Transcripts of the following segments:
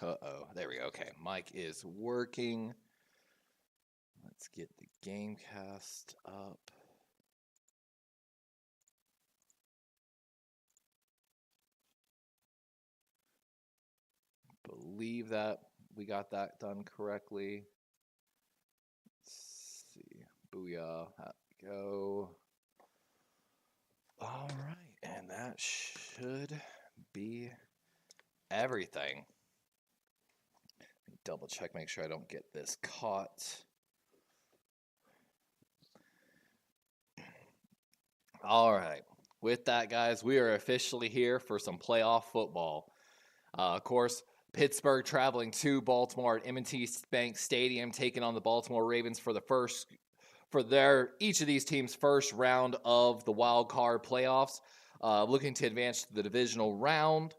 Uh-oh. There we go. Okay. Mic is working. Let's get the game cast up. Believe that we got that done correctly. Let's see. Booyah. There we go. All right. And that should be everything. Double check, make sure I don't get this caught. All right. With that, guys, we are officially here for some playoff football. Of course, Pittsburgh traveling to Baltimore at M&T Bank Stadium, taking on the Baltimore Ravens for each of these teams' first round of the wild card playoffs, looking to advance to the divisional round.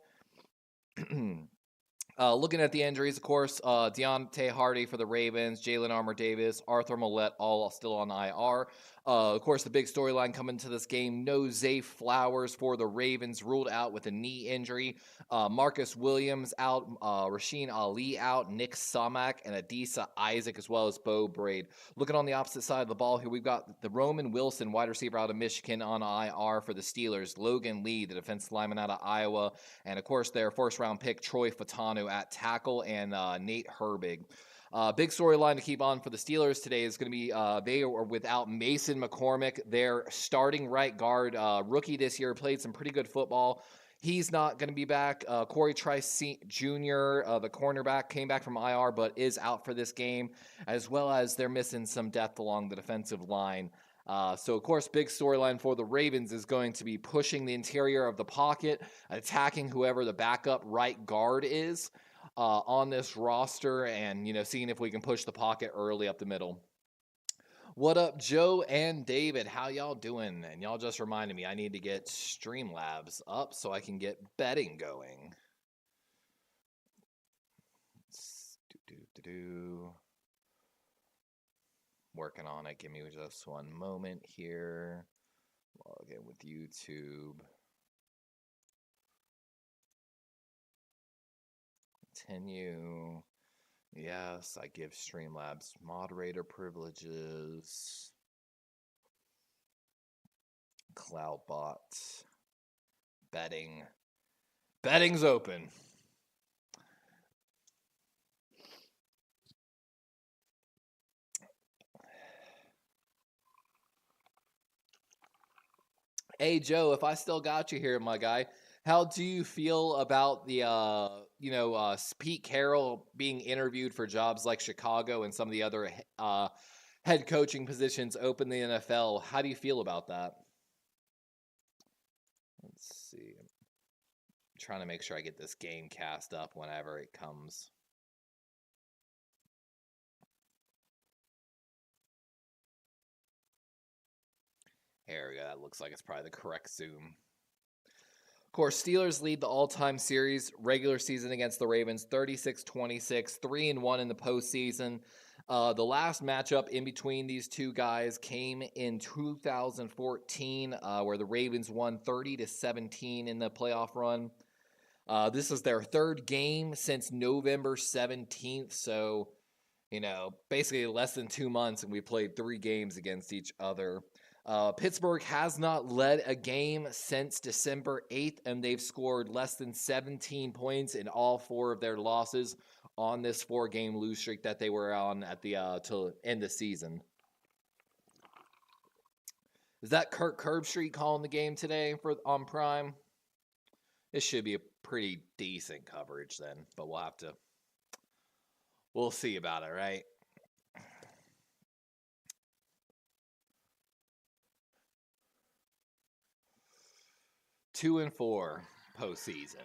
Looking at the injuries, of course, Deontay Hardy for the Ravens, Jalen Armour-Davis, Arthur Millette, all still on IR. Of course, the big storyline coming to this game, no Zay Flowers for the Ravens, ruled out with a knee injury. Marcus Williams out, Rasheen Ali out, Nick Samak, and Adisa Isaac, as well as Bo Braid. Looking on the opposite side of the ball here, we've got the Roman Wilson, wide receiver out of Michigan, on IR for the Steelers. Logan Lee, the defensive lineman out of Iowa. And, of course, their first-round pick, Troy Fatanu, at tackle, and Nate Herbig. Big storyline to keep on for the Steelers today is going to be they are without Mason McCormick, their starting right guard, rookie this year, played some pretty good football. He's not going to be back. Corey Trice Jr., the cornerback, came back from IR but is out for this game, as well as they're missing some depth along the defensive line. So, of course, big storyline for the Ravens is going to be pushing the interior of the pocket, attacking whoever the backup right guard is on this roster, and, seeing if we can push the pocket early up the middle. What up, Joe and David? How y'all doing? And y'all just reminded me I need to get Streamlabs up so I can get betting going. Working on it. Give me just one moment here. Log in with YouTube. Continue. Yes, I give Streamlabs moderator privileges. Cloudbot. Betting. Betting's open. Hey, Joe, if I still got you here, my guy, how do you feel about the, Pete Carroll being interviewed for jobs like Chicago and some of the other head coaching positions open in the NFL? How do you feel about that? Let's see. I'm trying to make sure I get this game cast up whenever it comes. There we go. That looks like it's probably the correct zoom. Of course, Steelers lead the all-time series regular season against the Ravens, 36-26, 3-1 in the postseason. The last matchup in between these two guys came in 2014, where the Ravens won 30-17 in the playoff run. This is their third game since November 17th, so, basically less than 2 months, and we played 3 games against each other. Pittsburgh has not led a game since December 8th, and they've scored less than 17 points in all 4 of their losses on this 4-game lose streak that they were on at the to end the season. Is that Kirk Herbstreit calling the game today on Prime? This should be a pretty decent coverage then, but we'll see about it, right? Two and 4 postseason.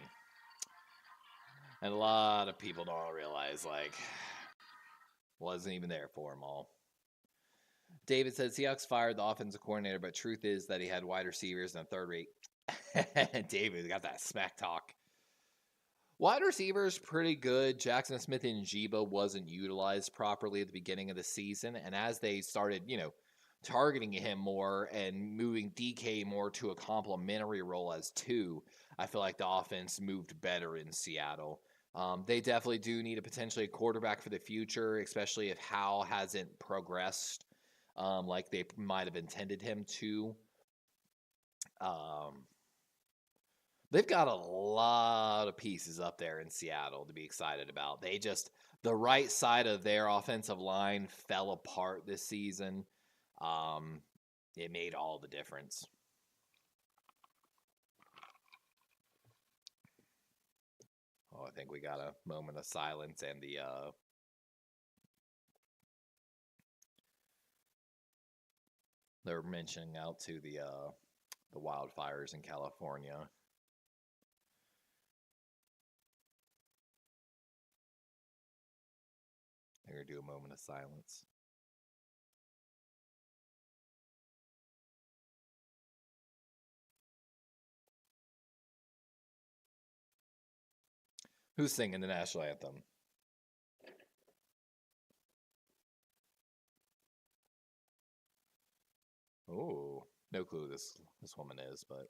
And a lot of people don't realize, wasn't even there for them all. David says, Seahawks fired the offensive coordinator, but truth is that he had wide receivers and a third rate. David got that smack talk. Wide receivers pretty good. Jackson Smith and Njigba wasn't utilized properly at the beginning of the season, and as they started, targeting him more and moving DK more to a complementary role as 2, I feel like the offense moved better in Seattle. They definitely do need a potentially quarterback for the future, especially if Hal hasn't progressed like they might have intended him to. Um, they've got a lot of pieces up there in Seattle to be excited about. The right side of their offensive line fell apart this season. It made all the difference. Oh, I think we got a moment of silence and they're mentioning out to the wildfires in California. They're going to do a moment of silence. Who's singing the national anthem? Oh, no clue who this woman is, but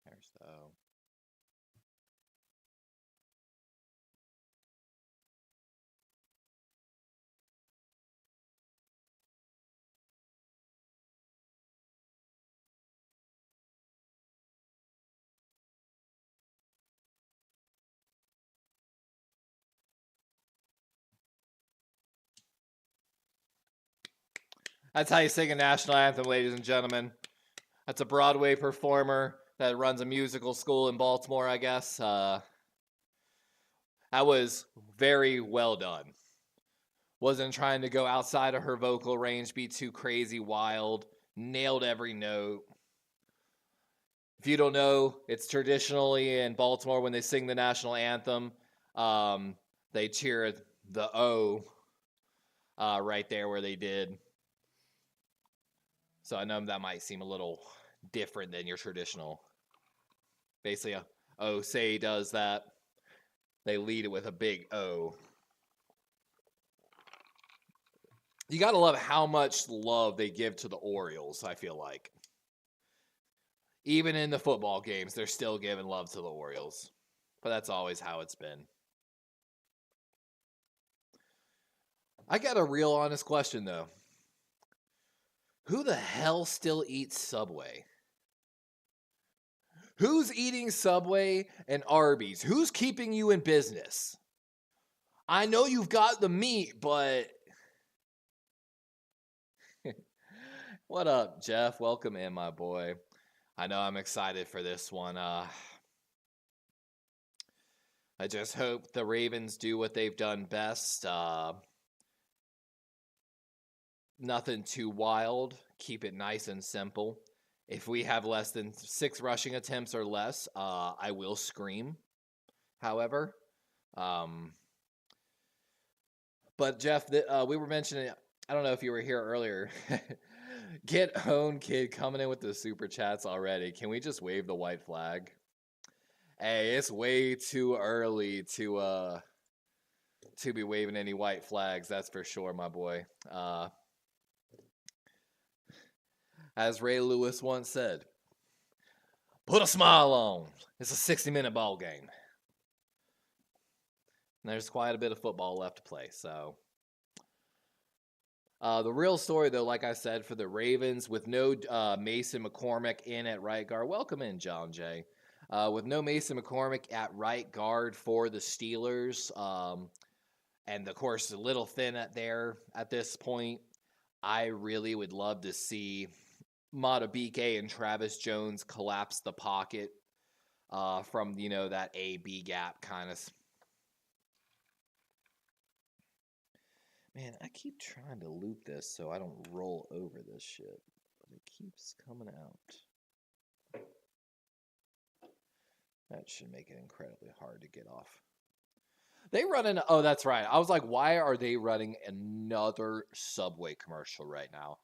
there's the. That's how you sing a national anthem, ladies and gentlemen. That's a Broadway performer that runs a musical school in Baltimore, I guess. That was very well done. Wasn't trying to go outside of her vocal range, be too crazy wild. Nailed every note. If you don't know, it's traditionally in Baltimore when they sing the national anthem, they cheer the O right there where they did. So I know that might seem a little different than your traditional. Basically, say does that. They lead it with a big O. You got to love how much love they give to the Orioles, I feel like. Even in the football games, they're still giving love to the Orioles. But that's always how it's been. I got a real honest question, though. Who the hell still eats Subway? Who's eating Subway and Arby's? Who's keeping you in business? I know you've got the meat, but... What up, Jeff? Welcome in, my boy. I know I'm excited for this one. I just hope the Ravens do what they've done best. Nothing too wild. Keep it nice and simple. If we have less than 6 rushing attempts or less, I will scream. However, but Jeff, we were mentioning. I don't know if you were here earlier. Get Hone Kid coming in with the super chats already. Can we just wave the white flag? Hey, it's way too early to be waving any white flags. That's for sure, my boy. As Ray Lewis once said, put a smile on. It's a 60-minute ball game. And there's quite a bit of football left to play. So, the real story, though, like I said, for the Ravens, with no Mason McCormick in at right guard. Welcome in, John Jay. With no Mason McCormick at right guard for the Steelers, and of course, a little thin at this point, I really would love to see Matabike and Travis Jones collapse the pocket from, that A-B gap kind of. Man, I keep trying to loop this so I don't roll over this shit, but it keeps coming out. That should make it incredibly hard to get off. They run in. Oh, that's right. I was like, why are they running another Subway commercial right now?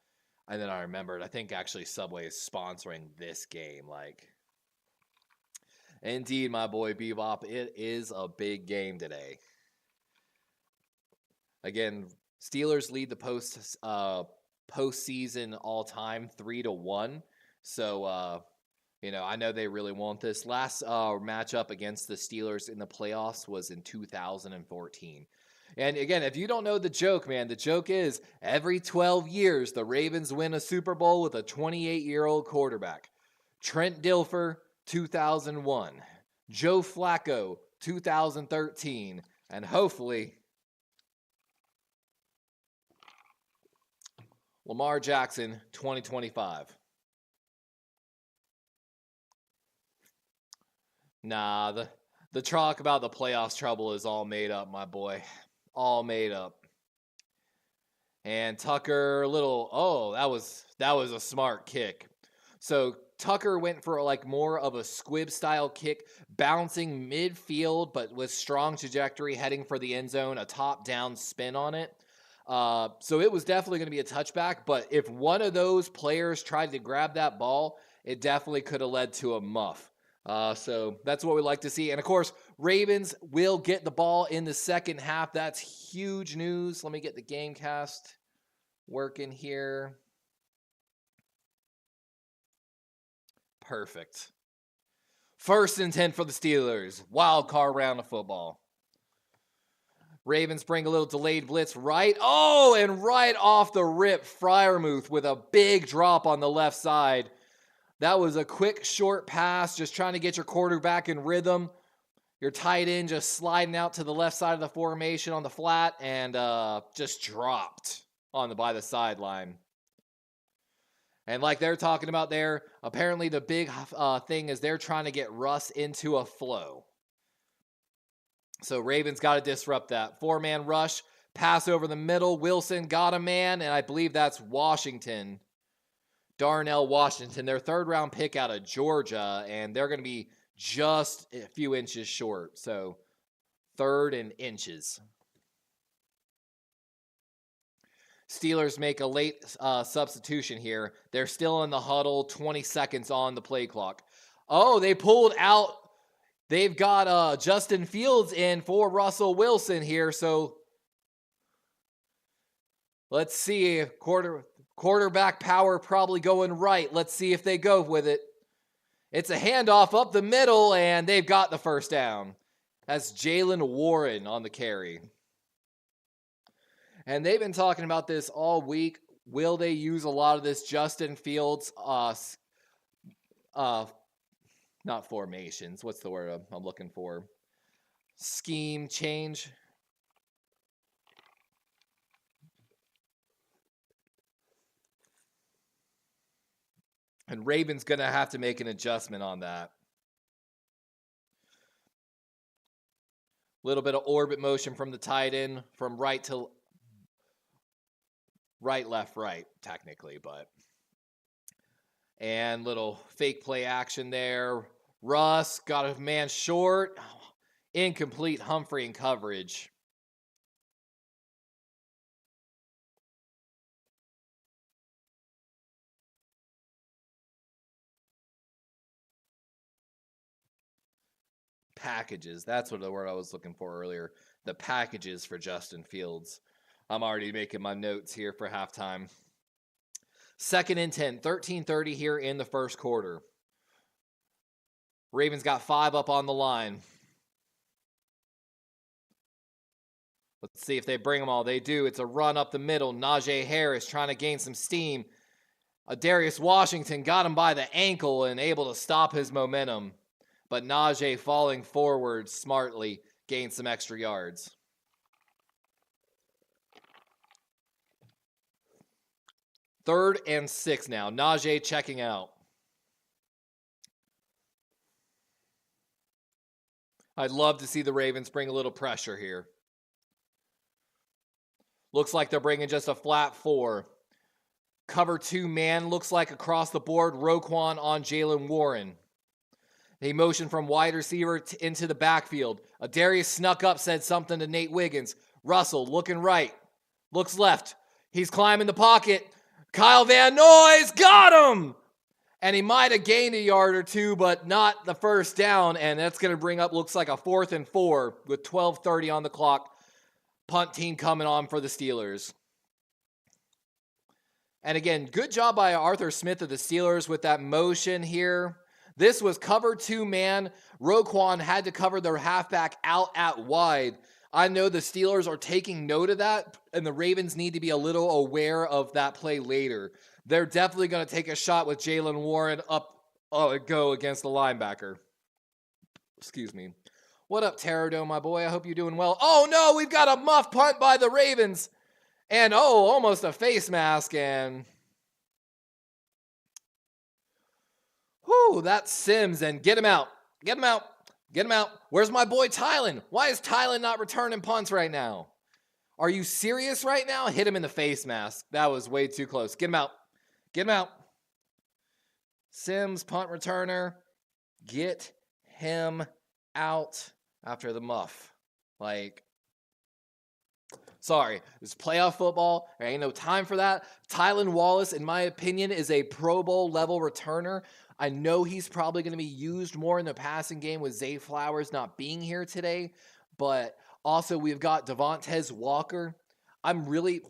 And then I remembered, I think actually Subway is sponsoring this game. Indeed, my boy Bebop, it is a big game today. Again, Steelers lead the postseason all time 3-1. So, I know they really want this. Last matchup against the Steelers in the playoffs was in 2014. And again, if you don't know the joke, man, the joke is every 12 years, the Ravens win a Super Bowl with a 28-year-old quarterback. Trent Dilfer, 2001. Joe Flacco, 2013. And hopefully, Lamar Jackson, 2025. Nah, the talk about the playoffs trouble is all made up, my boy. All made up. And Tucker, that was a smart kick. So Tucker went for more of a squib style kick, bouncing midfield, but with strong trajectory, heading for the end zone, a top down spin on it. So it was definitely going to be a touchback, but if one of those players tried to grab that ball, it definitely could have led to a muff. So that's what we like to see. And of course, Ravens will get the ball in the second half. That's huge news. Let me get the Gamecast working here. Perfect. 1st and 10 for the Steelers. Wild card round of football. Ravens bring a little delayed blitz right. Oh, and right off the rip, Freiermuth with a big drop on the left side. That was a quick, short pass, just trying to get your quarterback in rhythm. Your tight end just sliding out to the left side of the formation on the flat and just dropped by the sideline. And like they're talking about there, apparently the big thing is they're trying to get Russ into a flow. So Ravens got to disrupt that. 4-man rush, pass over the middle. Wilson got a man, and I believe that's Washington. Darnell Washington, their 3rd-round pick out of Georgia, and they're going to be just a few inches short. So 3rd and inches. Steelers make a late substitution here. They're still in the huddle, 20 seconds on the play clock. Oh, they pulled out. They've got Justin Fields in for Russell Wilson here. So let's see. Quarterback power probably going right. Let's see if they go with it. It's a handoff up the middle, and they've got the first down. That's Jalen Warren on the carry. And they've been talking about this all week. Will they use a lot of this Justin Fields, not formations, what's the word I'm looking for? Scheme change. And Ravens going to have to make an adjustment on that. Little bit of orbit motion from the tight end, from right to right, left, right, technically, but. And little fake play action there. Russ got a man short. Incomplete Humphrey in coverage. Packages. That's what the word I was looking for earlier. The packages for Justin Fields. I'm already making my notes here for halftime. 2nd and 10, 13:30 here in the first quarter. Ravens got 5 up on the line. Let's see if they bring them all. They do. It's a run up the middle. Najee Harris trying to gain some steam. Darius Washington got him by the ankle and able to stop his momentum. but Najee falling forward smartly gained some extra yards. Third and 6 now. Najee checking out. I'd love to see the Ravens bring a little pressure here. Looks like they're bringing just a flat 4. Cover 2 man looks like across the board. Roquan on Jalen Warren. They motion from wide receiver into the backfield. Darius snuck up, said something to Nate Wiggins. Russell looking right. Looks left. He's climbing the pocket. Kyle Van Noy's got him! And he might have gained a yard or two, but not the first down. And that's going to bring up, looks like a 4th and 4 with 12:30 on the clock. Punt team coming on for the Steelers. And again, good job by Arthur Smith of the Steelers with that motion here. This was cover 2 man. Roquan had to cover their halfback out at wide. I know the Steelers are taking note of that, and the Ravens need to be a little aware of that play later. They're definitely going to take a shot with Jalen Warren up go against the linebacker. Excuse me. What up, Pterodome, my boy? I hope you're doing well. Oh, no, we've got a muff punt by the Ravens. And, almost a face mask. And, that's Sims. And get him out. Get him out. Get him out. Where's my boy Tylen? Why is Tylen not returning punts right now? Are you serious right now? Hit him in the face mask. That was way too close. Get him out. Get him out. Sims, punt returner. Get him out after the muff. Sorry. It's playoff football. There ain't no time for that. Tylen Wallace, in my opinion, is a Pro Bowl level returner. I know he's probably going to be used more in the passing game with Zay Flowers not being here today. But also we've got Devontae Walker. I'm really...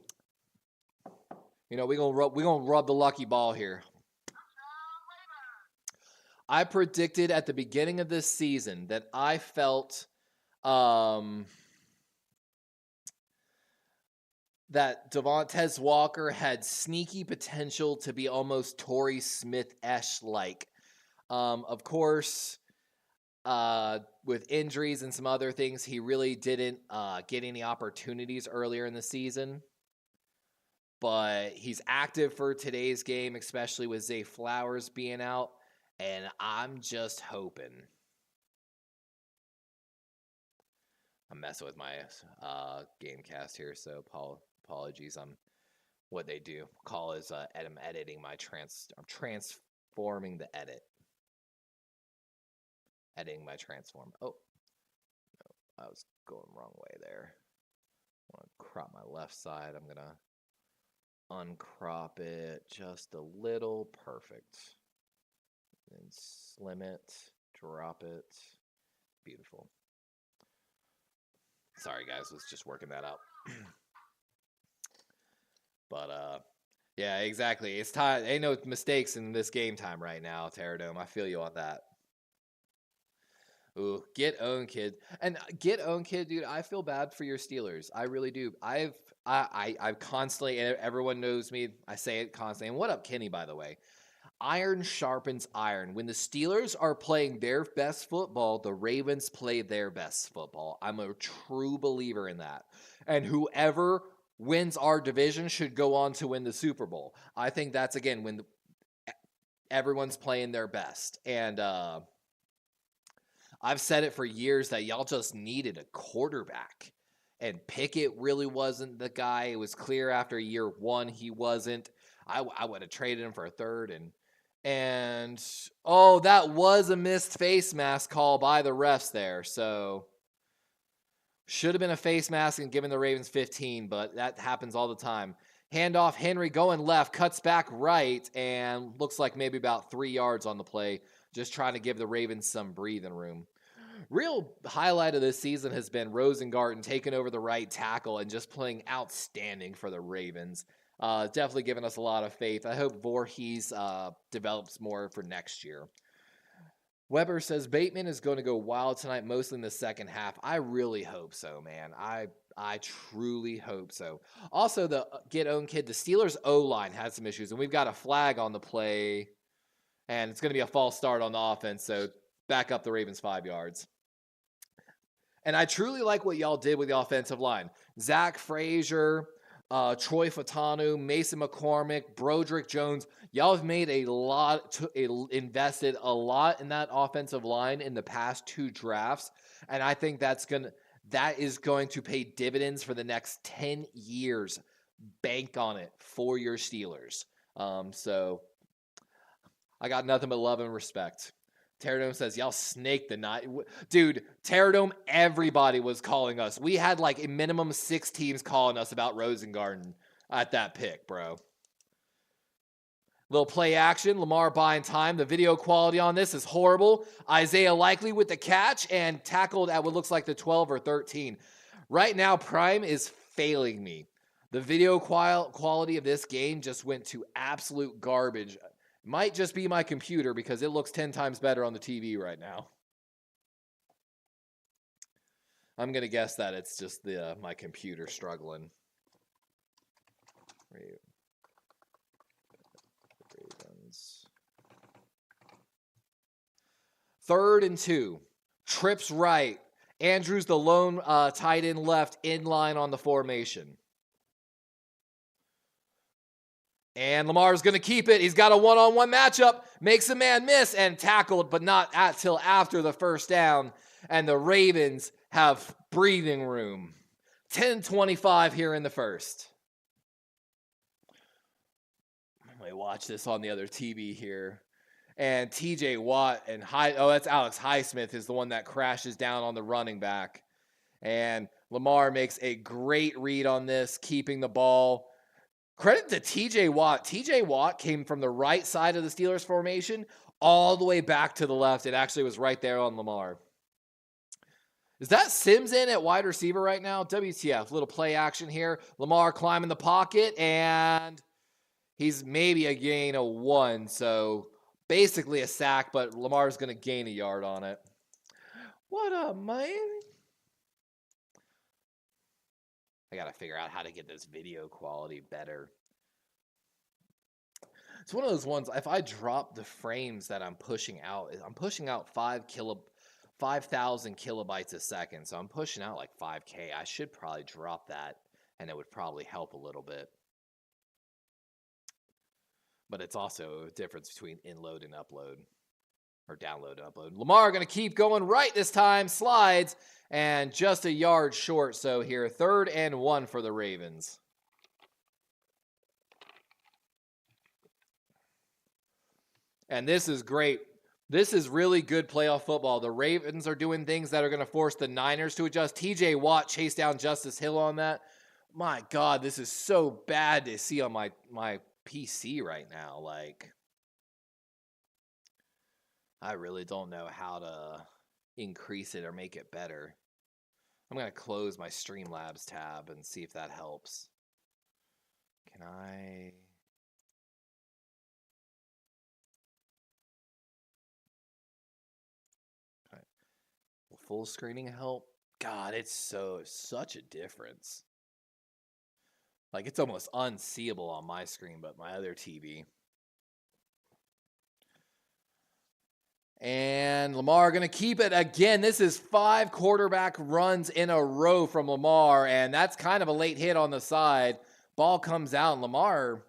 we're gonna rub the lucky ball here. I predicted at the beginning of this season that I felt that Devontae Walker had sneaky potential to be almost Torrey Smith-esque like. Of course, with injuries and some other things, he really didn't get any opportunities earlier in the season. But he's active for today's game, especially with Zay Flowers being out. And I'm just hoping. I'm messing with my game cast here, so apologies. I'm what they do. Call is I'm editing my I'm transforming the edit. Editing my transform. Oh, no, I was going wrong way there. I want to crop my left side. I'm gonna uncrop it just a little. Perfect. And slim it, drop it. Beautiful. Sorry guys, was just working that out. But yeah, exactly. It's time. Ain't no mistakes in this game time right now, Pterodome. I feel you on that. Ooh, get owned, kid. And get owned, kid, dude. I feel bad for your Steelers. I really do. I've constantly, everyone knows me. I say it constantly. And what up, Kenny, by the way? Iron sharpens iron. When the Steelers are playing their best football, the Ravens play their best football. I'm a true believer in that. And whoever wins our division should go on to win the Super Bowl. I think that's, again, when everyone's playing their best. And I've said it for years that y'all just needed a quarterback. And Pickett really wasn't the guy. It was clear after year one he wasn't. I would have traded him for a third. And that was a missed face mask call by the refs there. So should have been a face mask and given the Ravens 15, but that happens all the time. Handoff, Henry going left, cuts back right, and looks like maybe about 3 yards on the play, just trying to give the Ravens some breathing room. Real highlight of this season has been Rosengarten taking over the right tackle and just playing outstanding for the Ravens. Definitely giving us a lot of faith. I hope Voorhees develops more for next year. Weber says Bateman is going to go wild tonight, mostly in the second half. I really hope so, man. I truly hope so. Also, the get owned kid, the Steelers O-line had some issues, and we've got a flag on the play, and it's going to be a false start on the offense. So back up the Ravens 5 yards. And I truly like what y'all did with the offensive line. Zach Frazier, Troy Fatanu, Mason McCormick, Broderick Jones. Y'all have made invested a lot in that offensive line in the past 2 drafts. And I think that is going to pay dividends for the next 10 years. Bank on it for your Steelers. So I got nothing but love and respect. Terradome says, y'all snaked the night. Dude, Terradome, everybody was calling us. We had like a minimum 6 teams calling us about Rosengarten at that pick, bro. Little play action. Lamar buying time. The video quality on this is horrible. Isaiah Likely with the catch and tackled at what looks like the 12 or 13. Right now, Prime is failing me. The video quality of this game just went to absolute garbage. Might just be my computer because it looks 10 times better on the TV right now. I'm going to guess that it's just my computer struggling. Ravens. 3rd and 2. Trips right. Andrews the lone tight end left in line on the formation. And Lamar's going to keep it. He's got a one-on-one matchup. Makes a man miss and tackled, but not till after the first down. And the Ravens have breathing room. 10-25 here in the first. I watch this on the other TV here. And TJ Watt and that's Alex Highsmith is the one that crashes down on the running back. And Lamar makes a great read on this, keeping the ball. Credit to TJ Watt. TJ Watt came from the right side of the Steelers formation all the way back to the left. It actually was right there on Lamar. Is that Sims in at wide receiver right now? WTF. Little play action here. Lamar climbing the pocket, and he's maybe a gain of 1. So basically a sack, but Lamar's going to gain a yard on it. What up, man? I got to figure out how to get this video quality better. It's one of those ones, if I drop the frames that I'm pushing out 5,000 kilobytes a second. So I'm pushing out like 5K. I should probably drop that, and it would probably help a little bit. But it's also a difference between inload and upload. Or download and upload. Lamar going to keep going right this time. Slides. And just a yard short. So here, 3rd and 1 for the Ravens. And this is great. This is really good playoff football. The Ravens are doing things that are going to force the Niners to adjust. TJ Watt chased down Justice Hill on that. My God, this is so bad to see on my PC right now. Like, I really don't know how to increase it or make it better. I'm going to close my Streamlabs tab and see if that helps. Can I? Will full screening help? God, it's such a difference. Like, it's almost unseeable on my screen, but my other TV. And Lamar going to keep it again. This is 5 quarterback runs in a row from Lamar, and that's kind of a late hit on the side. Ball comes out, and Lamar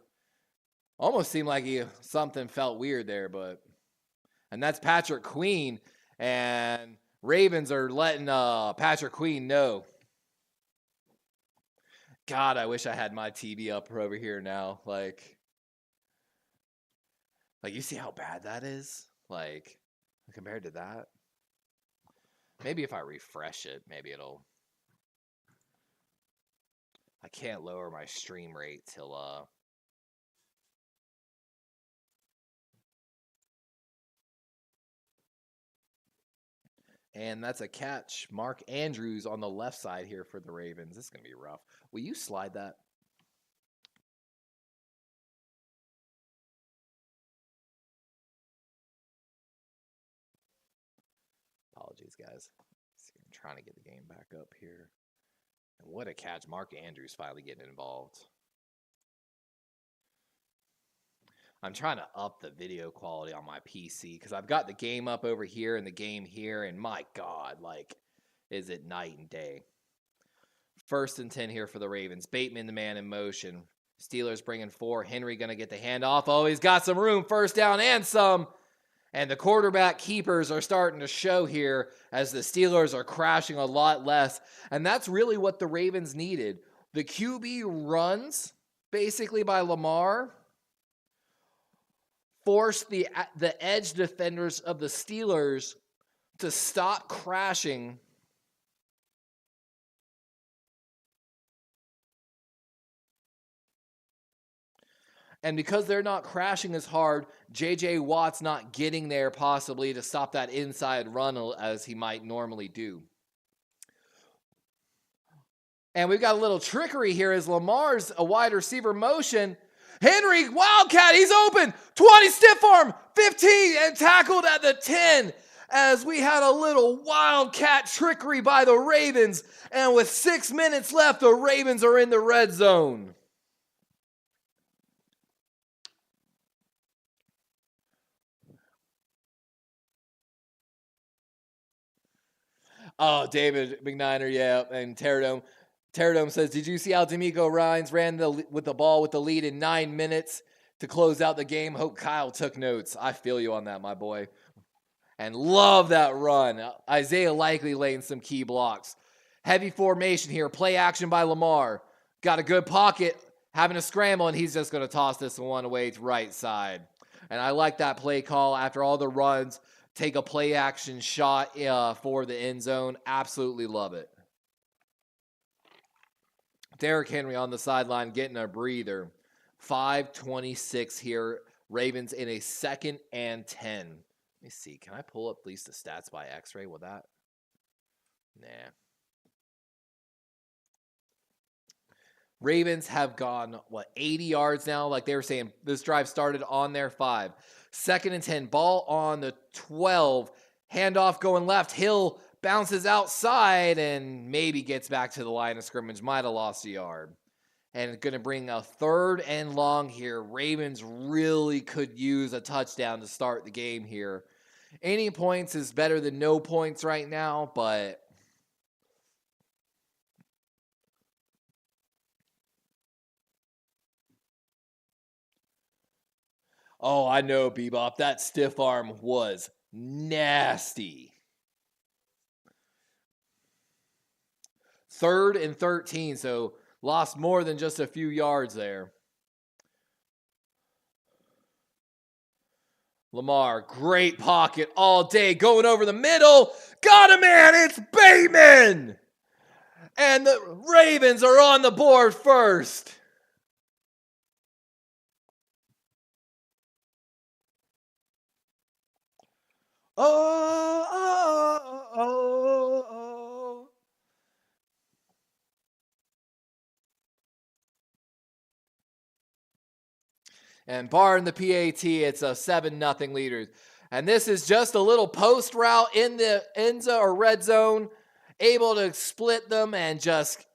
almost seemed like something felt weird there, and that's Patrick Queen, and Ravens are letting Patrick Queen know. God, I wish I had my TV up over here now. Like you see how bad that is? Like, compared to that, maybe if I refresh it, maybe it'll. I can't lower my stream rate till and that's a catch. Mark Andrews on the left side here for the Ravens. This is going to be rough. Will you slide that? Apologies, guys. I'm trying to get the game back up here. And what a catch. Mark Andrews finally getting involved. I'm trying to up the video quality on my PC because I've got the game up over here and the game here, and my God, like, is it night and day? 1st and 10 here for the Ravens. Bateman, the man in motion. Steelers bringing 4. Henry going to get the handoff. Oh, he's got some room. 1st down and some. And the quarterback keepers are starting to show here as the Steelers are crashing a lot less. And that's really what the Ravens needed. The QB runs, basically by Lamar, forced the edge defenders of the Steelers to stop crashing. And because they're not crashing as hard, J.J. Watt's not getting there possibly to stop that inside run as he might normally do. And we've got a little trickery here as Lamar's a wide receiver motion. Henry, Wildcat, he's open. 20 stiff arm, 15, and tackled at the 10 as we had a little Wildcat trickery by the Ravens. And with 6 minutes left, the Ravens are in the red zone. Oh, David McNiner, yeah, and Terradome. Terradome says, did you see how D'Amico Ryans ran with the ball with the lead in 9 minutes to close out the game? Hope Kyle took notes. I feel you on that, my boy. And love that run. Isaiah Likely laying some key blocks. Heavy formation here. Play action by Lamar. Got a good pocket, having a scramble, and he's just going to toss this one away to right side. And I like that play call after all the runs. Take a play action shot for the end zone. Absolutely love it. Derrick Henry on the sideline getting a breather. 5:26 here. Ravens in a 2nd and 10. Let me see. Can I pull up at least the stats by X-ray with that? Nah. Ravens have gone, 80 yards now? Like they were saying, this drive started on their 5. 2nd and 10. Ball on the 12. Handoff going left. Hill bounces outside and maybe gets back to the line of scrimmage. Might have lost a yard. And going to bring a 3rd and long here. Ravens really could use a touchdown to start the game here. Any points is better than no points right now, but oh, I know, Bebop. That stiff arm was nasty. 3rd and 13, so lost more than just a few yards there. Lamar, great pocket all day, going over the middle. Got a man, it's Bateman! And the Ravens are on the board first. Oh. And barring the PAT, it's a 7-0 leader. And this is just a little post route in the end zone or red zone, able to split them and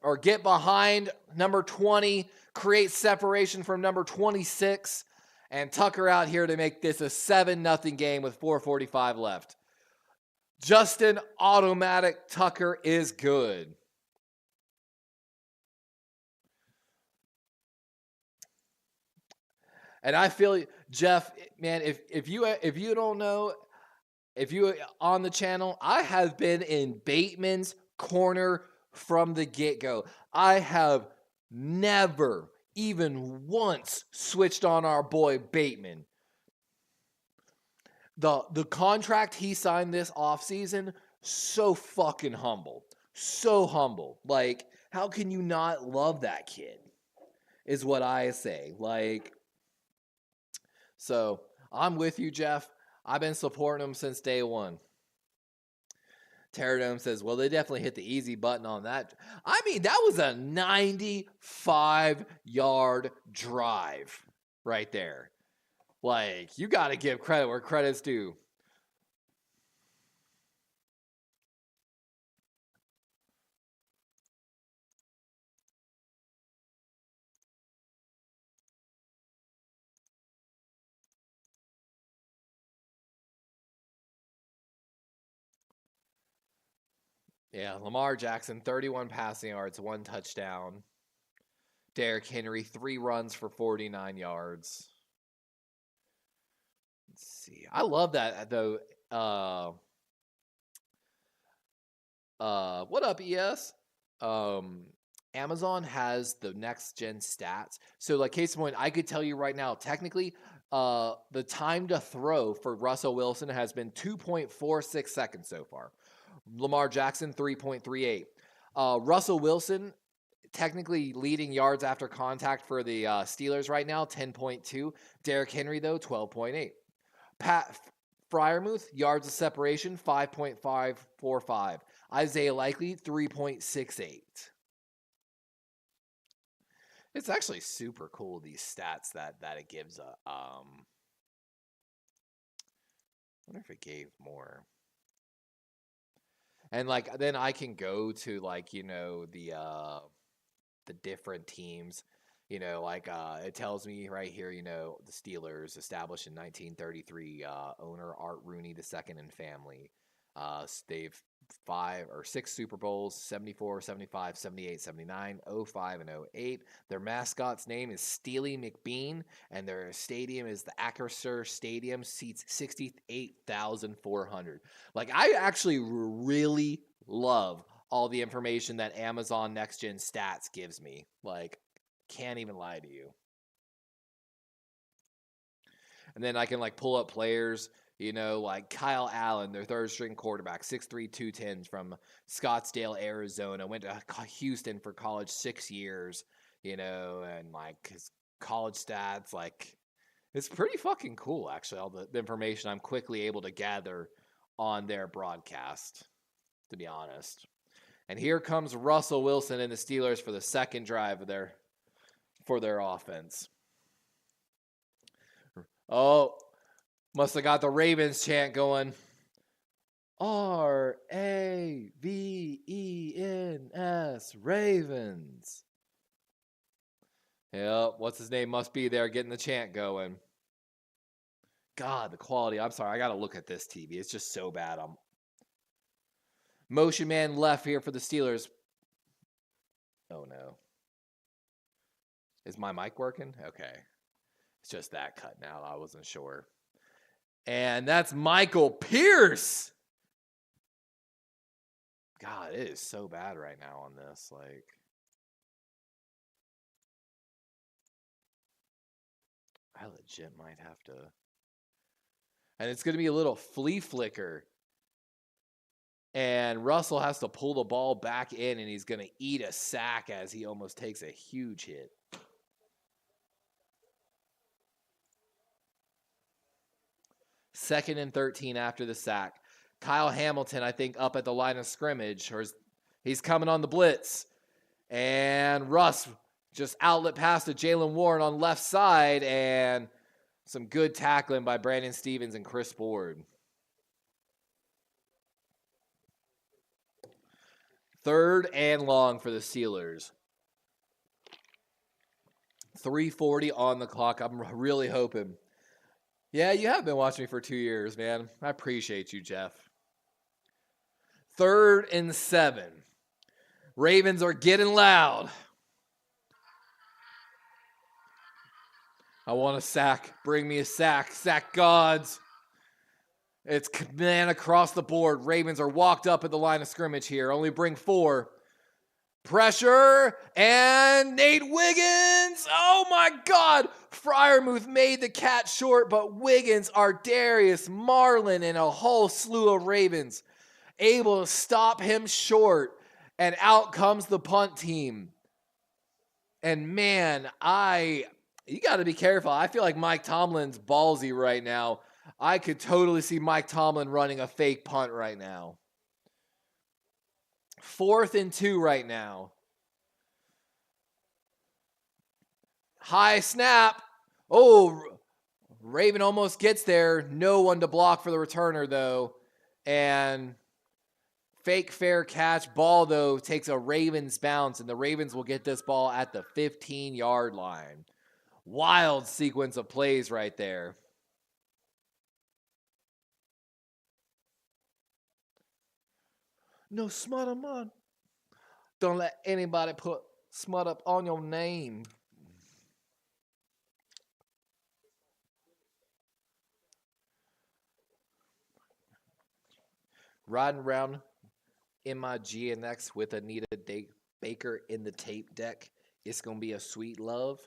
or get behind number 20, create separation from number 26, and Tucker out here to make this a 7-0 game with 4:45 left. Justin Automatic Tucker is good. And I feel, Jeff, man, if you don't know, if you on the channel, I have been in Bateman's corner from the get-go. I have never even once switched on our boy Bateman. The contract he signed this offseason, so fucking humble. So humble. Like, how can you not love that kid? Is what I say. Like, so I'm with you, Jeff. I've been supporting him since day one. Terradome says, well, they definitely hit the easy button on that. I mean, that was a 95-yard drive right there. Like, you got to give credit where credit's due. Yeah, Lamar Jackson, 31 passing yards, 1 touchdown. Derrick Henry, 3 runs for 49 yards. Let's see. I love that, though. What up, ES? Amazon has the next gen stats. So, like, case in point, I could tell you right now, technically, the time to throw for Russell Wilson has been 2.46 seconds so far. Lamar Jackson, 3.38. Russell Wilson, technically leading yards after contact for the Steelers right now, 10.2. Derrick Henry, though, 12.8. Pat Fryermuth, yards of separation, 5.545. Isaiah Likely, 3.68. It's actually super cool, these stats that it gives. I wonder if it gave more. And, like, then I can go to, like, you know, the different teams. You know, like, it tells me right here, you know, the Steelers established in 1933, owner Art Rooney II and family. They've 5 or 6 Super Bowls, 74, 75, 78, 79, 05, and 08. Their mascot's name is Steely McBean, and their stadium is the Acrisure Stadium, seats 68,400. Like, I actually really love all the information that Amazon Next Gen Stats gives me. Like, can't even lie to you. And then I can, like, pull up players, you know, like Kyle Allen, their third string quarterback, 6'3", 210 from Scottsdale, Arizona. Went to Houston for college 6 years, you know, and, like, his college stats, like, it's pretty fucking cool, actually, all the information I'm quickly able to gather on their broadcast, to be honest. And here comes Russell Wilson and the Steelers for the second drive of their offense. Oh, must have got the Ravens chant going. RAVENS, Ravens. Yep, what's his name must be there getting the chant going. God, the quality. I'm sorry, I got to look at this TV. It's just so bad. Motion man left here for the Steelers. Oh, no. Is my mic working? Okay. It's just that cutting out. I wasn't sure. And that's Michael Pierce. God, it is so bad right now on this. Like, I legit might have to. And it's going to be a little flea flicker. And Russell has to pull the ball back in, and he's going to eat a sack as he almost takes a huge hit. Second and 13 after the sack. Kyle Hamilton, I think, up at the line of scrimmage. Or he's coming on the blitz. And Russ just outlet pass to Jalen Warren on left side. And some good tackling by Brandon Stevens and Chris Ford. Third and long for the Steelers. 3:40 on the clock. I'm really hoping. Yeah, you have been watching me for 2 years, man. I appreciate you, Jeff. 3rd and 7. Ravens are getting loud. I want a sack. Bring me a sack. Sack gods. It's man across the board. Ravens are walked up at the line of scrimmage here. Only bring 4. Pressure, and Nate Wiggins. Oh, my God. Fryermuth made the catch short, but Wiggins, Ardarius, Marlin, and a whole slew of Ravens able to stop him short, and out comes the punt team. And, man, you got to be careful. I feel like Mike Tomlin's ballsy right now. I could totally see Mike Tomlin running a fake punt right now. 4th and 2 right now. High snap. Oh, Raven almost gets there. No one to block for the returner, though. And fake fair catch. Ball, though, takes a Ravens bounce, and the Ravens will get this ball at the 15-yard line. Wild sequence of plays right there. No smut on. Don't let anybody put smut up on your name. Riding around in my GNX with Anita Baker in the tape deck. It's going to be a sweet love.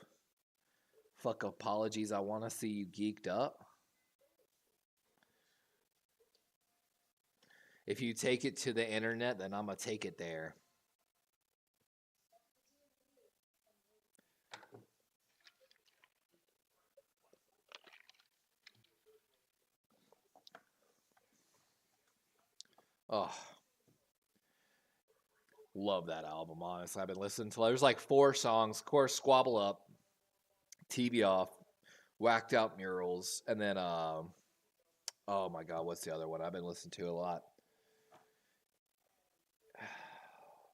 Fuck apologies. I want to see you geeked up. If you take it to the internet, then I'm going to take it there. Oh, love that album, honestly. I've been listening to there's like 4 songs. Of course, Squabble Up, TV Off, Whacked Out Murals, and then, oh my God, what's the other one I've been listening to a lot?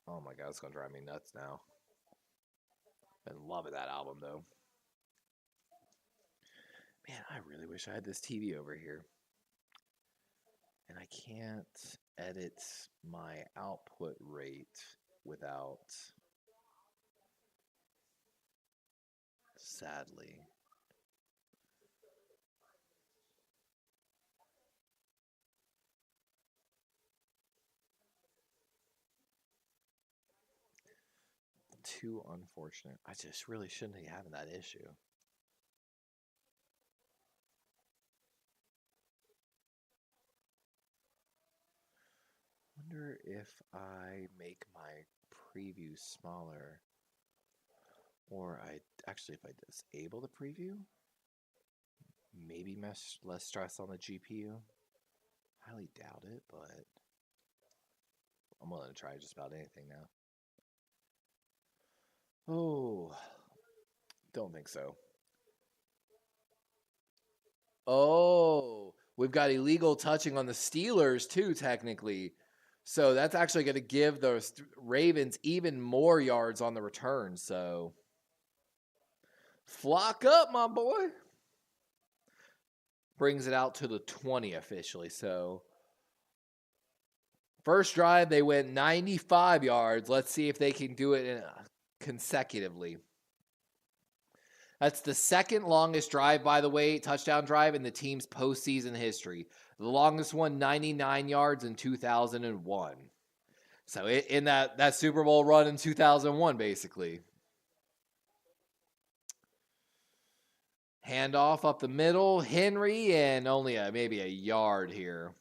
Oh my God, it's going to drive me nuts now. Been loving that album, though. Man, I really wish I had this TV over here. And I can't edit my output rate without, sadly. Too unfortunate. I just really shouldn't be having that issue. Wonder if I make my preview smaller, or if I disable the preview, maybe less stress on the GPU. Highly doubt it, but I'm willing to try just about anything now. Oh, don't think so. Oh, we've got illegal touching on the Steelers too, technically. So that's actually going to give the Ravens even more yards on the return. So flock up, my boy. Brings it out to the 20 officially. So first drive, they went 95 yards. Let's see if they can do it consecutively. That's the second longest drive, by the way, touchdown drive in the team's postseason history. The longest one, 99 yards in 2001. So in that Super Bowl run in 2001, basically. Handoff up the middle. Henry, and only maybe a yard here.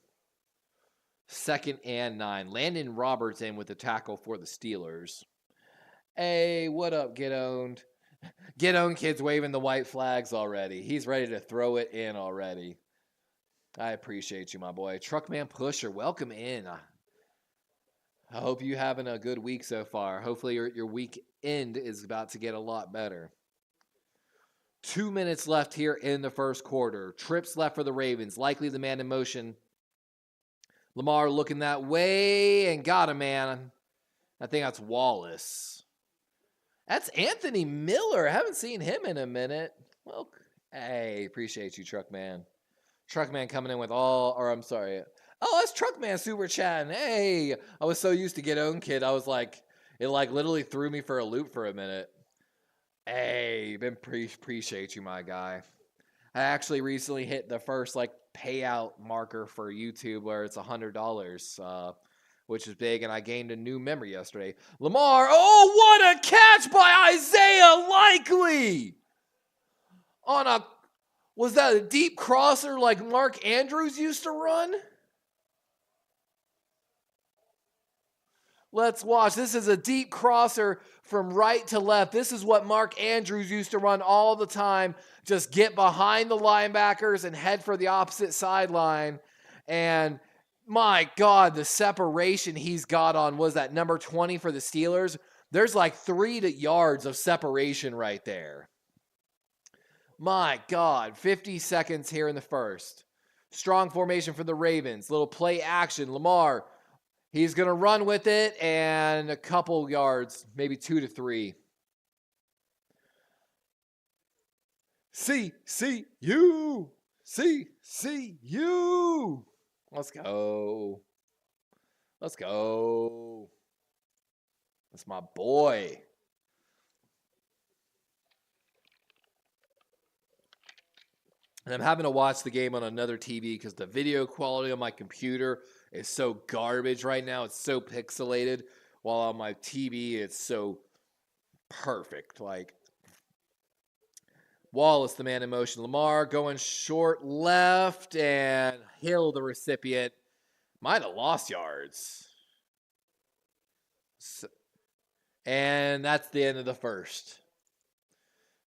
2nd and 9. Landon Roberts in with the tackle for the Steelers. Hey, what up, Get Owned? Get Owned kid's waving the white flags already. He's ready to throw it in already. I appreciate you, my boy. Truckman Pusher, welcome in. I hope you're having a good week so far. Hopefully your weekend is about to get a lot better. 2 minutes left here in the first quarter. Trips left for the Ravens. Likely the man in motion. Lamar looking that way and got a man. I think that's Wallace. That's Anthony Miller. I haven't seen him in a minute. Well, hey, appreciate you, Truckman. Truckman coming in with I'm sorry. Oh, that's Truckman super chatting. Hey, I was so used to Get Owned Kid. I was like, it literally threw me for a loop for a minute. Hey, appreciate you, my guy. I actually recently hit the first payout marker for YouTube where it's $100, which is big, and I gained a new memory yesterday. Lamar, oh, what a catch by Isaiah Likely! Was that a deep crosser like Mark Andrews used to run? Let's watch. This is a deep crosser from right to left. This is what Mark Andrews used to run all the time. Just get behind the linebackers and head for the opposite sideline. And my God, the separation he's got on was that number 20 for the Steelers. There's 3 yards of separation right there. My God, 50 seconds here in the first. Strong formation for the Ravens. Little play action. Lamar, he's going to run with it and a couple yards, maybe 2 to 3. C-C-U. C-C-U. Let's go. Let's go. That's my boy. And I'm having to watch the game on another TV because the video quality on my computer is so garbage right now. It's so pixelated. While on my TV, it's so perfect. Like, Wallace, the man in motion. Lamar going short left, and Hill, the recipient, might have lost yards. And that's the end of the first.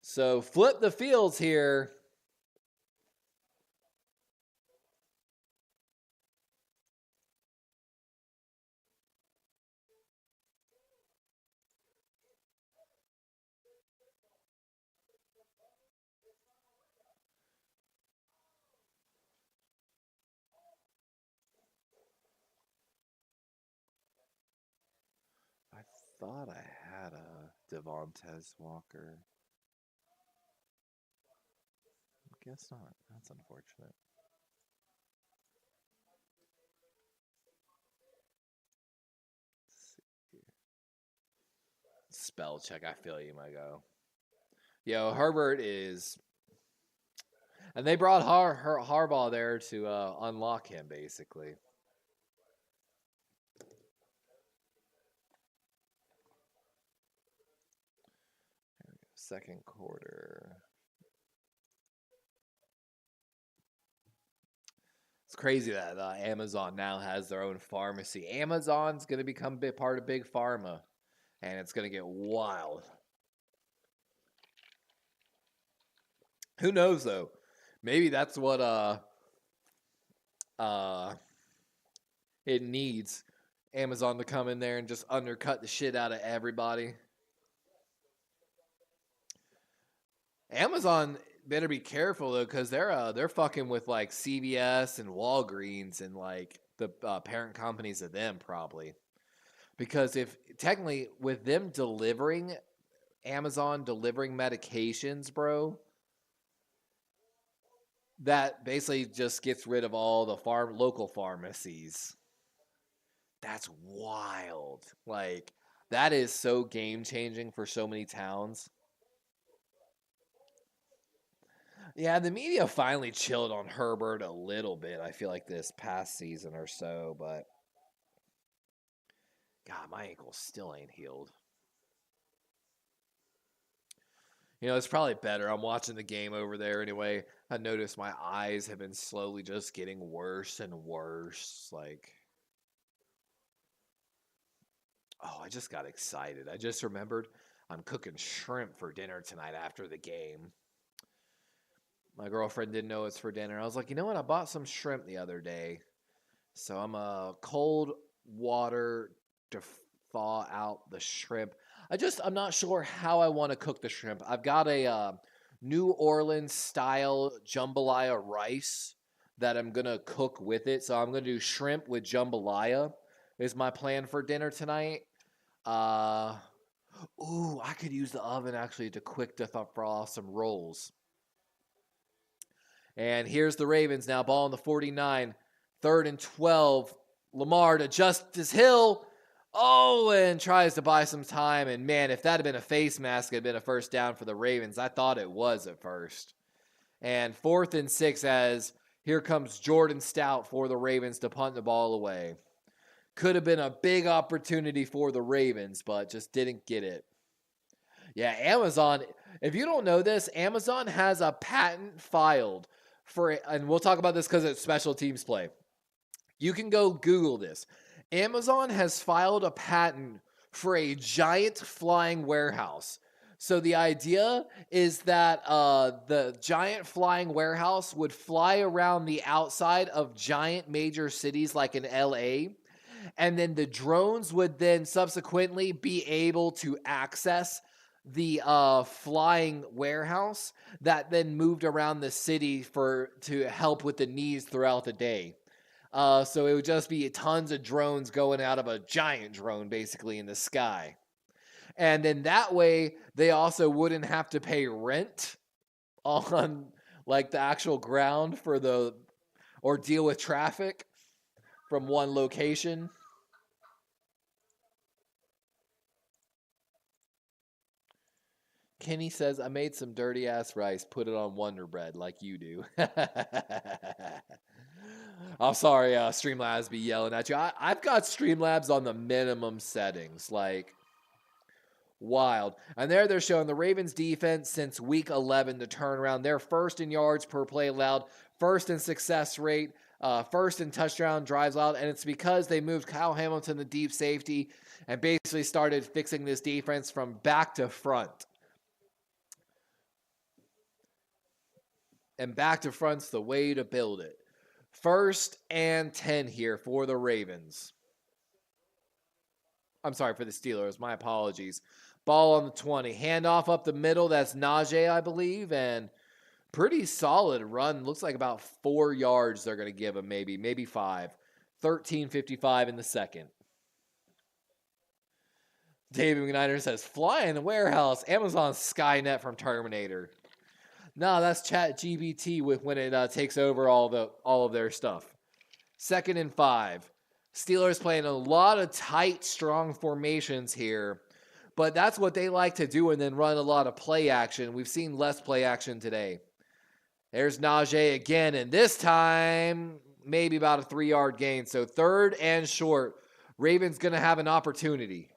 So flip the fields here. I thought I had a Devontae Walker. I guess not. That's unfortunate. Let's see. Spell check. I feel you, my go. Yo, Herbert is... And they brought Harbaugh there to unlock him, basically. Second quarter. It's crazy that Amazon now has their own pharmacy. Amazon's going to become a part of Big Pharma, and it's going to get wild. Who knows, though? Maybe that's what it needs. Amazon to come in there and just undercut the shit out of everybody. Amazon better be careful though, because they're fucking with like CVS and Walgreens and like the parent companies of them probably. Because if technically with them delivering, Amazon delivering medications, bro, that basically just gets rid of all the local pharmacies. That's wild. Like, that is so game changing for so many towns. Yeah, the media finally chilled on Herbert a little bit, I feel like this past season or so, but God, my ankle still ain't healed. You know, it's probably better. I'm watching the game over there anyway. I noticed my eyes have been slowly just getting worse and worse. Like, oh, I just got excited. I just remembered I'm cooking shrimp for dinner tonight after the game. My girlfriend didn't know it's for dinner. I was like, you know what? I bought some shrimp the other day. So I'm cold water to thaw out the shrimp. I'm not sure how I want to cook the shrimp. I've got a New Orleans style jambalaya rice that I'm going to cook with it. So I'm going to do shrimp with jambalaya is my plan for dinner tonight. I could use the oven actually to quick to thaw some rolls. And here's the Ravens now, ball on the 49, 3rd and 12. Lamar to Justice Hill. Oh, and tries to buy some time. And man, if that had been a face mask, it had been a first down for the Ravens. I thought it was at first. And 4th and 6 as here comes Jordan Stout for the Ravens to punt the ball away. Could have been a big opportunity for the Ravens, but just didn't get it. Yeah, Amazon, if you don't know this, Amazon has a patent filed for, and we'll talk about this because it's special teams play. You can go Google this. Amazon has filed a patent for a giant flying warehouse. So the idea is that the giant flying warehouse would fly around the outside of giant major cities like in LA. And then the drones would then subsequently be able to access the flying warehouse that then moved around the city to help with the needs throughout the day. So it would just be tons of drones going out of a giant drone basically in the sky. And then that way they also wouldn't have to pay rent on like the actual ground or deal with traffic from one location. Kenny says, I made some dirty ass rice, put it on Wonder Bread like you do. I'm sorry, Streamlabs be yelling at you. I've got Streamlabs on the minimum settings, like wild. And there they're showing the Ravens defense since week 11 to turn around. They're first in yards per play allowed, first in success rate, first in touchdown drives allowed, and it's because they moved Kyle Hamilton, the deep safety, and basically started fixing this defense from back to front. And back to front's the way to build it. 1st and 10 here for the Ravens. I'm sorry, for the Steelers. My apologies. Ball on the 20. Handoff up the middle. That's Najee, I believe. And pretty solid run. Looks like about 4 yards they're going to give him, maybe 5. 13:55 in the second. David McNider says, fly in the warehouse. Amazon Skynet from Terminator. No, that's ChatGPT when it takes over all of their stuff. 2nd and 5. Steelers playing a lot of tight, strong formations here. But that's what they like to do and then run a lot of play action. We've seen less play action today. There's Najee again, and this time, maybe about a 3-yard gain. So 3rd and short. Ravens going to have an opportunity.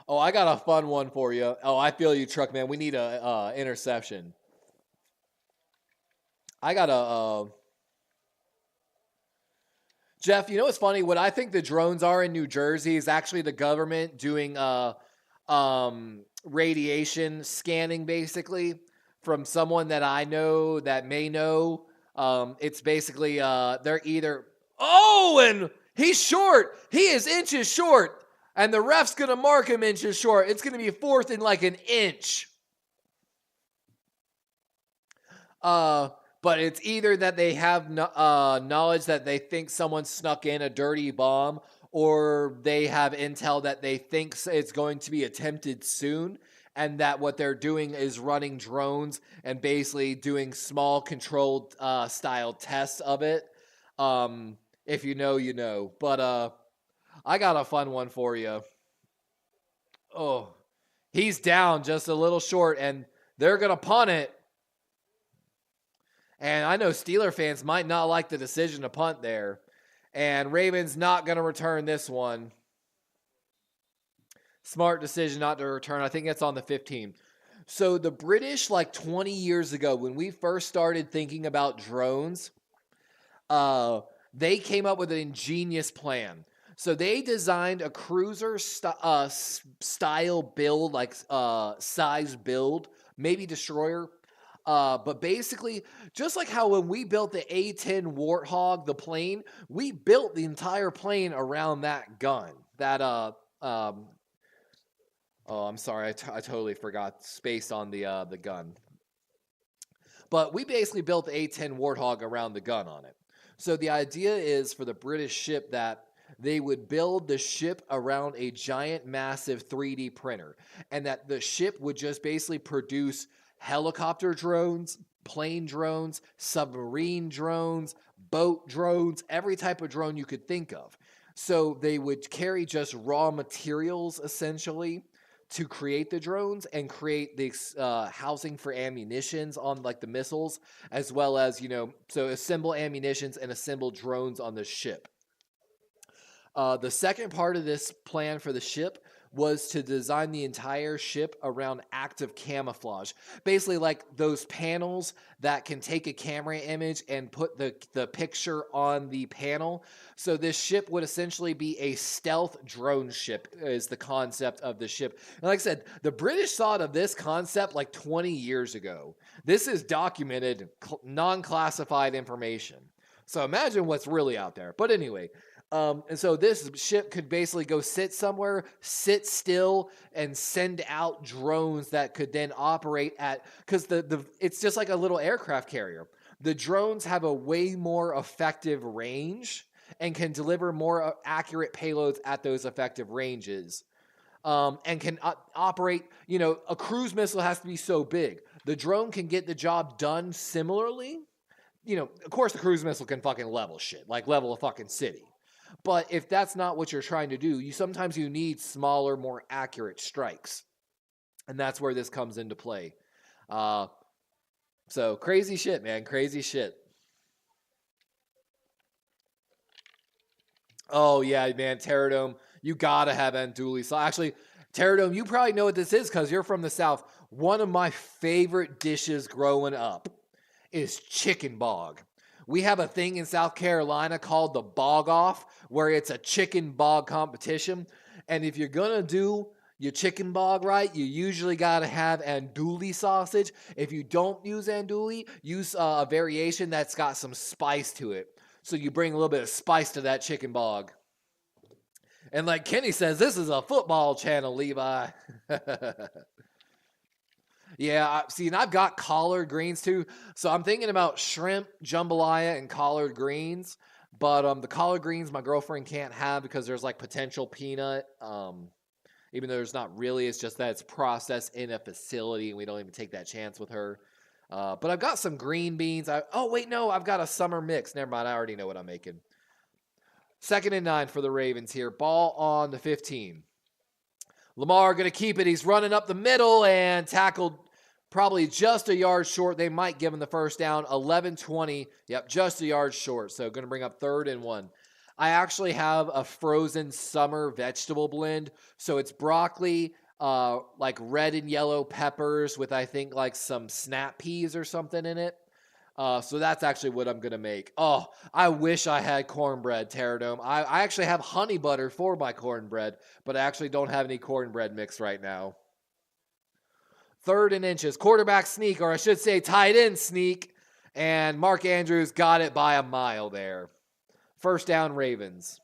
Oh, I got a fun one for you. Oh, I feel you, Truckman. We need a interception. I got a... Jeff, you know what's funny? What I think the drones are in New Jersey is actually the government doing radiation scanning, basically, from someone that I know that may know. It's basically they're either... Oh, and he's short. He is inches short. And the ref's going to mark him inches short. It's going to be 4th and like an inch. But it's either that they have knowledge that they think someone snuck in a dirty bomb, or they have intel that they think it's going to be attempted soon, and that what they're doing is running drones and basically doing small controlled style tests of it. If you know, you know. But I got a fun one for you. Oh, he's down just a little short, and they're going to punt it. And I know Steeler fans might not like the decision to punt there. And Ravens not going to return this one. Smart decision not to return. I think it's on the 15. So the British, like 20 years ago, when we first started thinking about drones, they came up with an ingenious plan. So they designed a cruiser style build, like size build, maybe destroyer. But basically, just like how when we built the A-10 Warthog, the plane, we built the entire plane around that gun. That, oh, I'm sorry, I totally forgot space on the gun. But we basically built the A-10 Warthog around the gun on it. So the idea is for the British ship that they would build the ship around a giant, massive 3D printer, and that the ship would just basically produce helicopter drones, plane drones, submarine drones, boat drones, every type of drone you could think of. So they would carry just raw materials, essentially, to create the drones and create the housing for ammunitions on like the missiles, as well as, so assemble ammunitions and assemble drones on the ship. The second part of this plan for the ship was to design the entire ship around active camouflage. Basically like those panels that can take a camera image and put the picture on the panel. So this ship would essentially be a stealth drone ship is the concept of the ship. And like I said, the British thought of this concept like 20 years ago. This is documented, non-classified information. So imagine what's really out there. But anyway, and so this ship could basically go sit somewhere, sit still, and send out drones that could then operate at, because it's just like a little aircraft carrier. The drones have a way more effective range and can deliver more accurate payloads at those effective ranges. And can operate, a cruise missile has to be so big. The drone can get the job done similarly. Of course the cruise missile can fucking level shit, like level a fucking city. But if that's not what you're trying to do, sometimes you need smaller, more accurate strikes. And that's where this comes into play. So crazy shit, man. Crazy shit. Oh, yeah, man. Pterodome. You got to have andouille. So actually, Pterodome, you probably know what this is because you're from the South. One of my favorite dishes growing up is chicken bog. We have a thing in South Carolina called the Bog Off, where it's a chicken bog competition. And if you're going to do your chicken bog right, you usually got to have andouille sausage. If you don't use andouille, use a variation that's got some spice to it. So you bring a little bit of spice to that chicken bog. And like Kenny says, this is a football channel, Levi. Yeah, see, and I've got collard greens too. So I'm thinking about shrimp, jambalaya, and collard greens. But the collard greens my girlfriend can't have because there's like potential peanut. Even though there's not really, it's just that it's processed in a facility and we don't even take that chance with her. But I've got some green beans. I've got a summer mix. Never mind, I already know what I'm making. 2nd and 9 for the Ravens here. Ball on the 15. Lamar going to keep it. He's running up the middle and tackled probably just a yard short. They might give him the first down. 11-20. Yep, just a yard short. So going to bring up 3rd and 1. I actually have a frozen summer vegetable blend. So it's broccoli, like red and yellow peppers with, I think, like some snap peas or something in it. So that's actually what I'm going to make. Oh, I wish I had cornbread, Pterodome. I actually have honey butter for my cornbread, but I actually don't have any cornbread mix right now. 3rd and inches. Quarterback sneak, or I should say tight end sneak. And Mark Andrews got it by a mile there. First down, Ravens.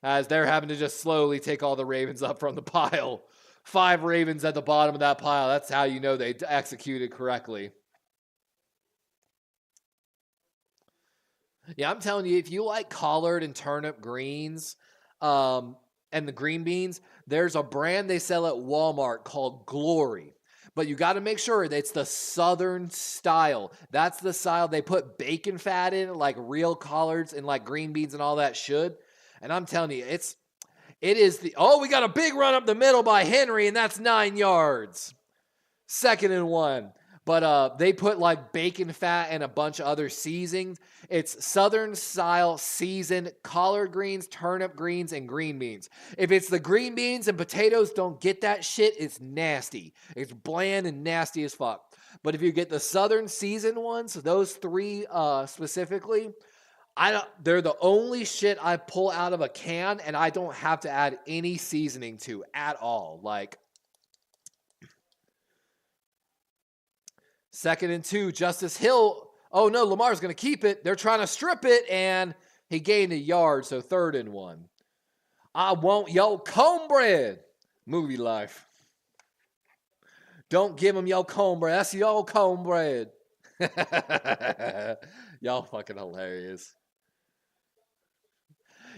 As they're having to just slowly take all the Ravens up from the pile. 5 Ravens at the bottom of that pile. That's how you know they executed correctly. Yeah, I'm telling you, if you like collard and turnip greens and the green beans, there's a brand they sell at Walmart called Glory. But you got to make sure that it's the Southern style. That's the style they put bacon fat in, like real collards and like green beans and all that should. And I'm telling you, it is we got a big run up the middle by Henry, and that's 9 yards. 2nd and 1. But they put like bacon fat and a bunch of other seasonings. It's Southern style seasoned collard greens, turnip greens, and green beans. If it's the green beans and potatoes don't get that shit, it's nasty. It's bland and nasty as fuck. But if you get the Southern seasoned ones, those 3 specifically, they're the only shit I pull out of a can and I don't have to add any seasoning to at all. Like, 2nd and 2, Justice Hill. Oh, no, Lamar's going to keep it. They're trying to strip it, and he gained a yard, so 3rd and 1. I want your cornbread. Movie life. Don't give him your cornbread. That's your cornbread. Y'all fucking hilarious.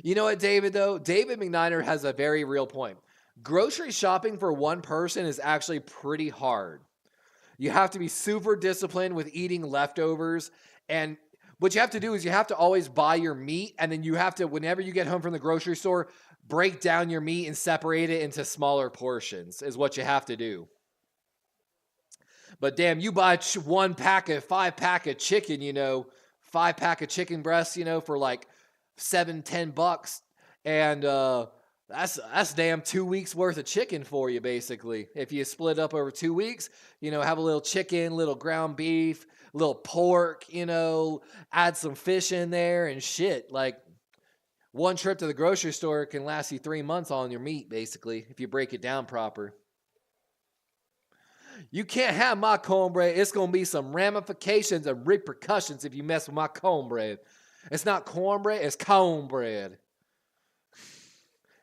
You know what, David, though? David McNiner has a very real point. Grocery shopping for one person is actually pretty hard. You have to be super disciplined with eating leftovers. And what you have to do is you have to always buy your meat. And then you have to, whenever you get home from the grocery store, break down your meat and separate it into smaller portions is what you have to do. But damn, you buy 5-pack of chicken, 5-pack of chicken breasts, for like $7-10. And that's damn 2 weeks worth of chicken for you, basically. If you split up over 2 weeks, have a little chicken, little ground beef, little pork, add some fish in there and shit. Like, one trip to the grocery store can last you 3 months on your meat, basically, if you break it down proper. You can't have my cornbread. It's going to be some ramifications and repercussions if you mess with my cornbread. It's not cornbread, it's cornbread.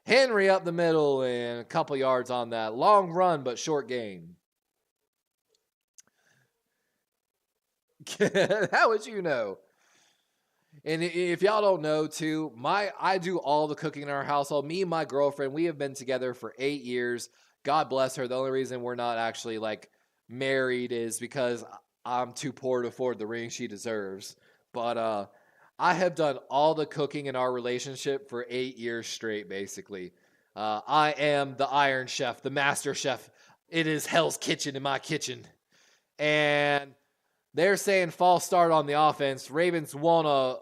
Henry up the middle and a couple yards on that. Long run, but short gain. How would you know? And if y'all don't know, too, I do all the cooking in our household. Me and my girlfriend, we have been together for 8 years. God bless her. The only reason we're not actually, married is because I'm too poor to afford the ring she deserves. But I have done all the cooking in our relationship for 8 years straight, basically. I am the Iron Chef, the Master Chef. It is Hell's Kitchen in my kitchen. And they're saying false start on the offense. Ravens want a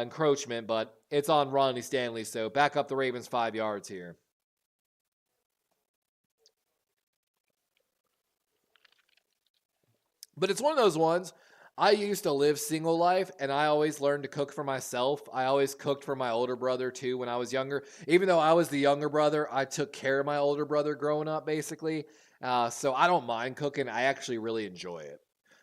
encroachment, but it's on Ronnie Stanley. So back up the Ravens 5 yards here. But it's one of those ones. I used to live single life, and I always learned to cook for myself. I always cooked for my older brother, too, when I was younger. Even though I was the younger brother, I took care of my older brother growing up, basically. So I don't mind cooking. I actually really enjoy it.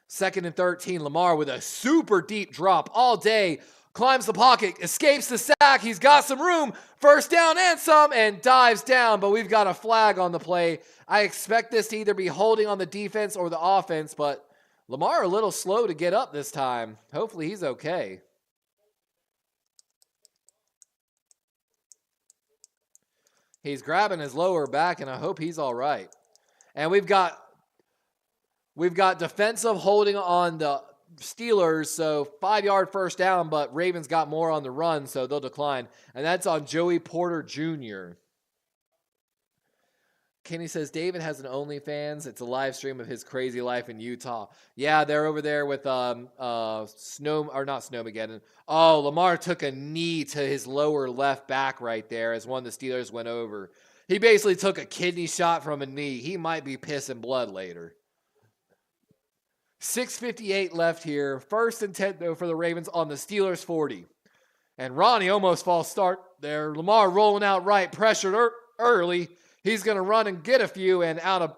2nd and 13, Lamar with a super deep drop all day. Climbs the pocket, escapes the sack. He's got some room. First down and some, and dives down. But we've got a flag on the play. I expect this to either be holding on the defense or the offense, but Lamar a little slow to get up this time. Hopefully he's okay. He's grabbing his lower back, and I hope he's all right. And we've got defensive holding on the Steelers, so 5-yard first down, but Ravens got more on the run, so they'll decline. And that's on Joey Porter Jr. Kenny says, David has an OnlyFans. It's a live stream of his crazy life in Utah. Yeah, they're over there with Snowmageddon. Oh, Lamar took a knee to his lower left back right there as one of the Steelers went over. He basically took a kidney shot from a knee. He might be pissing blood later. 6:58 left here. 1st and 10, though, for the Ravens on the Steelers 40. And Ronnie almost false start there. Lamar rolling out right, pressured early. He's going to run and get a few and out of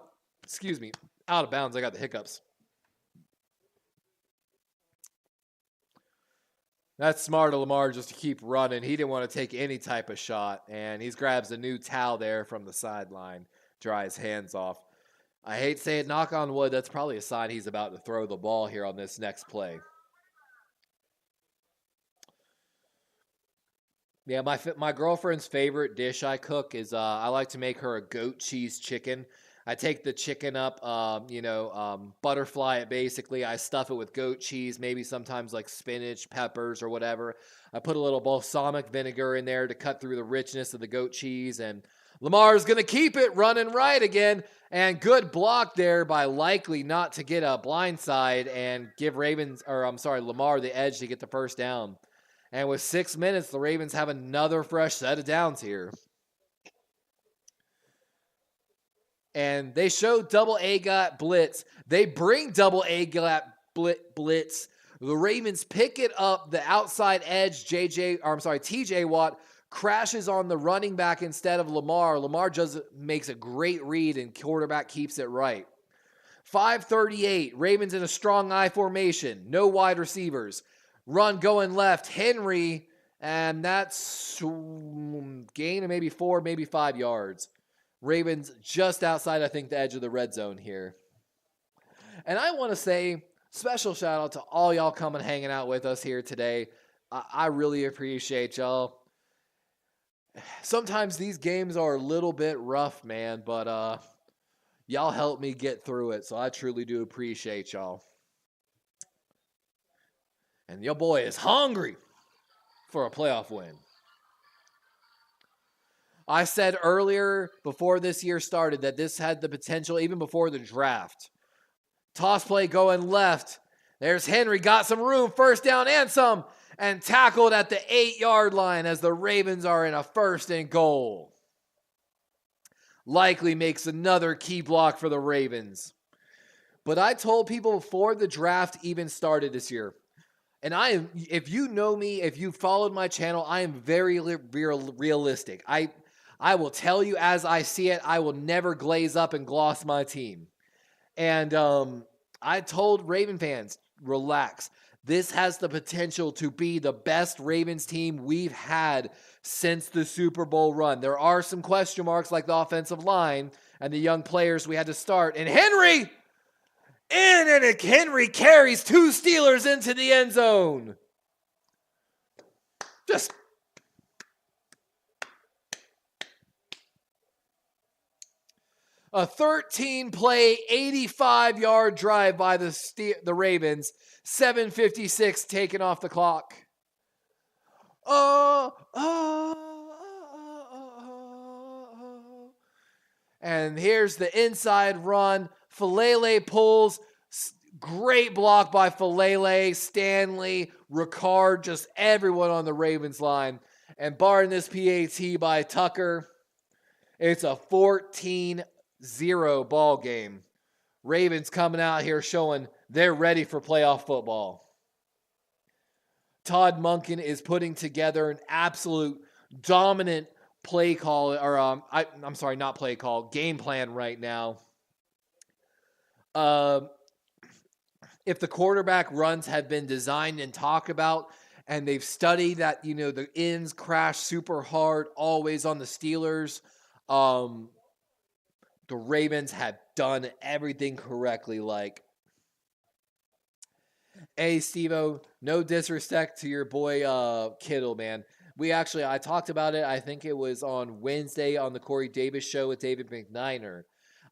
bounds. I got the hiccups. That's smart of Lamar just to keep running. He didn't want to take any type of shot, and he grabs a new towel there from the sideline, dry his hands off. I hate to say it, knock on wood, that's probably a sign he's about to throw the ball here on this next play. Yeah, my girlfriend's favorite dish I cook is I like to make her a goat cheese chicken. I take the chicken up, butterfly it basically. I stuff it with goat cheese, maybe sometimes like spinach, peppers, or whatever. I put a little balsamic vinegar in there to cut through the richness of the goat cheese. And Lamar's going to keep it running right again. And good block there by likely not to get a blindside and give Lamar the edge to get the first down. And with 6 minutes, the Ravens have another fresh set of downs here. And they show double A gap blitz. They bring double A gap blitz. The Ravens pick it up. The outside edge, TJ Watt crashes on the running back instead of Lamar. Lamar makes a great read, and quarterback keeps it right. 5:38. Ravens in a strong I formation. No wide receivers. Run going left, Henry, and that's gain of maybe 4, maybe 5 yards. Ravens just outside, I think, the edge of the red zone here. And I want to say special shout out to all y'all coming hanging out with us here today. I really appreciate y'all. Sometimes these games are a little bit rough, man, but y'all help me get through it, so I truly do appreciate y'all. And your boy is hungry for a playoff win. I said earlier, before this year started, that this had the potential, even before the draft. Toss play going left. There's Henry, got some room, first down and some, and tackled at the 8-yard line as the Ravens are in a 1st and goal. Likely makes another key block for the Ravens. But I told people before the draft even started this year, and if you know me, if you followed my channel, I am very realistic. I will tell you as I see it. I will never glaze up and gloss my team. And I told Raven fans, relax. This has the potential to be the best Ravens team we've had since the Super Bowl run. There are some question marks like the offensive line and the young players we had to start. And Henry! And Henry carries 2 Steelers into the end zone. Just a 13-play, 85-yard drive by the Ravens. 7:56 taken off the clock. And here's the inside run. Falele pulls. Great block by Falele, Stanley, Ricard, just everyone on the Ravens line. And barring this PAT by Tucker, it's a 14-0 ball game. Ravens coming out here showing they're ready for playoff football. Todd Monken is putting together an absolute dominant play call, or I'm sorry, not play call, game plan right now. If the quarterback runs have been designed and talked about, and they've studied that, the ends crash super hard always on the Steelers, the Ravens have done everything correctly. Like, hey, Steve-O, no disrespect to your boy Kittle, man. I talked about it, I think it was on Wednesday on the Corey Davis show with David McNiner.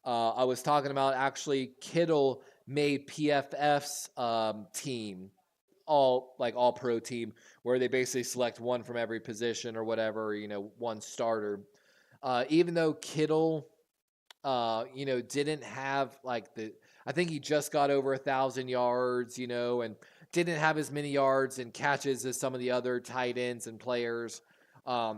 I was talking about actually Kittle made PFF's team, all pro team, where they basically select one from every position or whatever, one starter. Even though Kittle, didn't have I think he just got over 1,000 yards, and didn't have as many yards and catches as some of the other tight ends and players.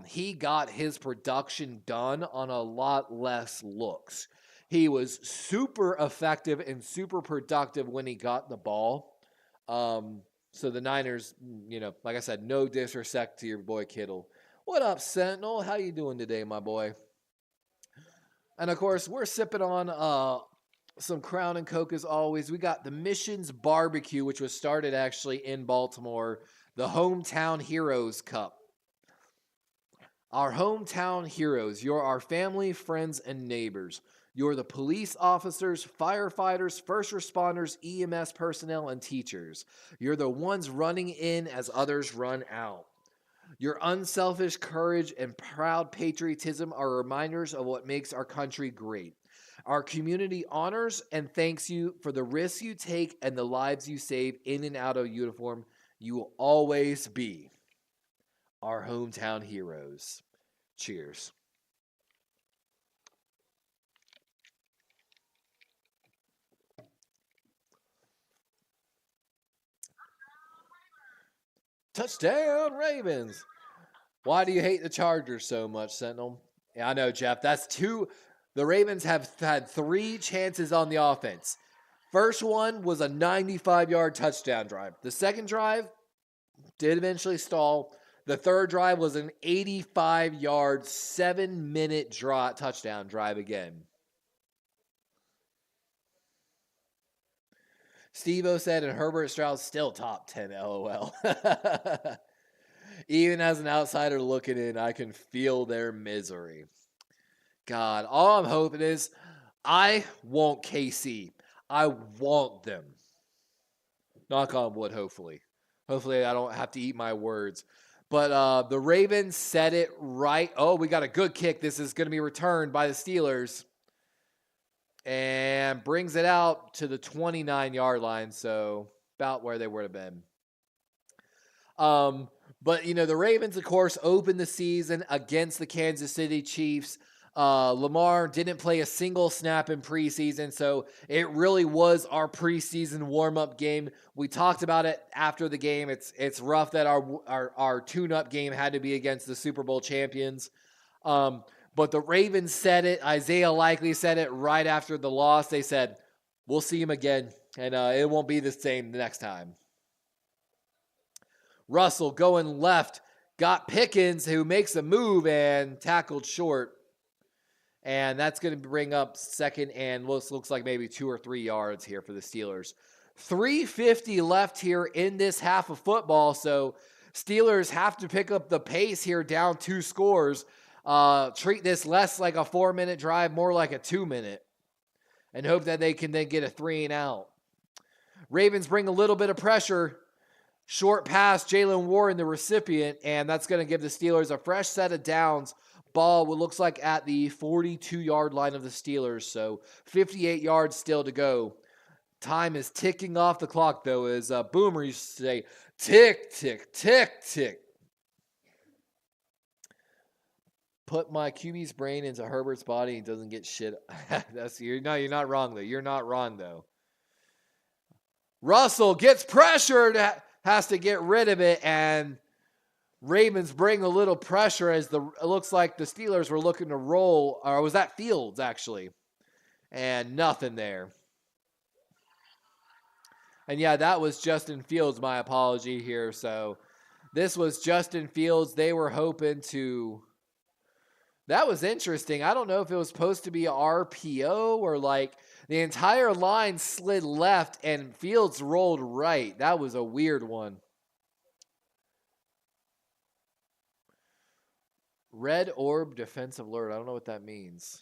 He got his production done on a lot less looks. He was super effective and super productive when he got the ball. So the Niners, like I said, no disrespect to your boy Kittle. What up, Sentinel? How you doing today, my boy? And, of course, we're sipping on some Crown and Coke as always. We got the Missions Barbecue, which was started actually in Baltimore, the Hometown Heroes Cup. Our hometown heroes, you're our family, friends, and neighbors. You're the police officers, firefighters, first responders, EMS personnel, and teachers. You're the ones running in as others run out. Your unselfish courage and proud patriotism are reminders of what makes our country great. Our community honors and thanks you for the risks you take and the lives you save in and out of uniform. You will always be our hometown heroes. Cheers. Touchdown, Ravens. Why do you hate the Chargers so much, Sentinel? Yeah, I know, Jeff. That's two. The Ravens have had 3 chances on the offense. First one was a 95-yard touchdown drive. The second drive did eventually stall. The third drive was an 85-yard, 7-minute touchdown drive again. Steve-O said, and Herbert Stroud's still top 10, LOL. Even as an outsider looking in, I can feel their misery. God, all I'm hoping is I want KC. I want them. Knock on wood, hopefully. Hopefully I don't have to eat my words. But the Ravens said it right. Oh, we got a good kick. This is going to be returned by the Steelers. And brings it out to the 29-yard line, so about where they would have been. But, the Ravens, of course, opened the season against the Kansas City Chiefs. Lamar didn't play a single snap in preseason, so it really was our preseason warm-up game. We talked about it after the game. It's rough that our tune-up game had to be against the Super Bowl champions. But the Ravens said it. Isaiah Likely said it right after the loss. They said, we'll see him again, and it won't be the same the next time. Russell going left, got Pickens, who makes a move and tackled short. And that's going to bring up second and looks like maybe 2 or 3 yards here for the Steelers. 3:50 left here in this half of football, so Steelers have to pick up the pace here, down 2 scores. Treat this less like a 4-minute drive, more like a 2-minute, and hope that they can then get a 3 and out. Ravens bring a little bit of pressure. Short pass, Jalen Warren, the recipient, and that's going to give the Steelers a fresh set of downs. Ball, what looks like at the 42-yard line of the Steelers, so 58 yards still to go. Time is ticking off the clock, though, as Boomer used to say, tick, tick, tick, tick. put my QB's brain into Herbert's body. He doesn't get shit. You're not wrong though. You're not wrong though. Russell gets pressured, has to get rid of it, and Ravens bring a little pressure as it looks like the Steelers were looking to roll, or was that Fields actually? And nothing there. And yeah, that was Justin Fields, my apology here. So this was Justin Fields. They were hoping to... That was interesting. I don't know if it was supposed to be RPO or like the entire line slid left and Fields rolled right. That was a weird one. Red orb defensive alert. I don't know what that means.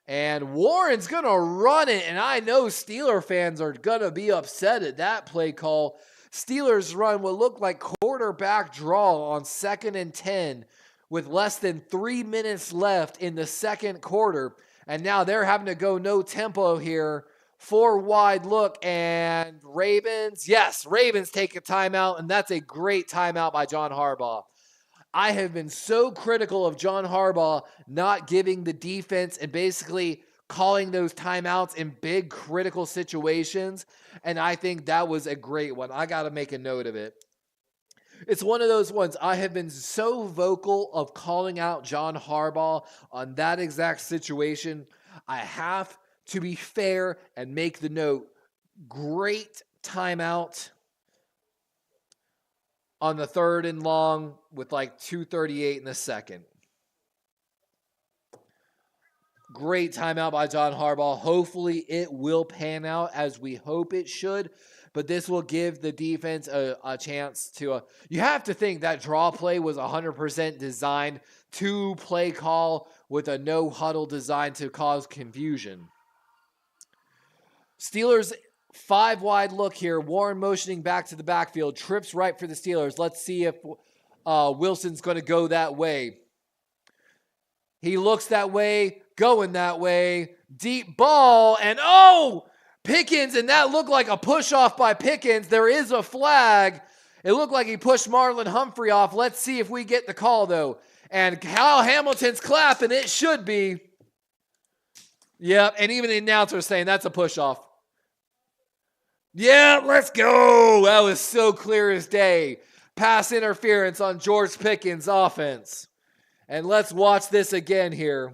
And Warren's going to run it, and I know Steeler fans are going to be upset at that play call. Steelers run what looked like quarterback draw on 2nd and 10 with less than 3 minutes left in the second quarter. And now they're having to go no tempo here. 4 wide look, and Ravens. Yes, Ravens take a timeout, and that's a great timeout by John Harbaugh. I have been so critical of John Harbaugh not giving the defense and basically calling those timeouts in big critical situations. And I think that was a great one. I got to make a note of it. It's one of those ones I have been so vocal of calling out John Harbaugh on that exact situation. I have to be fair and make the note. Great timeout on the 3rd and long with like 2:38 in the second. Great timeout by John Harbaugh. Hopefully it will pan out as we hope it should. But this will give the defense a chance to... you have to think that draw play was 100% designed to play call with a no-huddle design to cause confusion. Steelers 5 wide look here. Warren motioning back to the backfield. Trips right for the Steelers. Let's see if Wilson's going to go that way. He looks that way, going that way. Deep ball, and Pickens, and that looked like a push off by Pickens. There is a flag. It looked like he pushed Marlon Humphrey off. Let's see if we get the call, though. And Kyle Hamilton's clapping. It should be. Yep, and even the announcer saying that's a push off. Yeah, let's go. That was so clear as day. Pass interference on George Pickens' offense. And let's watch this again here.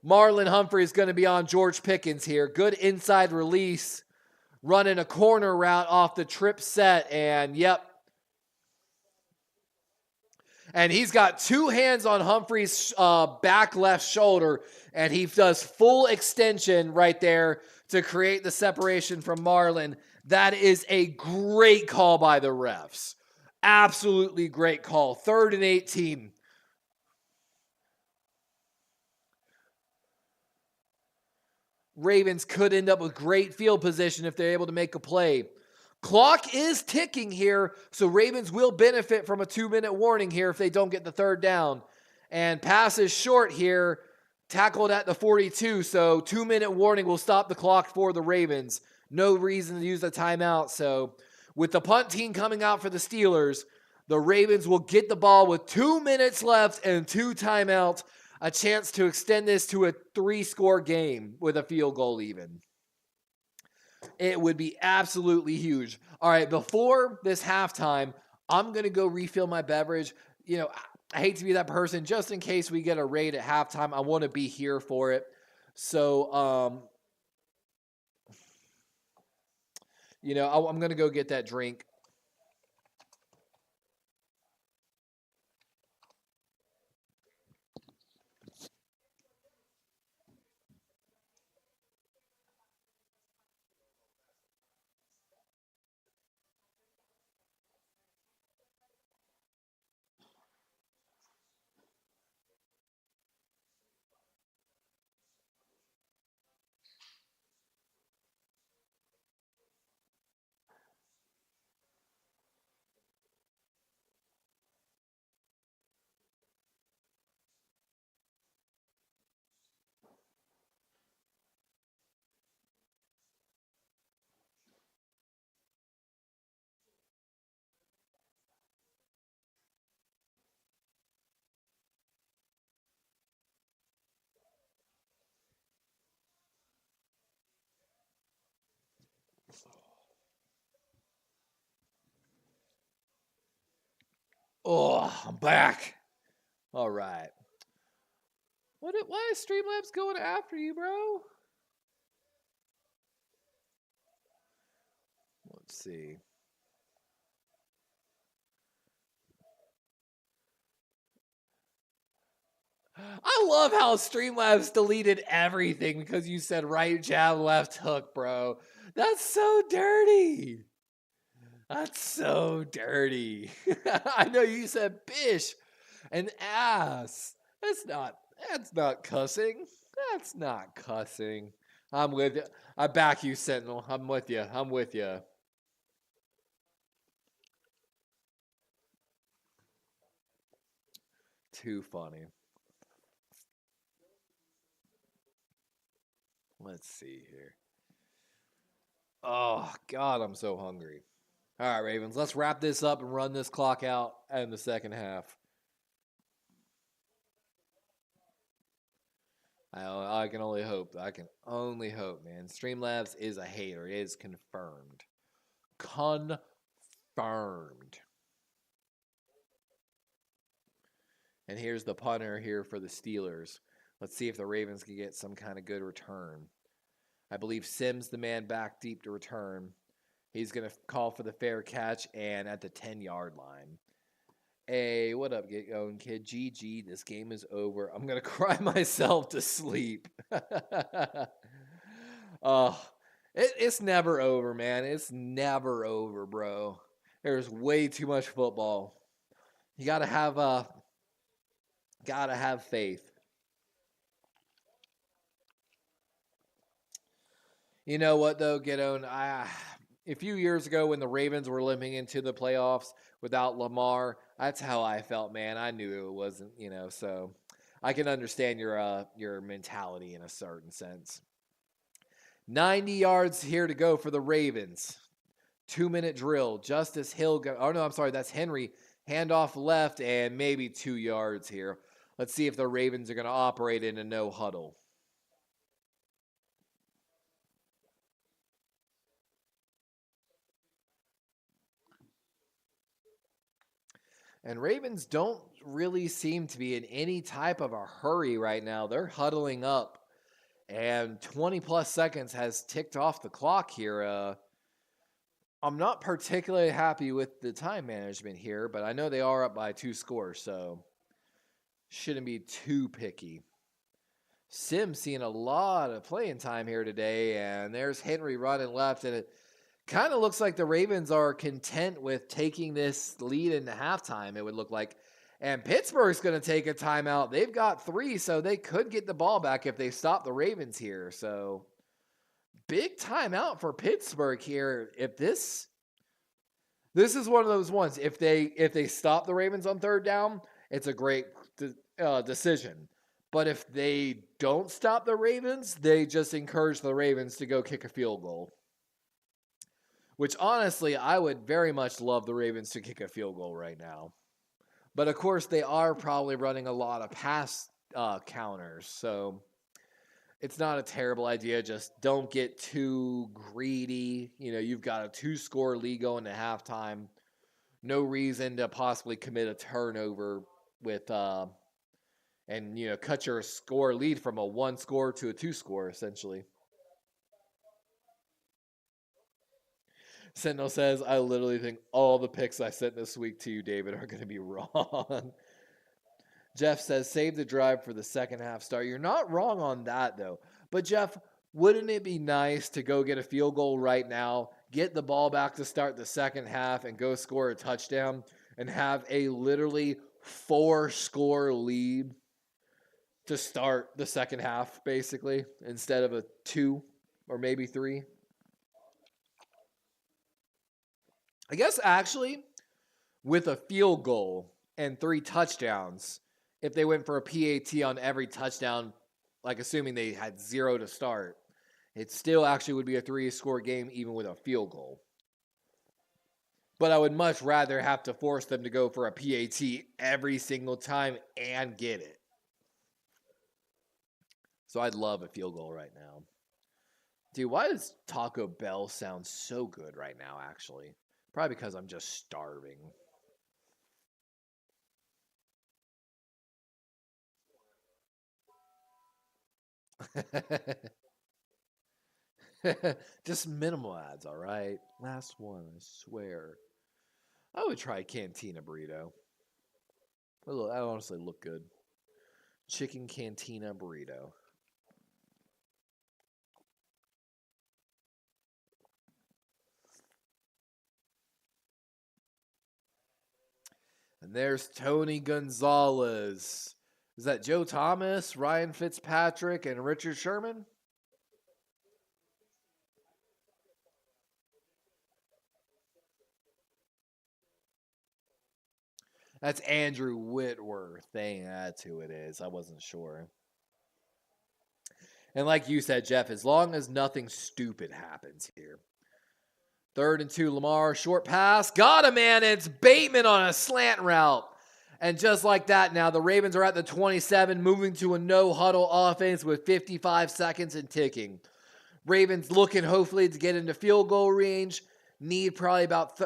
Marlon Humphrey is going to be on George Pickens here. Good inside release. Running a corner route off the trip set. And yep. And he's got 2 hands on Humphrey's back left shoulder. And he does full extension right there to create the separation from Marlon. That is a great call by the refs. Absolutely great call. 3rd and 18. Ravens could end up with great field position if they're able to make a play. Clock is ticking here, so Ravens will benefit from a 2-minute warning here if they don't get the 3rd down. And pass is short here, tackled at the 42, so 2-minute warning will stop the clock for the Ravens. No reason to use a timeout, so with the punt team coming out for the Steelers, the Ravens will get the ball with 2 minutes left and 2 timeouts. A chance to extend this to a 3-score game with a field goal even. It would be absolutely huge. All right, before this halftime, I'm going to go refill my beverage. You know, I hate to be that person. Just in case we get a raid at halftime, I want to be here for it. So, you know, I'm going to go get that drink. Oh, I'm back. All right. Why is Streamlabs going after you, bro? Let's see. I love how Streamlabs deleted everything because you said right jab, left hook, bro. That's so dirty. That's so dirty. I know you said bish and ass. That's not cussing. That's not cussing. I'm with you. I back you, Sentinel. I'm with you. I'm with you. Too funny. Let's see here. Oh, God, I'm so hungry. All right, Ravens, let's wrap this up and run this clock out in the second half. I can only hope. I can only hope, man. Streamlabs is a hater. It is confirmed. Confirmed. And here's the punter here for the Steelers. Let's see if the Ravens can get some kind of good return. I believe Sims, the man back deep to return. He's going to call for the fair catch and at the 10-yard line. Hey, what up, get going, kid? GG, this game is over. I'm going to cry myself to sleep. It's never over, man. It's never over, bro. There's way too much football. You got to have faith. You know what, though, Gidone? A few years ago when the Ravens were limping into the playoffs without Lamar, that's how I felt, man. I knew it wasn't, so I can understand your mentality in a certain sense. 90 yards here to go for the Ravens. 2-minute drill. Justice Hill. Oh, no, I'm sorry. That's Henry. Handoff left and maybe 2 yards here. Let's see if the Ravens are going to operate in a no huddle. And Ravens don't really seem to be in any type of a hurry right now. They're huddling up, and 20-plus seconds has ticked off the clock here. I'm not particularly happy with the time management here, but I know they are up by 2 scores, so shouldn't be too picky. Sims seeing a lot of playing time here today, and there's Henry running left, and it kind of looks like the Ravens are content with taking this lead into halftime, it would look like. And Pittsburgh's going to take a timeout. They've got 3, so they could get the ball back if they stop the Ravens here. So big timeout for Pittsburgh here. If this is one of those ones. If they stop the Ravens on 3rd down, it's a great decision. But if they don't stop the Ravens, they just encourage the Ravens to go kick a field goal. Which, honestly, I would very much love the Ravens to kick a field goal right now. But, of course, they are probably running a lot of pass counters. So, it's not a terrible idea. Just don't get too greedy. You've got a 2-score lead going to halftime. No reason to possibly commit a turnover with and cut your score lead from a 1-score to a 2-score, essentially. Sentinel says, I literally think all the picks I sent this week to you, David, are going to be wrong. Jeff says, save the drive for the second half start. You're not wrong on that, though. But, Jeff, wouldn't it be nice to go get a field goal right now, get the ball back to start the second half, and go score a touchdown, and have a literally 4-score lead to start the second half, basically, instead of a 2 or maybe 3? I guess actually, with a field goal and 3 touchdowns, if they went for a PAT on every touchdown, like assuming they had 0 to start, it still actually would be a 3-score game even with a field goal. But I would much rather have to force them to go for a PAT every single time and get it. So I'd love a field goal right now. Dude, why does Taco Bell sound so good right now, actually? Probably because I'm just starving. Just minimal ads, all right? Last one, I swear. I would try Cantina burrito. That honestly look good. Chicken Cantina burrito. And there's Tony Gonzalez. Is that Joe Thomas, Ryan Fitzpatrick, and Richard Sherman? That's Andrew Whitworth. Dang, that's who it is. I wasn't sure. And like you said, Jeff, as long as nothing stupid happens here. 3rd and 2, Lamar, short pass. Got him, man. It's Bateman on a slant route. And just like that now, the Ravens are at the 27, moving to a no-huddle offense with 55 seconds and ticking. Ravens looking hopefully to get into field goal range. Need probably about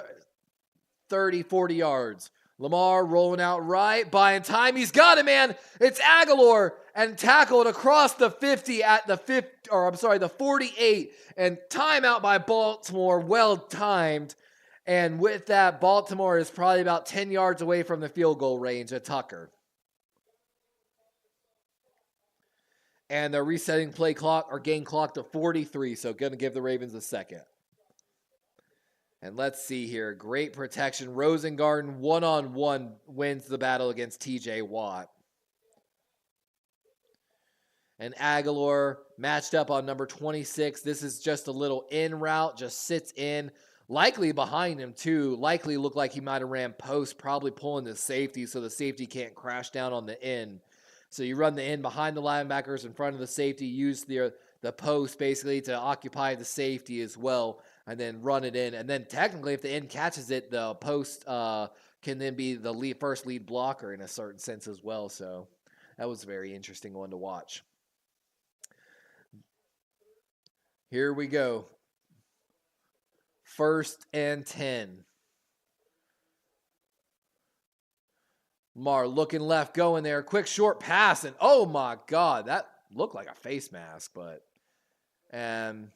30, 40 yards. Lamar rolling out right, buying time. He's got it, man. It's Aguilar and tackled across the 50 at the 48. And timeout by Baltimore, well timed. And with that, Baltimore is probably about 10 yards away from the field goal range at Tucker. And they're resetting play clock or game clock to 43, so going to give the Ravens a second. And let's see here. Great protection. Rosengarten one-on-one wins the battle against TJ Watt. And Aguilar matched up on number 26. This is just a little in route, just sits in. Likely behind him, too. Likely looked like he might have ran post, probably pulling the safety so the safety can't crash down on the end. So you run the end behind the linebackers in front of the safety, use the post basically to occupy the safety as well, and then run it in. And then technically, if the end catches it, the post can then be the first lead blocker in a certain sense as well. So that was a very interesting one to watch. Here we go. 1st and 10. Lamar looking left, going there. Quick short pass, and oh my God, that looked like a face mask, and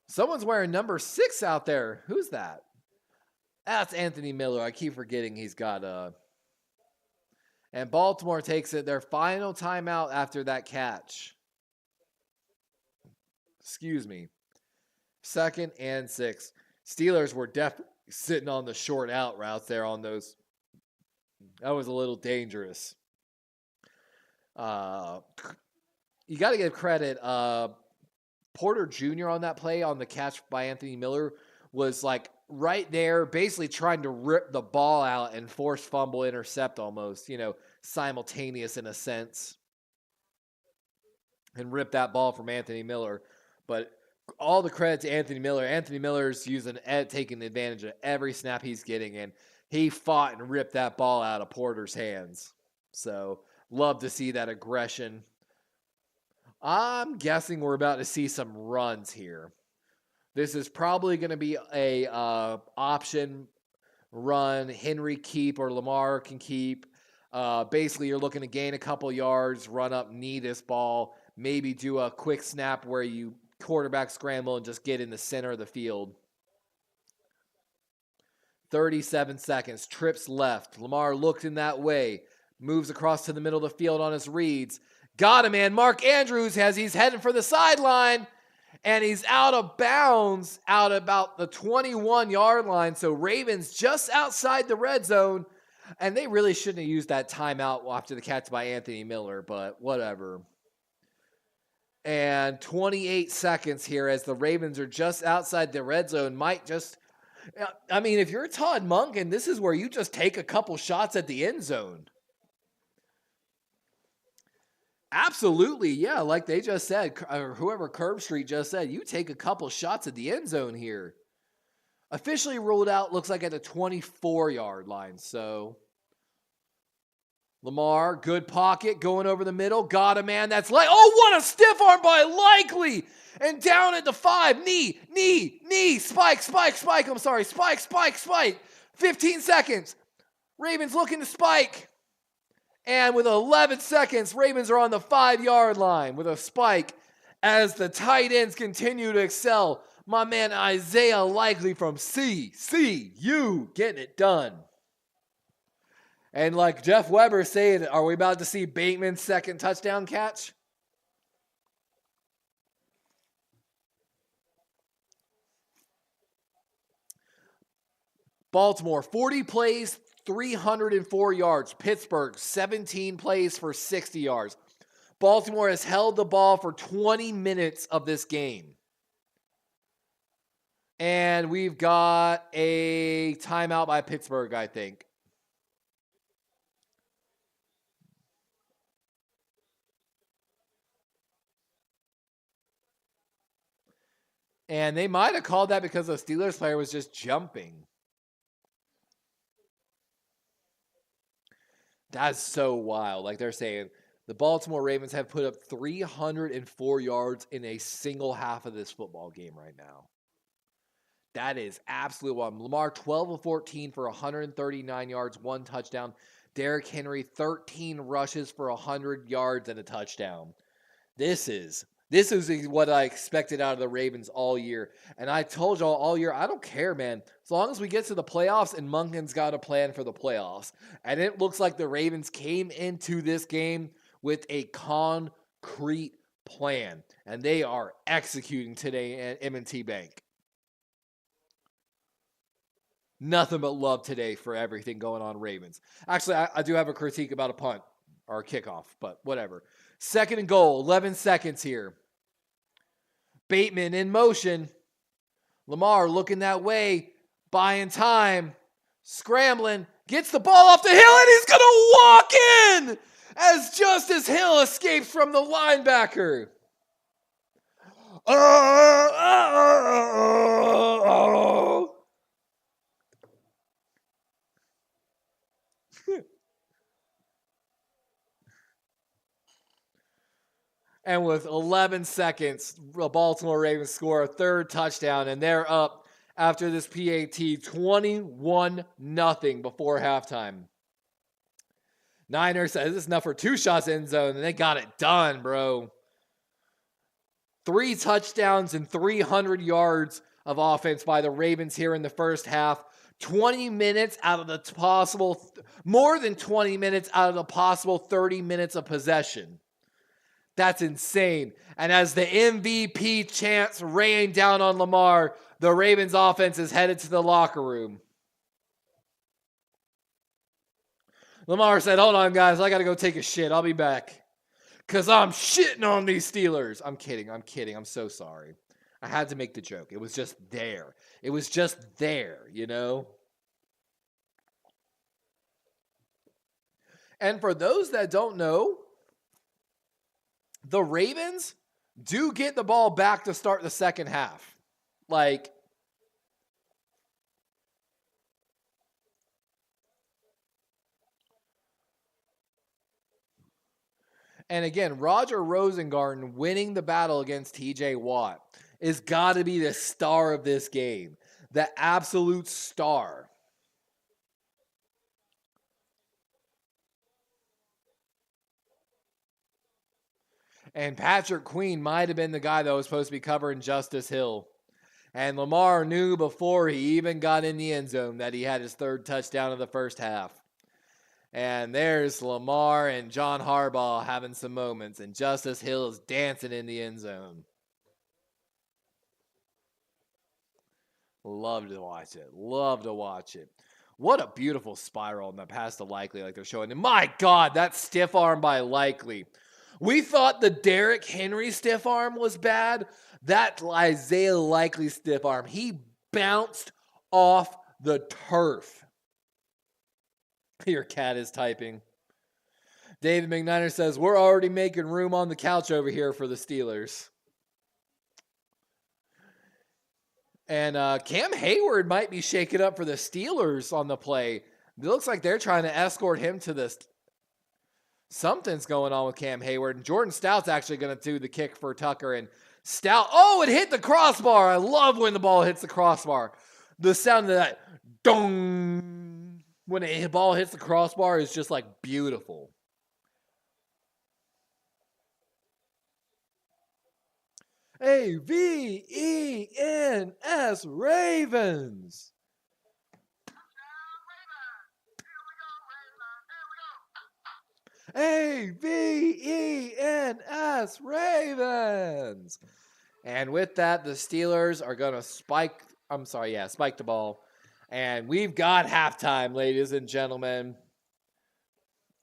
someone's wearing number 6 out there. Who's that? That's Anthony Miller. I keep forgetting he's got and Baltimore takes it their final timeout after that catch. Excuse me. 2nd and 6. Steelers were definitely sitting on the short out routes there on those. That was a little dangerous. You got to give credit. Porter Jr. on that play on the catch by Anthony Miller was like right there, basically trying to rip the ball out and force fumble intercept almost, simultaneous in a sense, and rip that ball from Anthony Miller. But all the credit to Anthony Miller. Anthony Miller's taking advantage of every snap he's getting, and he fought and ripped that ball out of Porter's hands. So love to see that aggression. I'm guessing we're about to see some runs here. This is probably going to be a option run. Henry keep or Lamar can keep. Basically, you're looking to gain a couple yards, run up, knee this ball, maybe do a quick snap where you quarterback scramble and just get in the center of the field. 37 seconds. Trips left. Lamar looked in that way. Moves across to the middle of the field on his reads. Got him, man. Mark Andrews he's heading for the sideline. And he's out of bounds out about the 21-yard line. So Ravens just outside the red zone. And they really shouldn't have used that timeout after the catch by Anthony Miller, but whatever. And 28 seconds here as the Ravens are just outside the red zone. If you're Todd Monken, this is where you just take a couple shots at the end zone. Absolutely, yeah. Like they just said, or whoever Curb Street just said, you take a couple shots at the end zone here. Officially ruled out, looks like at the 24-yard line. So Lamar, good pocket, going over the middle. Got a man that's like, oh, what a stiff arm by Likely. And down at the 5, knee, spike. I'm sorry, spike. 15 seconds. Ravens looking to spike. And with 11 seconds, Ravens are on the 5-yard line with a spike as the tight ends continue to excel. My man Isaiah Likely from CCU getting it done. And like Jeff Weber saying, are we about to see Bateman's second touchdown catch? Baltimore, 40 plays, 304 yards. Pittsburgh, 17 plays for 60 yards. Baltimore has held the ball for 20 minutes of this game. And we've got a timeout by Pittsburgh, I think. And they might have called that because the Steelers player was just jumping. That's so wild. Like they're saying, the Baltimore Ravens have put up 304 yards in a single half of this football game right now. That is absolutely wild. Lamar, 12 of 14 for 139 yards, 1 touchdown. Derrick Henry, 13 rushes for 100 yards and a touchdown. This is what I expected out of the Ravens all year. And I told y'all all year, I don't care, man. As long as we get to the playoffs and Monken's got a plan for the playoffs. And it looks like the Ravens came into this game with a concrete plan. And they are executing today at M&T Bank. Nothing but love today for everything going on Ravens. Actually, I do have a critique about a punt or a kickoff, but whatever. 2nd and goal, 11 seconds here. Bateman in motion. Lamar looking that way, buying time, scrambling, gets the ball off the hill, and he's going to walk in as Justice Hill escapes from the linebacker. And with 11 seconds, the Baltimore Ravens score a 3rd touchdown, and they're up after this PAT 21-0 before halftime. Niners says this is enough for 2 shots in zone, and they got it done, bro. 3 touchdowns and 300 yards of offense by the Ravens here in the first half. 20 minutes out of the possible, more than 20 minutes out of the possible 30 minutes of possession. That's insane. And as the MVP chants rain down on Lamar, the Ravens offense is headed to the locker room. Lamar said, hold on, guys. I got to go take a shit. I'll be back. Because I'm shitting on these Steelers. I'm kidding. I'm so sorry. I had to make the joke. It was just there. It was just there, you know? And for those that don't know, the Ravens do get the ball back to start the second half. And again, Roger Rosengarten winning the battle against TJ Watt is got to be the star of this game. The absolute star. And Patrick Queen might have been the guy that was supposed to be covering Justice Hill. And Lamar knew before he even got in the end zone that he had his 3rd touchdown of the first half. And there's Lamar and John Harbaugh having some moments. And Justice Hill is dancing in the end zone. Love to watch it. Love to watch it. What a beautiful spiral in the pass to Likely like they're showing. And my God, that stiff arm by Likely. We thought the Derrick Henry stiff arm was bad. That Isaiah Likely stiff arm, he bounced off the turf. Your cat is typing. David McNiner says, we're already making room on the couch over here for the Steelers. And Cam Hayward might be shaken up for the Steelers on the play. It looks like they're trying to escort him to this. Something's going on with Cam Hayward. And Jordan Stout's actually going to do the kick for Tucker. And Stout, it hit the crossbar. I love when the ball hits the crossbar. The sound of that dong when the ball hits the crossbar is just like beautiful. AVENS Ravens. AVENS Ravens. And with that, the Steelers are going to spike the ball. And we've got halftime, ladies and gentlemen.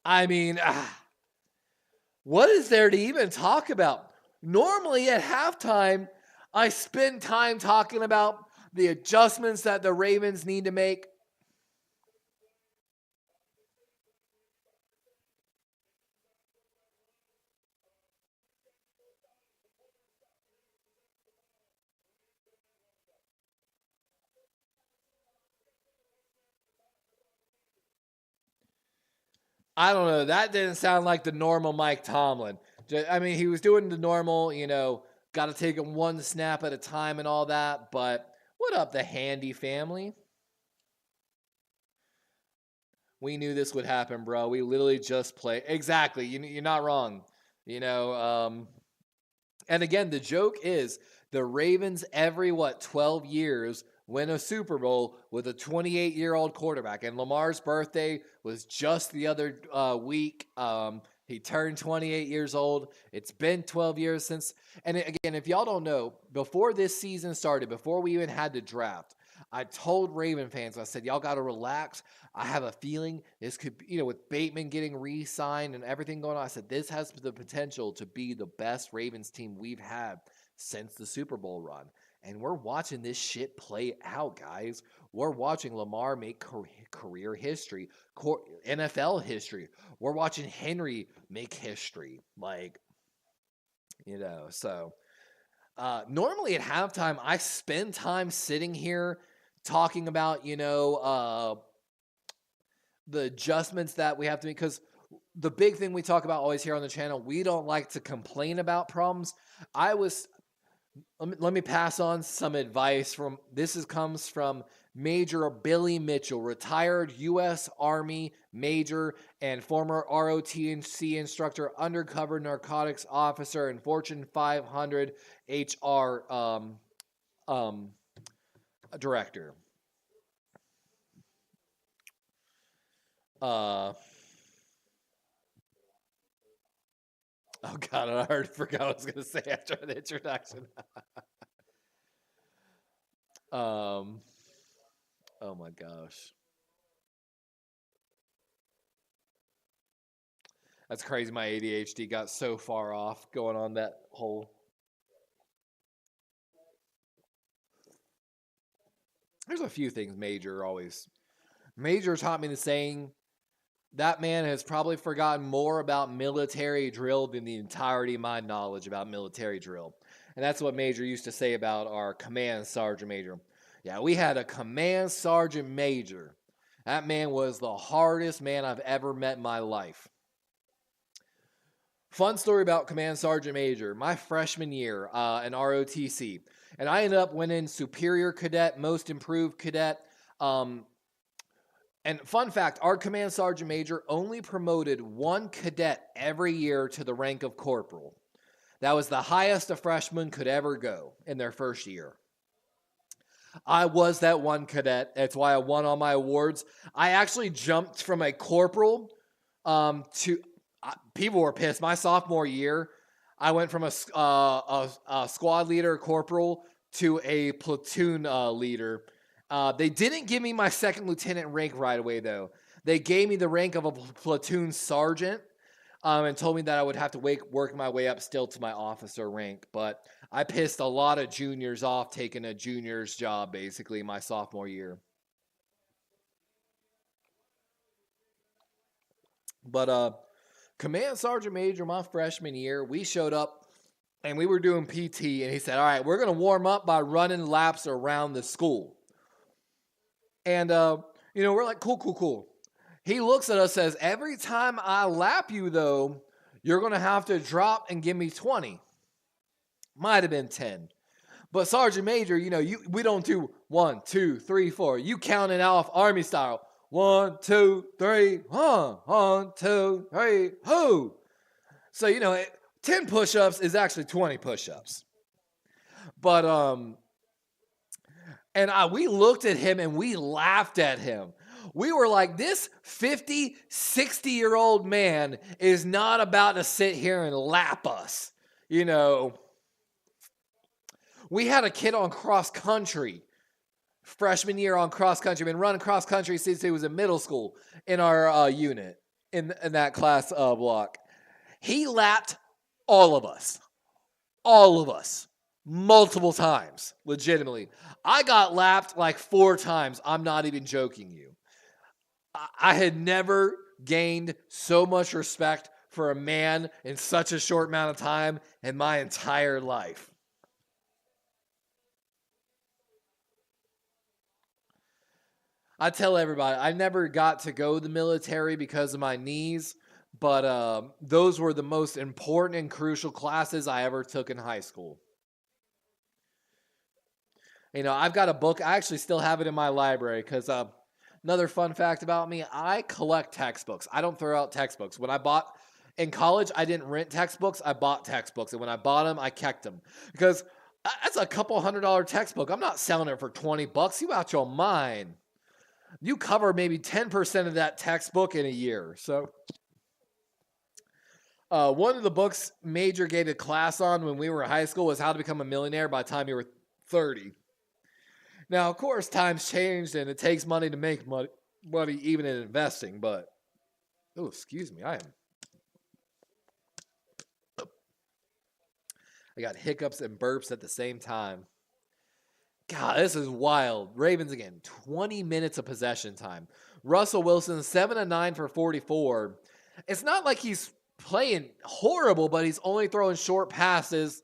I mean, what is there to even talk about? Normally at halftime, I spend time talking about the adjustments that the Ravens need to make. I don't know. That didn't sound like the normal Mike Tomlin. I mean, he was doing the normal, got to take him one snap at a time and all that. But what up, the Handy family? We knew this would happen, bro. We literally just played. Exactly. You're not wrong. And again, the joke is the Ravens every, 12 years win a Super Bowl with a 28-year-old quarterback. And Lamar's birthday was just the other week. He turned 28 years old. It's been 12 years since. And again, if y'all don't know, before this season started, before we even had the draft, I told Raven fans, I said, y'all got to relax. I have a feeling this could be, with Bateman getting re-signed and everything going on, I said, this has the potential to be the best Ravens team we've had since the Super Bowl run. And we're watching this shit play out, guys. We're watching Lamar make career history, NFL history. We're watching Henry make history. So normally at halftime, I spend time sitting here talking about, the adjustments that we have to make. Because the big thing we talk about always here on the channel, we don't like to complain about problems. Let me pass on some advice comes from Major Billy Mitchell, retired U.S. Army Major and former ROTC instructor, undercover narcotics officer, and Fortune 500 HR director. Oh God, I forgot what I was going to say after the introduction. Oh my gosh. That's crazy. My ADHD got so far off going on that whole. There's a few things Major taught me the saying, that man has probably forgotten more about military drill than the entirety of my knowledge about military drill. And that's what Major used to say about our command sergeant major. Yeah, we had a command sergeant major. That man was the hardest man I've ever met in my life. Fun story about command sergeant major. My freshman year in ROTC. And I ended up winning superior cadet, most improved cadet. And fun fact, our command sergeant major only promoted one cadet every year to the rank of corporal. That was the highest a freshman could ever go in their first year. I was that one cadet. That's why I won all my awards. I actually jumped from a corporal to people were pissed. My sophomore year, I went from a squad leader, corporal, to a platoon leader. They didn't give me my second lieutenant rank right away, though. They gave me the rank of a platoon sergeant and told me that I would have to work my way up still to my officer rank. But I pissed a lot of juniors off taking a junior's job, basically, my sophomore year. But command sergeant major, my freshman year, we showed up and we were doing PT. And he said, all right, we're going to warm up by running laps around the school. And, we're like, cool. He looks at us, says, every time I lap you, though, you're going to have to drop and give me 20. Might have been 10. But Sergeant Major, we don't do 1, 2, 3, 4. You count it off Army style. 1, 2, 3, 1, 2, 3, hoo. So, 10 push-ups is actually 20 push-ups. But we looked at him and we laughed at him. We were like, this 50, 60-year-old man is not about to sit here and lap us. You know, we had a kid on cross country, freshman year on cross country, been running cross country since he was in middle school in our unit, in that class block. He lapped all of us, multiple times, legitimately. I got lapped like 4 times. I'm not even joking you. I had never gained so much respect for a man in such a short amount of time in my entire life. I tell everybody, I never got to go to the military because of my knees, but those were the most important and crucial classes I ever took in high school. You know, I've got a book. I actually still have it in my library because another fun fact about me, I collect textbooks. I don't throw out textbooks. When I bought in college, I didn't rent textbooks. I bought textbooks. And when I bought them, I kept them. Because that's a couple $100 textbook. I'm not selling it for $20. You out your mind. You cover maybe 10% of that textbook in a year. So one of the books Major gave a class on when we were in high school was How to Become a Millionaire by the time you were 30. Now, of course, times changed and it takes money to make money even in investing, but, oh, excuse me, I got hiccups and burps at the same time. God, this is wild. Ravens again, 20 minutes of possession time. Russell Wilson, 7 of 9 for 44. It's not like he's playing horrible, but he's only throwing short passes.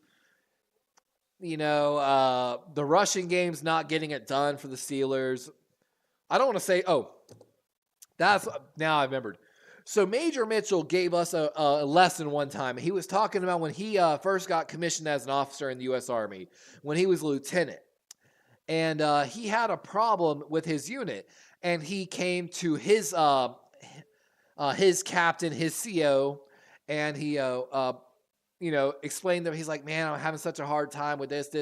You know, the rushing game's not getting it done for the Steelers. I don't want to say, now I remembered. So Major Mitchell gave us a lesson one time. He was talking about when he first got commissioned as an officer in the U.S. Army, when he was lieutenant. And he had a problem with his unit. And he came to his captain, his CO, and he explained that he's like, man, I'm having such a hard time with this,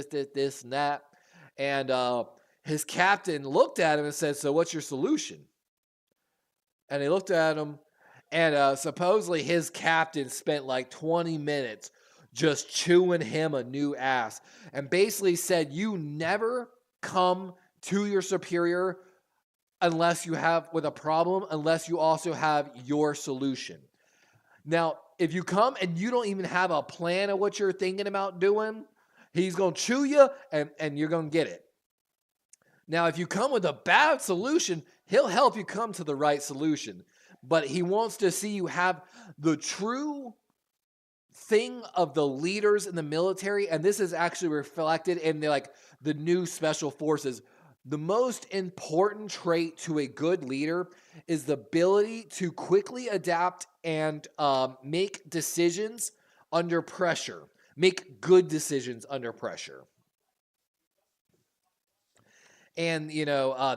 and that. And his captain looked at him and said, so what's your solution? And he looked at him, and supposedly his captain spent like 20 minutes just chewing him a new ass and basically said, you never come to your superior unless you have with a problem, unless you also have your solution. Now, if you come and you don't even have a plan of what you're thinking about doing, he's going to chew you and you're going to get it. Now, if you come with a bad solution, he'll help you come to the right solution. But he wants to see you have the true thing of the leaders in the military, and this is actually reflected in the new special forces. The most important trait to a good leader is the ability to quickly adapt and make decisions under pressure. Make good decisions under pressure. And,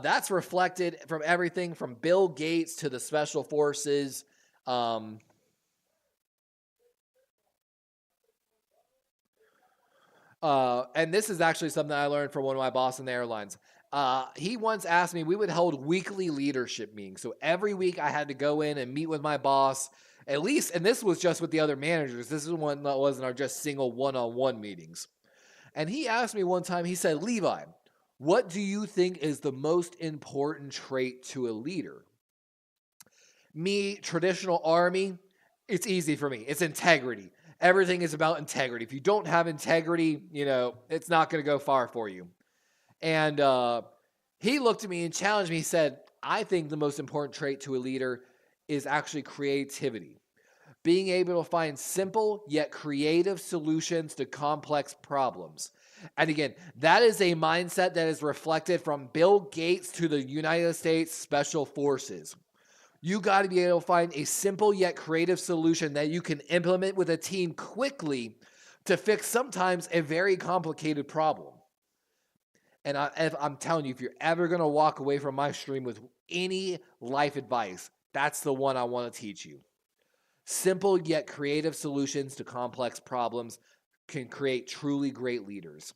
that's reflected from everything from Bill Gates to the special forces. And this is actually something I learned from one of my bosses in the airlines. He once asked me, we would hold weekly leadership meetings. So every week I had to go in and meet with my boss, at least, and this was just with the other managers. This is one that wasn't our just single one-on-one meetings. And he asked me one time, he said, Levi, what do you think is the most important trait to a leader? Me, traditional Army, it's easy for me. It's integrity. Everything is about integrity. If you don't have integrity, it's not going to go far for you. And he looked at me and challenged me. He said, I think the most important trait to a leader is actually creativity. Being able to find simple yet creative solutions to complex problems. And again, that is a mindset that is reflected from Bill Gates to the United States Special Forces. You got to be able to find a simple yet creative solution that you can implement with a team quickly to fix sometimes a very complicated problem. And I'm telling you, if you're ever going to walk away from my stream with any life advice, that's the one I want to teach you. Simple yet creative solutions to complex problems can create truly great leaders.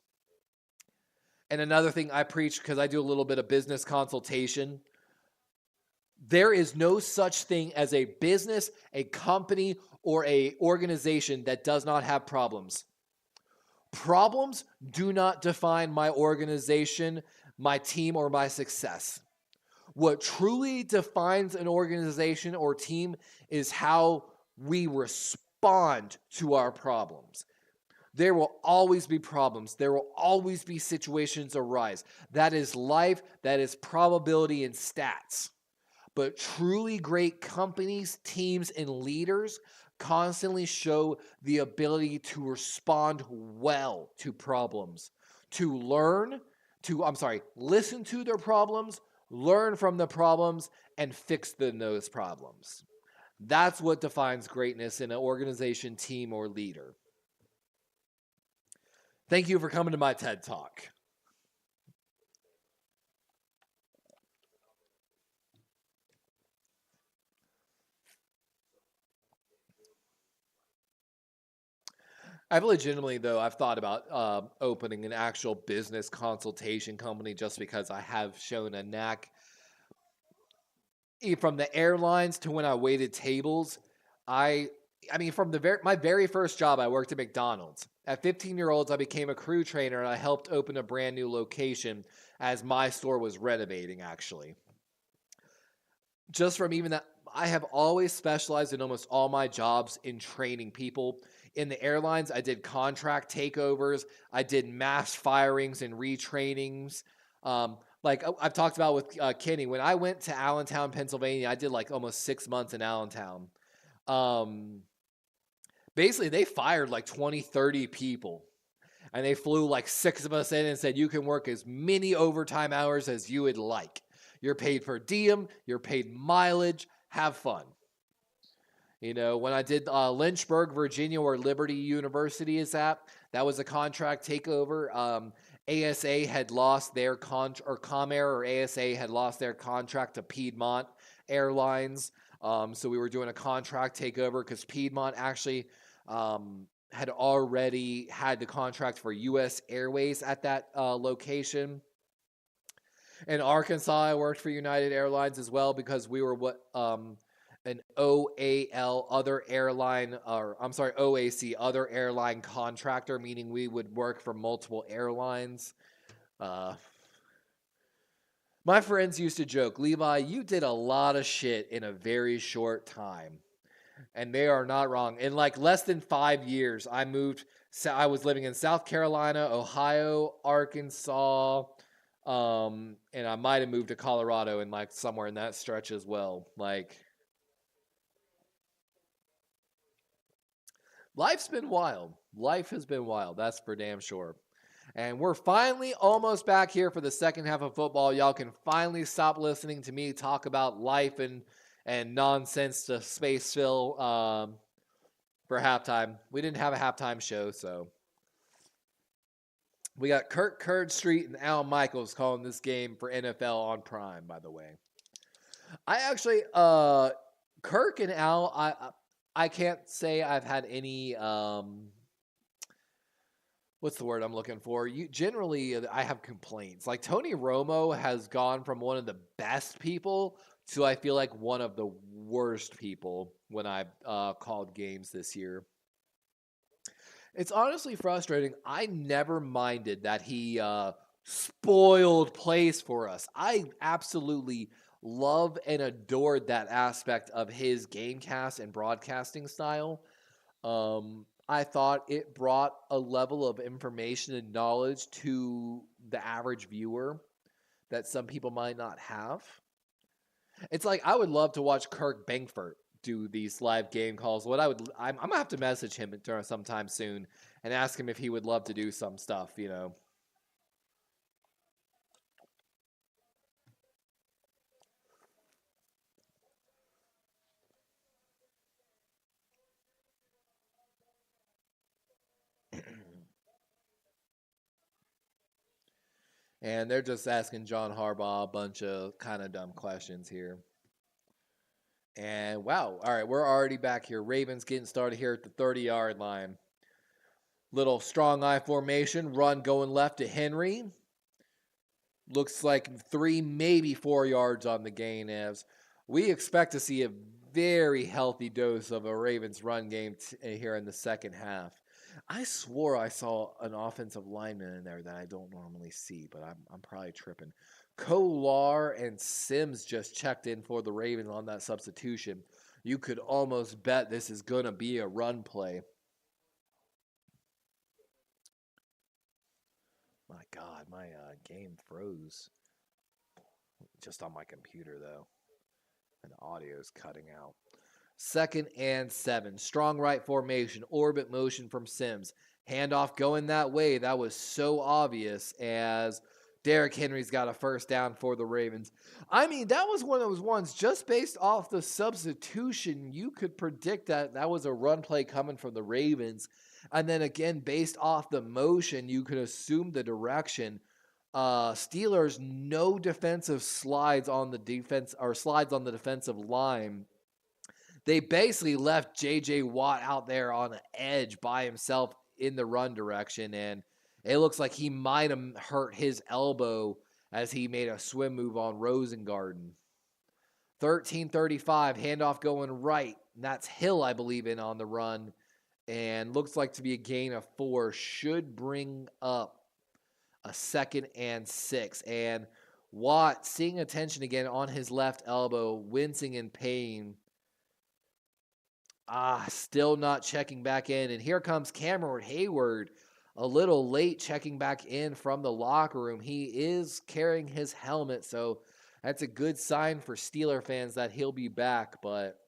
And another thing I preach, because I do a little bit of business consultation, there is no such thing as a business, a company, or a organization that does not have problems. Problems do not define my organization, my team, or my success. What truly defines an organization or team is how we respond to our problems. There will always be problems. There will always be situations arise. That is life. That is probability and stats. But truly great companies, teams, and leaders constantly show the ability to respond well to problems, to listen to their problems, learn from the problems, and fix those problems. That's what defines greatness in an organization, team, or leader. Thank you for coming to my TED Talk. I've legitimately, though, I've thought about opening an actual business consultation company just because I have shown a knack. From the airlines to when I waited tables, from my very first job, I worked at McDonald's. At 15 years old, I became a crew trainer and I helped open a brand new location as my store was renovating, actually. Just from even that, I have always specialized in almost all my jobs in training people. In the airlines, I did contract takeovers. I did mass firings and retrainings. Like I've talked about with Kenny, when I went to Allentown, Pennsylvania, I did like almost 6 months in Allentown. Basically, they fired like 20, 30 people. And they flew like 6 of us in and said, you can work as many overtime hours as you would like. You're paid per diem. You're paid mileage. Have fun. You know, when I did Lynchburg, Virginia, where Liberty University is at, that was a contract takeover. ASA had lost their Comair or ASA had lost their contract to Piedmont Airlines. So we were doing a contract takeover because Piedmont actually had already had the contract for U.S. Airways at that location. In Arkansas, I worked for United Airlines as well because we were an OAL, other airline, OAC, other airline contractor, meaning we would work for multiple airlines. My friends used to joke, Levi, you did a lot of shit in a very short time. And they are not wrong. In like less than 5 years, I was living in South Carolina, Ohio, Arkansas, and I might have moved to Colorado and like somewhere in that stretch as well. Like, life's been wild. Life has been wild. That's for damn sure. And we're finally almost back here for the second half of football. Y'all can finally stop listening to me talk about life and nonsense to Spaceville for halftime. We didn't have a halftime show, so. We got Kirk Street and Al Michaels calling this game for NFL on Prime, by the way. I actually, Kirk and Al, I can't say I've had any, what's the word I'm looking for? Generally, I have complaints. Like, Tony Romo has gone from one of the best people to, I feel like, one of the worst people when I've called games this year. It's honestly frustrating. I never minded that he spoiled plays for us. I absolutely love and adored that aspect of his gamecast and broadcasting style. I thought it brought a level of information and knowledge to the average viewer that some people might not have. It's like I would love to watch Kirk Bankford do these live game calls. I'm gonna have to message him sometime soon and ask him if he would love to do some stuff, you know. And they're just asking John Harbaugh a bunch of kind of dumb questions here. And wow, all right, we're already back here. Ravens getting started here at the 30-yard line. Little strong eye formation, run going left to Henry. Looks like 3, maybe 4 yards on the gain, as we expect to see a very healthy dose of a Ravens run game here in the second half. I swore I saw an offensive lineman in there that I don't normally see, but I'm probably tripping. Kolar and Sims just checked in for the Ravens on that substitution. You could almost bet this is going to be a run play. My God, my game froze just on my computer, though. And the audio is cutting out. 2nd and 7. Strong right formation. Orbit motion from Sims. Handoff going that way. That was so obvious as Derrick Henry's got a first down for the Ravens. I mean, that was one of those ones just based off the substitution. You could predict that that was a run play coming from the Ravens. And then again, based off the motion, you could assume the direction. Steelers, no defensive slides on the defense or slides on the defensive line. They basically left J.J. Watt out there on the edge by himself in the run direction, and it looks like he might have hurt his elbow as he made a swim move on Rosengarten. 13:35, handoff going right. And that's Hill, I believe, in on the run, and looks like to be a gain of 4. Should bring up a 2nd and 6. And Watt seeing attention again on his left elbow, wincing in pain. Still not checking back in. And here comes Cameron Hayward, a little late checking back in from the locker room. He is carrying his helmet, so that's a good sign for Steeler fans that he'll be back. But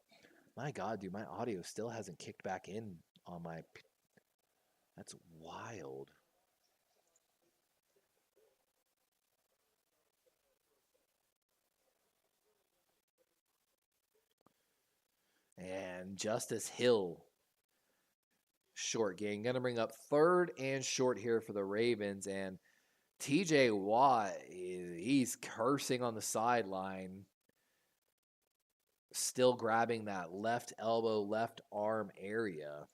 my God, dude, my audio still hasn't kicked back in on my... That's wild. And Justice Hill, short gain. Going to bring up 3rd and short here for the Ravens. And TJ Watt, he's cursing on the sideline. Still grabbing that left elbow, left arm area.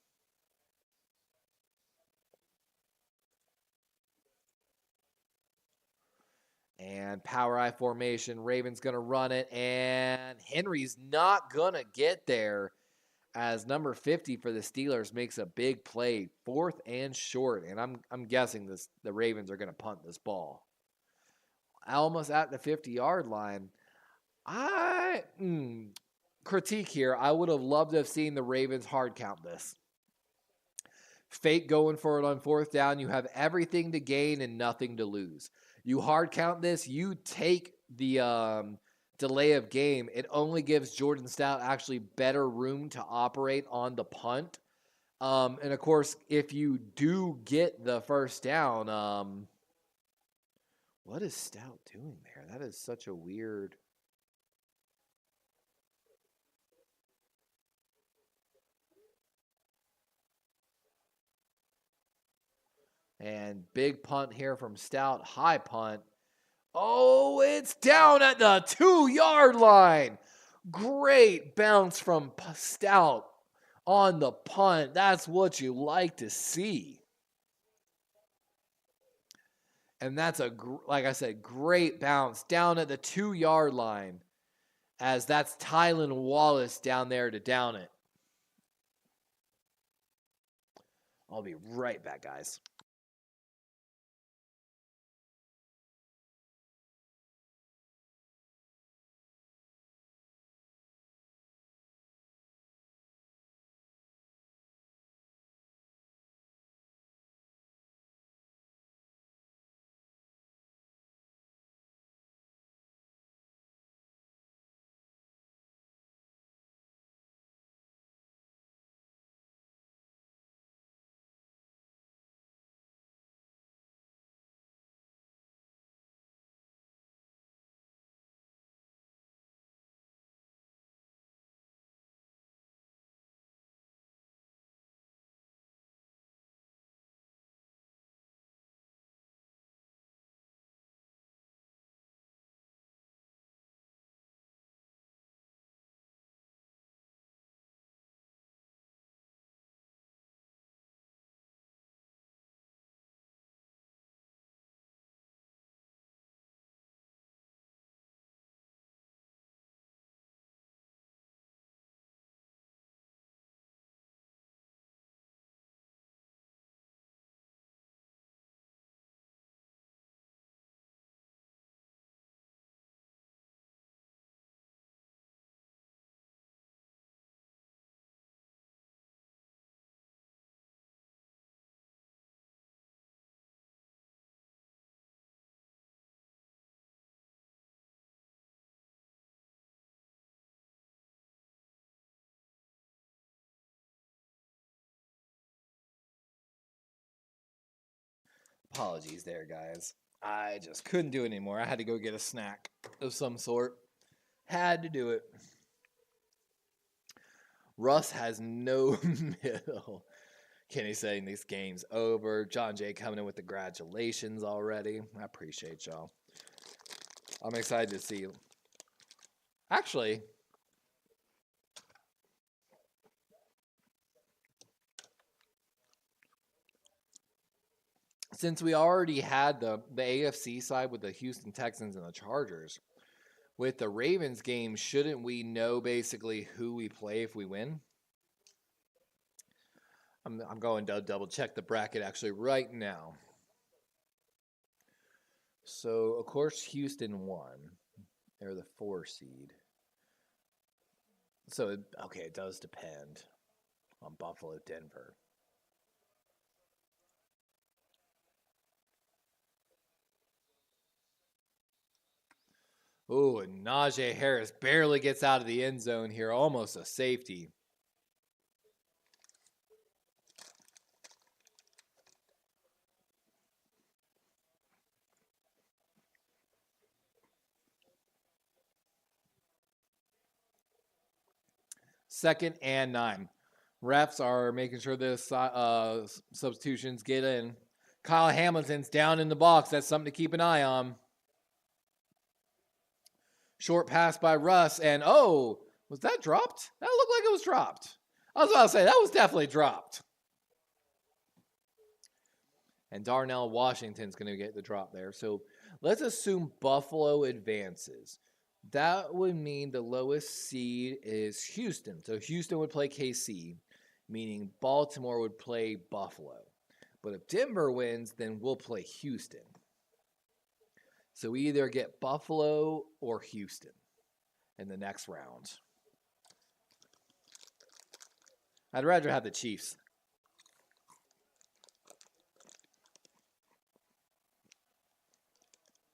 And power I formation. Ravens going to run it. And Henry's not going to get there as number 50 for the Steelers makes a big play. 4th and short. And I'm guessing the Ravens are going to punt this ball. Almost at the 50-yard line. Critique here. I would have loved to have seen the Ravens hard count this. Fake going for it on 4th down. You have everything to gain and nothing to lose. You hard count this, you take the delay of game. It only gives Jordan Stout actually better room to operate on the punt. And of course, if you do get the first down, what is Stout doing there? That is such a weird... And big punt here from Stout. High punt. Oh, it's down at the 2-yard line. Great bounce from Stout on the punt. That's what you like to see. And that's like I said, great bounce down at the 2-yard line, as that's Tylan Wallace down there to down it. I'll be right back, guys. Apologies there, guys. I just couldn't do it anymore. I had to go get a snack of some sort. Had to do it. Russ has no middle. Kenny saying this game's over. John Jay coming in with the congratulations already. I appreciate y'all. I'm excited to see. Actually, since we already had the AFC side with the Houston Texans and the Chargers, with the Ravens game, shouldn't we know basically who we play if we win? I'm going to double check the bracket actually right now. So, of course, Houston won. They're the 4 seed. So, okay, it does depend on Buffalo, Denver. Oh, and Najee Harris barely gets out of the end zone here. Almost a safety. Second and 9. Refs are making sure the substitutions get in. Kyle Hamilton's down in the box. That's something to keep an eye on. Short pass by Russ. And, oh, was that dropped? That looked like it was dropped. I was about to say, that was definitely dropped. And Darnell Washington's going to get the drop there. So let's assume Buffalo advances. That would mean the lowest seed is Houston. So Houston would play KC, meaning Baltimore would play Buffalo. But if Denver wins, then we'll play Houston. So we either get Buffalo or Houston in the next round. I'd rather have the Chiefs.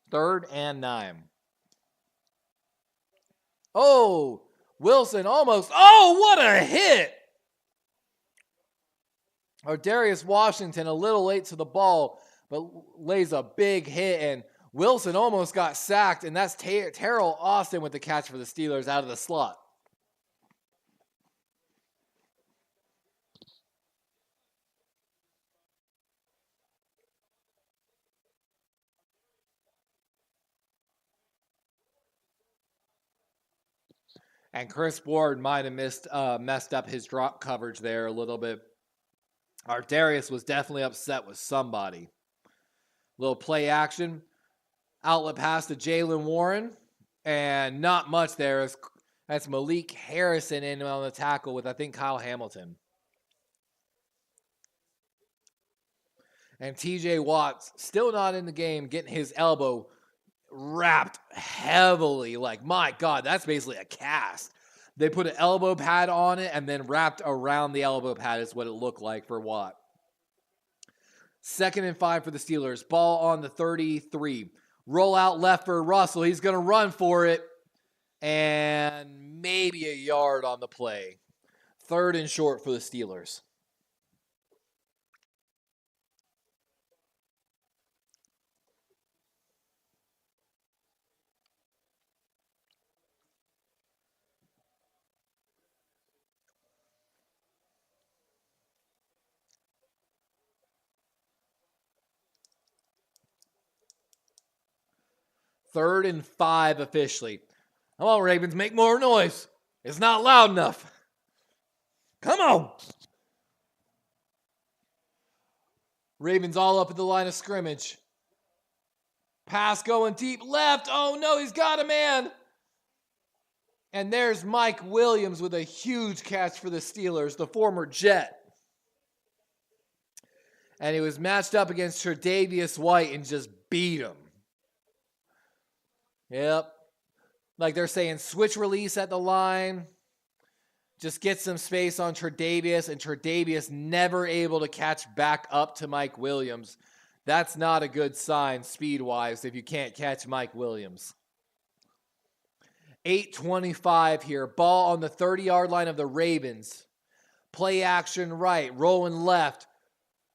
Third and 9. Oh, Wilson almost. Oh, what a hit. Or Darius Washington a little late to the ball, but lays a big hit. And Wilson almost got sacked. And that's Terrell Austin with the catch for the Steelers out of the slot. And Chris Ward might have messed up his drop coverage there a little bit. Our Darius was definitely upset with somebody. Little play action. Outlet pass to Jalen Warren. And not much there. That's Malik Harrison in on the tackle with, I think, Kyle Hamilton. And TJ Watt's still not in the game, getting his elbow wrapped heavily. Like, my God, that's basically a cast. They put an elbow pad on it and then wrapped around the elbow pad is what it looked like for Watt. 2nd and 5 for the Steelers. Ball on the 33. Roll out left for Russell. He's going to run for it. And maybe a yard on the play. 3rd and short for the Steelers. Third and 5 officially. Come on, Ravens, make more noise. It's not loud enough. Come on. Ravens all up at the line of scrimmage. Pass going deep left. Oh, no, he's got a man. And there's Mike Williams with a huge catch for the Steelers, the former Jet. And he was matched up against Tre'Davious White and just beat him. Yep. Like they're saying, switch release at the line. Just get some space on Tre'Davious, and Tre'Davious never able to catch back up to Mike Williams. That's not a good sign speed-wise if you can't catch Mike Williams. 8:25 here. Ball on the 30-yard line of the Ravens. Play action right. Rolling left.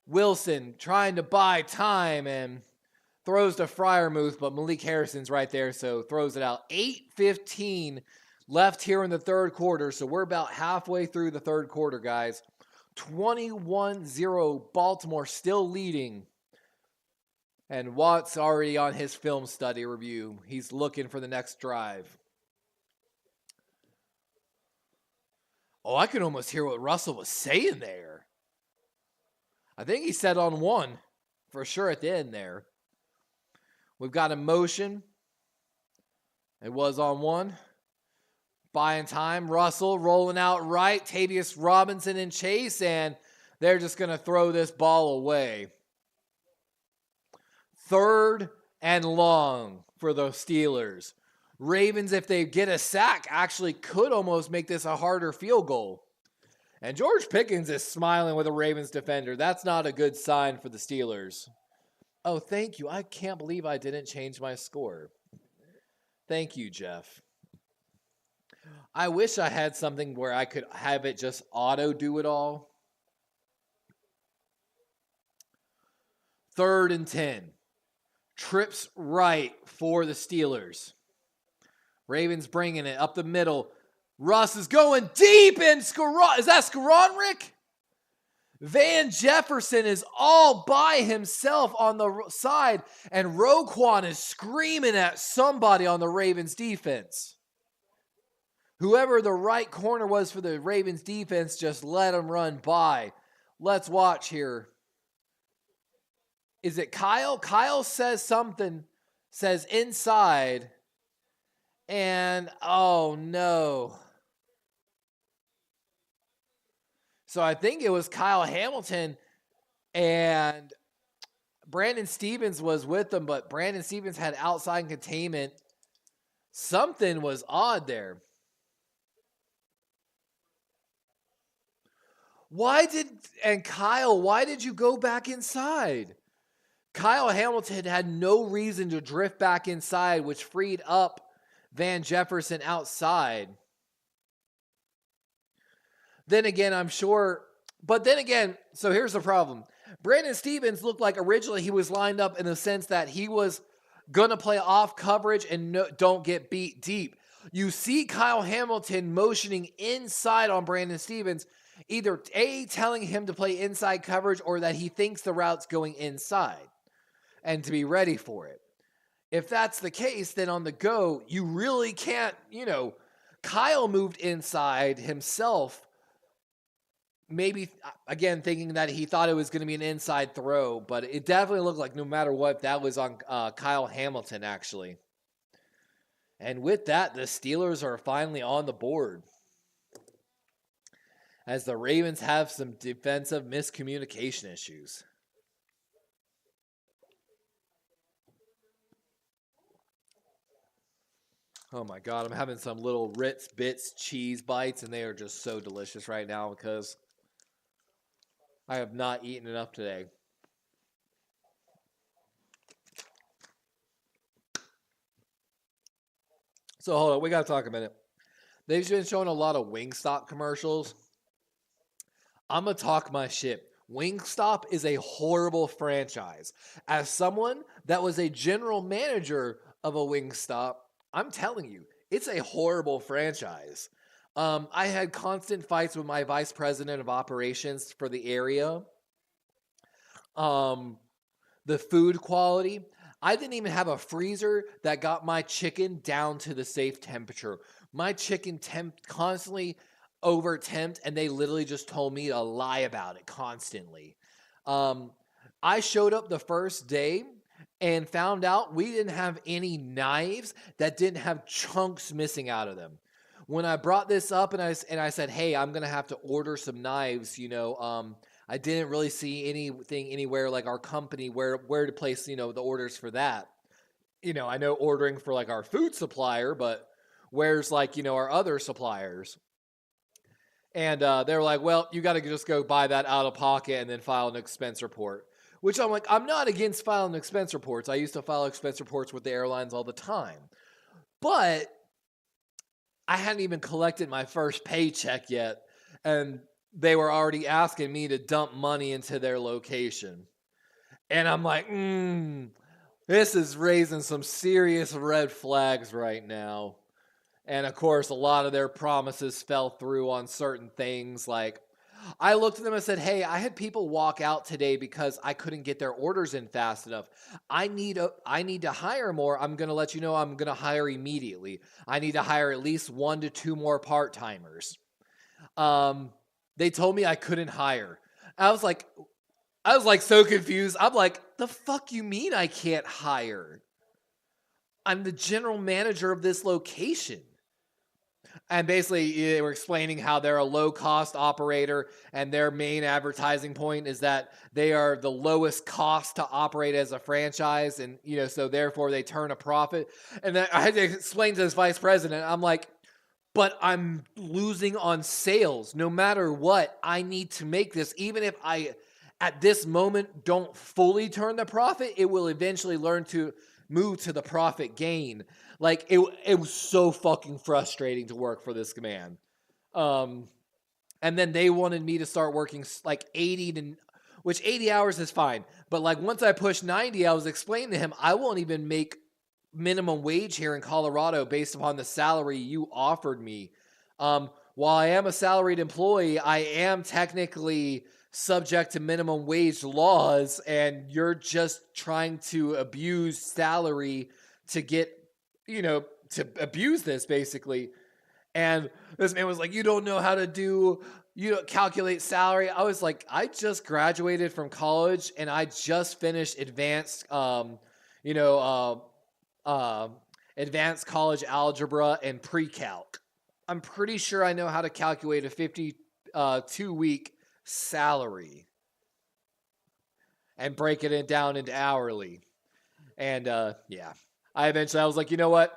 Wilson trying to buy time and throws to Freiermuth, but Malik Harrison's right there, so throws it out. 8:15 left here in the third quarter, so we're about halfway through the third quarter, guys. 21-0, Baltimore still leading. And Watt's already on his film study review. He's looking for the next drive. Oh, I could almost hear what Russell was saying there. I think he said on one for sure at the end there. We've got a motion. It was on one. Buying time. Russell rolling out right. Tavius Robinson and Chase, and they're just going to throw this ball away. 3rd and long for the Steelers. Ravens, if they get a sack, actually could almost make this a harder field goal. And George Pickens is smiling with a Ravens defender. That's not a good sign for the Steelers. Oh, thank you. I can't believe I didn't change my score. Thank you, Jeff. I wish I had something where I could have it just auto do it all. 3rd and 10. Trips right for the Steelers. Ravens bringing it up the middle. Russ is going deep in Skaron. Is that Skoronrick? Van Jefferson is all by himself on the side, and Roquan is screaming at somebody on the Ravens defense. Whoever the right corner was for the Ravens defense, just let him run by. Let's watch here. Is it Kyle? Kyle says something, says inside, and oh no. So I think it was Kyle Hamilton, and Brandon Stevens was with them, but Brandon Stevens had outside containment. Something was odd there. Kyle, why did you go back inside? Kyle Hamilton had no reason to drift back inside, which freed up Van Jefferson outside. Then again, I'm sure, but then again, so here's the problem. Brandon Stevens looked like originally he was lined up in the sense that he was going to play off coverage and don't get beat deep. You see Kyle Hamilton motioning inside on Brandon Stevens, either A, telling him to play inside coverage or that he thinks the route's going inside and to be ready for it. If that's the case, then on the go, you really can't, Kyle moved inside himself, maybe, again, thinking that he thought it was going to be an inside throw, but it definitely looked like no matter what, that was on Kyle Hamilton, actually. And with that, the Steelers are finally on the board, as the Ravens have some defensive miscommunication issues. Oh my God, I'm having some little Ritz Bits cheese bites, and they are just so delicious right now because I have not eaten enough today. So hold on, we got to talk a minute. They've been showing a lot of Wingstop commercials. I'm going to talk my shit. Wingstop is a horrible franchise. As someone that was a general manager of a Wingstop, I'm telling you, it's a horrible franchise. I had constant fights with my vice president of operations for the area. The food quality. I didn't even have a freezer that got my chicken down to the safe temperature. My chicken constantly over temped, and they literally just told me to lie about it constantly. I showed up the first day and found out we didn't have any knives that didn't have chunks missing out of them. When I brought this up and I said, hey, I'm going to have to order some knives, I didn't really see anything anywhere like our company where to place, the orders for that. I know ordering for like our food supplier, but where's like, our other suppliers? And they were like, well, you got to just go buy that out of pocket and then file an expense report. Which I'm like, I'm not against filing expense reports. I used to file expense reports with the airlines all the time. But I hadn't even collected my first paycheck yet. And they were already asking me to dump money into their location. And I'm like, this is raising some serious red flags right now. And of course, a lot of their promises fell through on certain things. Like, I looked at them and said, hey, I had people walk out today because I couldn't get their orders in fast enough. I need to hire more. I'm going to let you know I'm going to hire immediately. I need to hire at least 1 to 2 more part-timers. They told me I couldn't hire. I was like so confused. I'm like, the fuck you mean I can't hire? I'm the general manager of this location. And basically, they were explaining how they're a low-cost operator, and their main advertising point is that they are the lowest cost to operate as a franchise, and so therefore they turn a profit. And then I had to explain to this vice president, I'm like, but I'm losing on sales. No matter what, I need to make this. Even if I, at this moment, don't fully turn the profit, it will eventually learn to move to the profit gain. Like, it was so fucking frustrating to work for this man. And then they wanted me to start working like 80 hours is fine. But like once I pushed 90, I was explaining to him, I won't even make minimum wage here in Colorado based upon the salary you offered me. While I am a salaried employee, I am technically subject to minimum wage laws, and you're just trying to abuse salary to get, to abuse this basically. And this man was like, you don't know how to calculate salary. I was like, I just graduated from college and I just finished advanced advanced college algebra and pre-calc. I'm pretty sure I know how to calculate a 52-week salary and break it down into hourly. And I was like, you know what?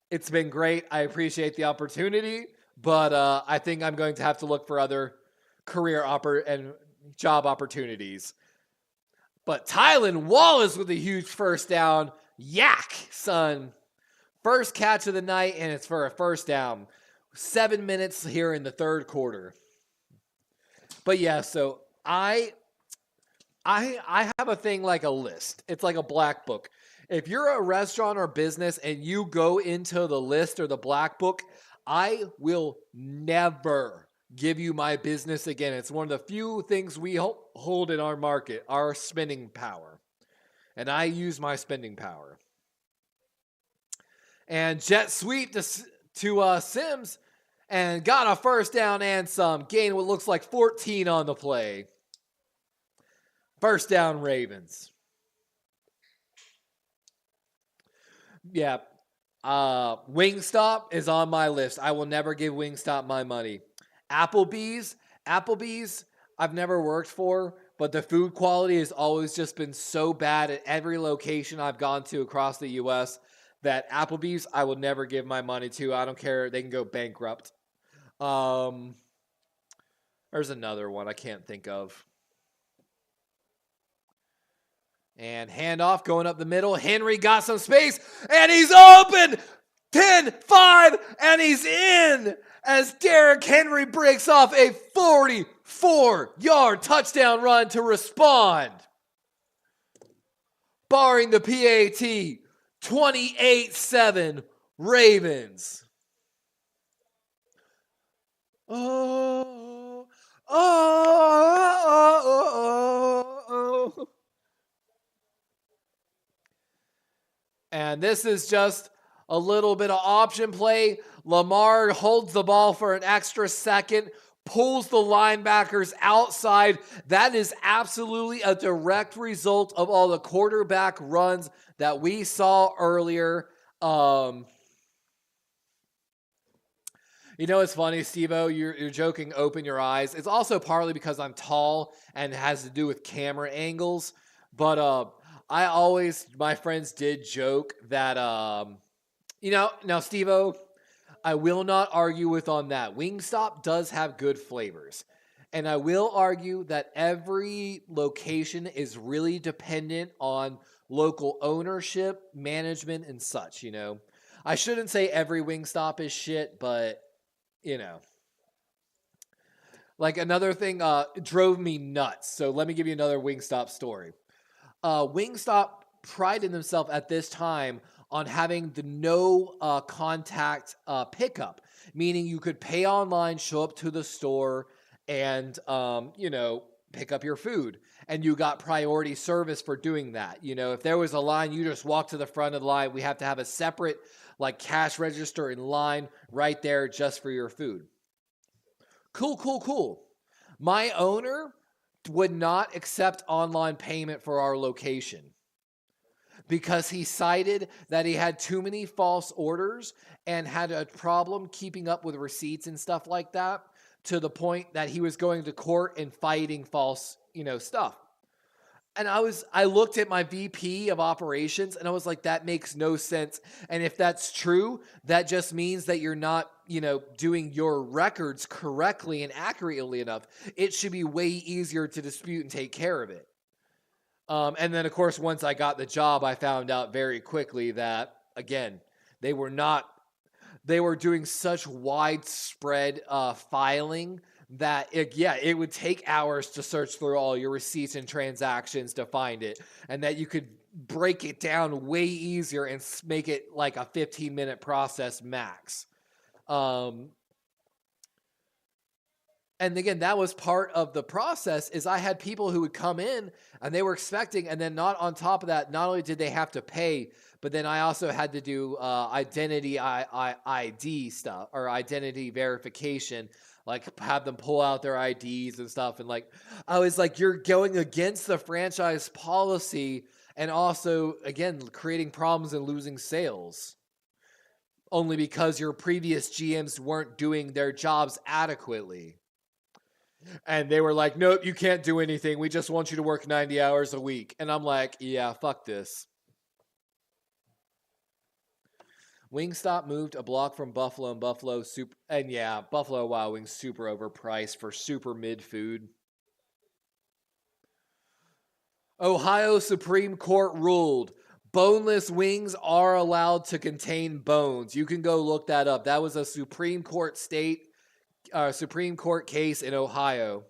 It's been great. I appreciate the opportunity, but I think I'm going to have to look for other career and job opportunities. But Tylan Wallace with a huge first down. Yak, son. First catch of the night, and it's for a first down. 7 minutes here in the third quarter. But yeah, so I have a thing like a list. It's like a black book. If you're a restaurant or business and you go into the list or the black book, I will never give you my business again. It's one of the few things we hold in our market, our spending power. And I use my spending power. And jet sweep to Sims and got a first down and some. Gained what looks like 14 on the play. First down, Ravens. Yeah. Wingstop is on my list. I will never give Wingstop my money. Applebee's, I've never worked for, but the food quality has always just been so bad at every location I've gone to across the U.S. that Applebee's, I will never give my money to. I don't care. They can go bankrupt. There's another one I can't think of. And handoff going up the middle. Henry got some space, and he's open. 10-5, and he's in as Derrick Henry breaks off a 44-yard touchdown run to respond. Barring the PAT, 28-7 Ravens. Oh. And this is just a little bit of option play. Lamar holds the ball for an extra second, pulls the linebackers outside. That is absolutely a direct result of all the quarterback runs that we saw earlier. It's funny, Steve-O, you're joking, open your eyes. It's also partly because I'm tall and it has to do with camera angles. But my friends did joke that, now, Steve-O, I will not argue with on that. Wingstop does have good flavors. And I will argue that every location is really dependent on local ownership, management, and such, I shouldn't say every Wingstop is shit, but, Like another thing drove me nuts. So let me give you another Wingstop story. Wingstop prided themselves at this time on having the no contact pickup, meaning you could pay online, show up to the store, and pick up your food, and you got priority service for doing that. If there was a line, you just walk to the front of the line. We have to have a separate like cash register in line right there just for your food. Cool. My owner would not accept online payment for our location because he cited that he had too many false orders and had a problem keeping up with receipts and stuff like that, to the point that he was going to court and fighting false, stuff. And I looked at my VP of operations and I was like, that makes no sense. And if that's true, that just means that you're not, doing your records correctly and accurately enough. It should be way easier to dispute and take care of it. And then, of course, once I got the job, I found out very quickly that, again, they were doing such widespread filing that it would take hours to search through all your receipts and transactions to find it, and that you could break it down way easier and make it like a 15-minute process max. And again, that was part of the process. Is I had people who would come in and they were expecting, and then not on top of that, not only did they have to pay, but then I also had to do identity ID stuff, or identity verification, like have them pull out their IDs and stuff. And like, I was like, you're going against the franchise policy, and also, again, creating problems and losing sales. Only because your previous GMs weren't doing their jobs adequately. And they were like, nope, you can't do anything. We just want you to work 90 hours a week. And I'm like, yeah, fuck this. Wingstop moved a block from Buffalo, and Buffalo Wild Wings super overpriced for super mid food. Ohio Supreme Court ruled boneless wings are allowed to contain bones. You can go look that up. That was a Supreme Court case in Ohio.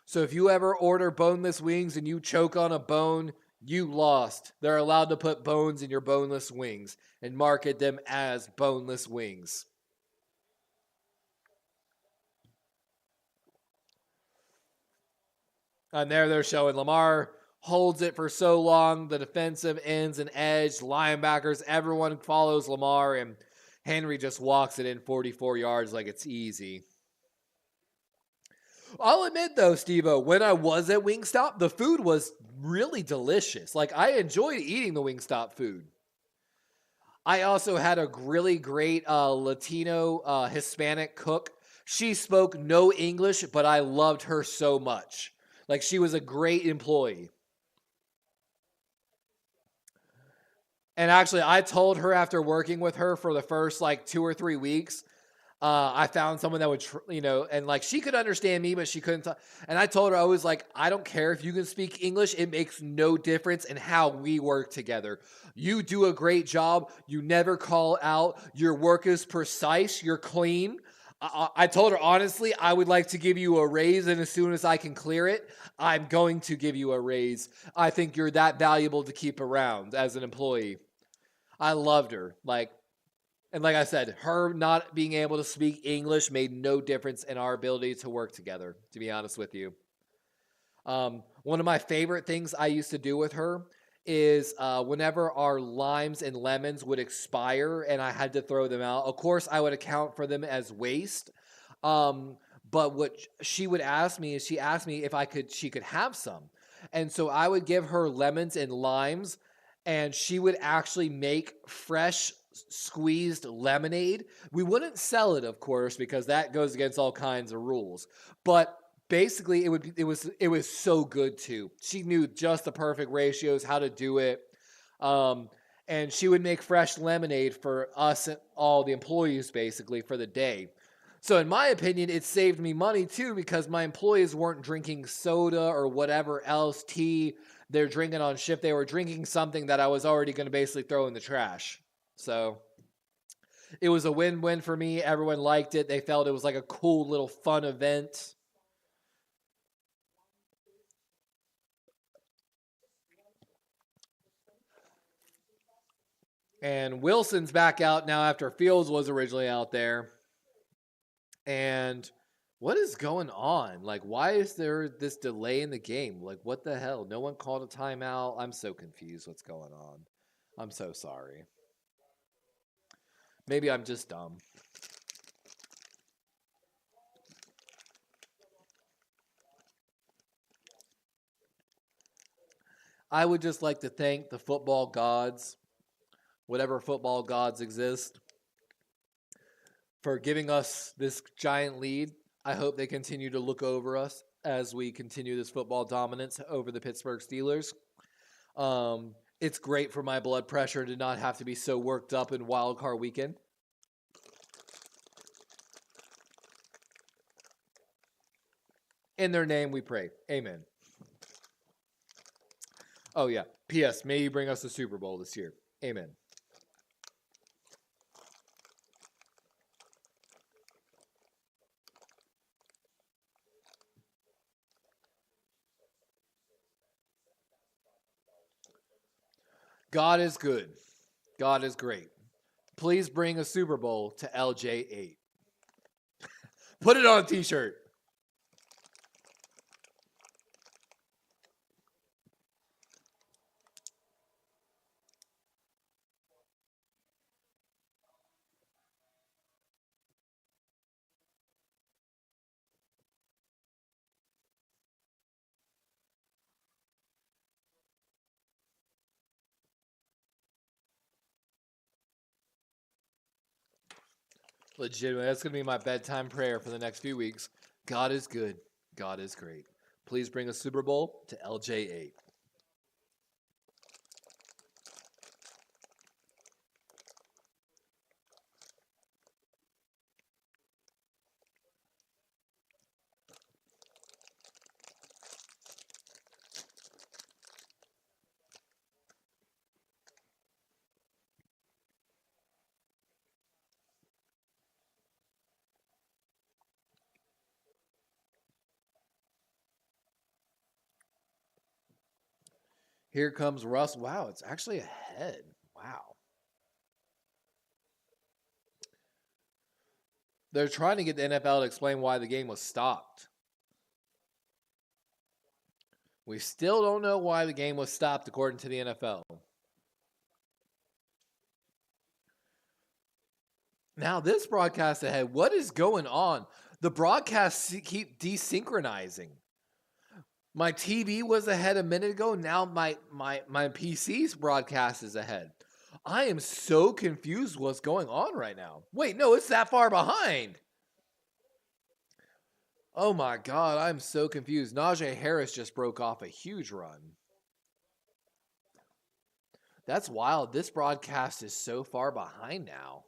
So if you ever order boneless wings and you choke on a bone, you lost. They're allowed to put bones in your boneless wings and market them as boneless wings. And there they're showing Lamar holds it for so long. The defensive ends and edge, linebackers, everyone follows Lamar, and Henry just walks it in 44 yards like it's easy. I'll admit, though, Steve-O, when I was at Wingstop, the food was really delicious. Like, I enjoyed eating the Wingstop food. I also had a really great Latino Hispanic cook. She spoke no English, but I loved her so much. Like, she was a great employee. And actually, I told her after working with her for the first, 2 or 3 weeks, I found someone that would, and like she could understand me, but she couldn't talk. And I told her, I was like, I don't care if you can speak English. It makes no difference in how we work together. You do a great job. You never call out. Your work is precise. You're clean. I told her, honestly, I would like to give you a raise, and as soon as I can clear it, I'm going to give you a raise. I think you're that valuable to keep around as an employee. I loved her. And like I said, her not being able to speak English made no difference in our ability to work together, to be honest with you. One of my favorite things I used to do with her is whenever our limes and lemons would expire and I had to throw them out, of course, I would account for them as waste. But what she would ask me is, she asked me if she could have some. And so I would give her lemons and limes, and she would actually make fresh squeezed lemonade. We wouldn't sell it, of course, because that goes against all kinds of rules. But basically, it was so good too. She knew just the perfect ratios, how to do it. And she would make fresh lemonade for us and all the employees basically for the day. So in my opinion, it saved me money too, because my employees weren't drinking soda or whatever else, tea they're drinking on shift. They were drinking something that I was already going to basically throw in the trash. So it was a win-win for me. Everyone liked it. They felt it was like a cool little fun event. And Wilson's back out now after Fields was originally out there. And what is going on? Like, why is there this delay in the game? Like, what the hell? No one called a timeout. I'm so confused what's going on. I'm so sorry. Maybe I'm just dumb. I would just like to thank the football gods, whatever football gods exist, for giving us this giant lead. I hope they continue to look over us as we continue this football dominance over the Pittsburgh Steelers. It's great for my blood pressure to not have to be so worked up in WildCard weekend. In their name we pray. Amen. Oh, yeah. P.S. May you bring us the Super Bowl this year. Amen. God is good. God is great. Please bring a Super Bowl to LJ8. Put it on a t-shirt. Legitimately, that's going to be my bedtime prayer for the next few weeks. God is good. God is great. Please bring a Super Bowl to LJ8. Here comes Russ. Wow, it's actually ahead. Wow. They're trying to get the NFL to explain why the game was stopped. We still don't know why the game was stopped according to the NFL. Now, this broadcast ahead, what is going on? The broadcasts keep desynchronizing. My TV was ahead a minute ago. Now my PC's broadcast is ahead. I am so confused what's going on right now. Wait, no, it's that far behind. Oh my God, I'm so confused. Najee Harris just broke off a huge run. That's wild. This broadcast is so far behind now.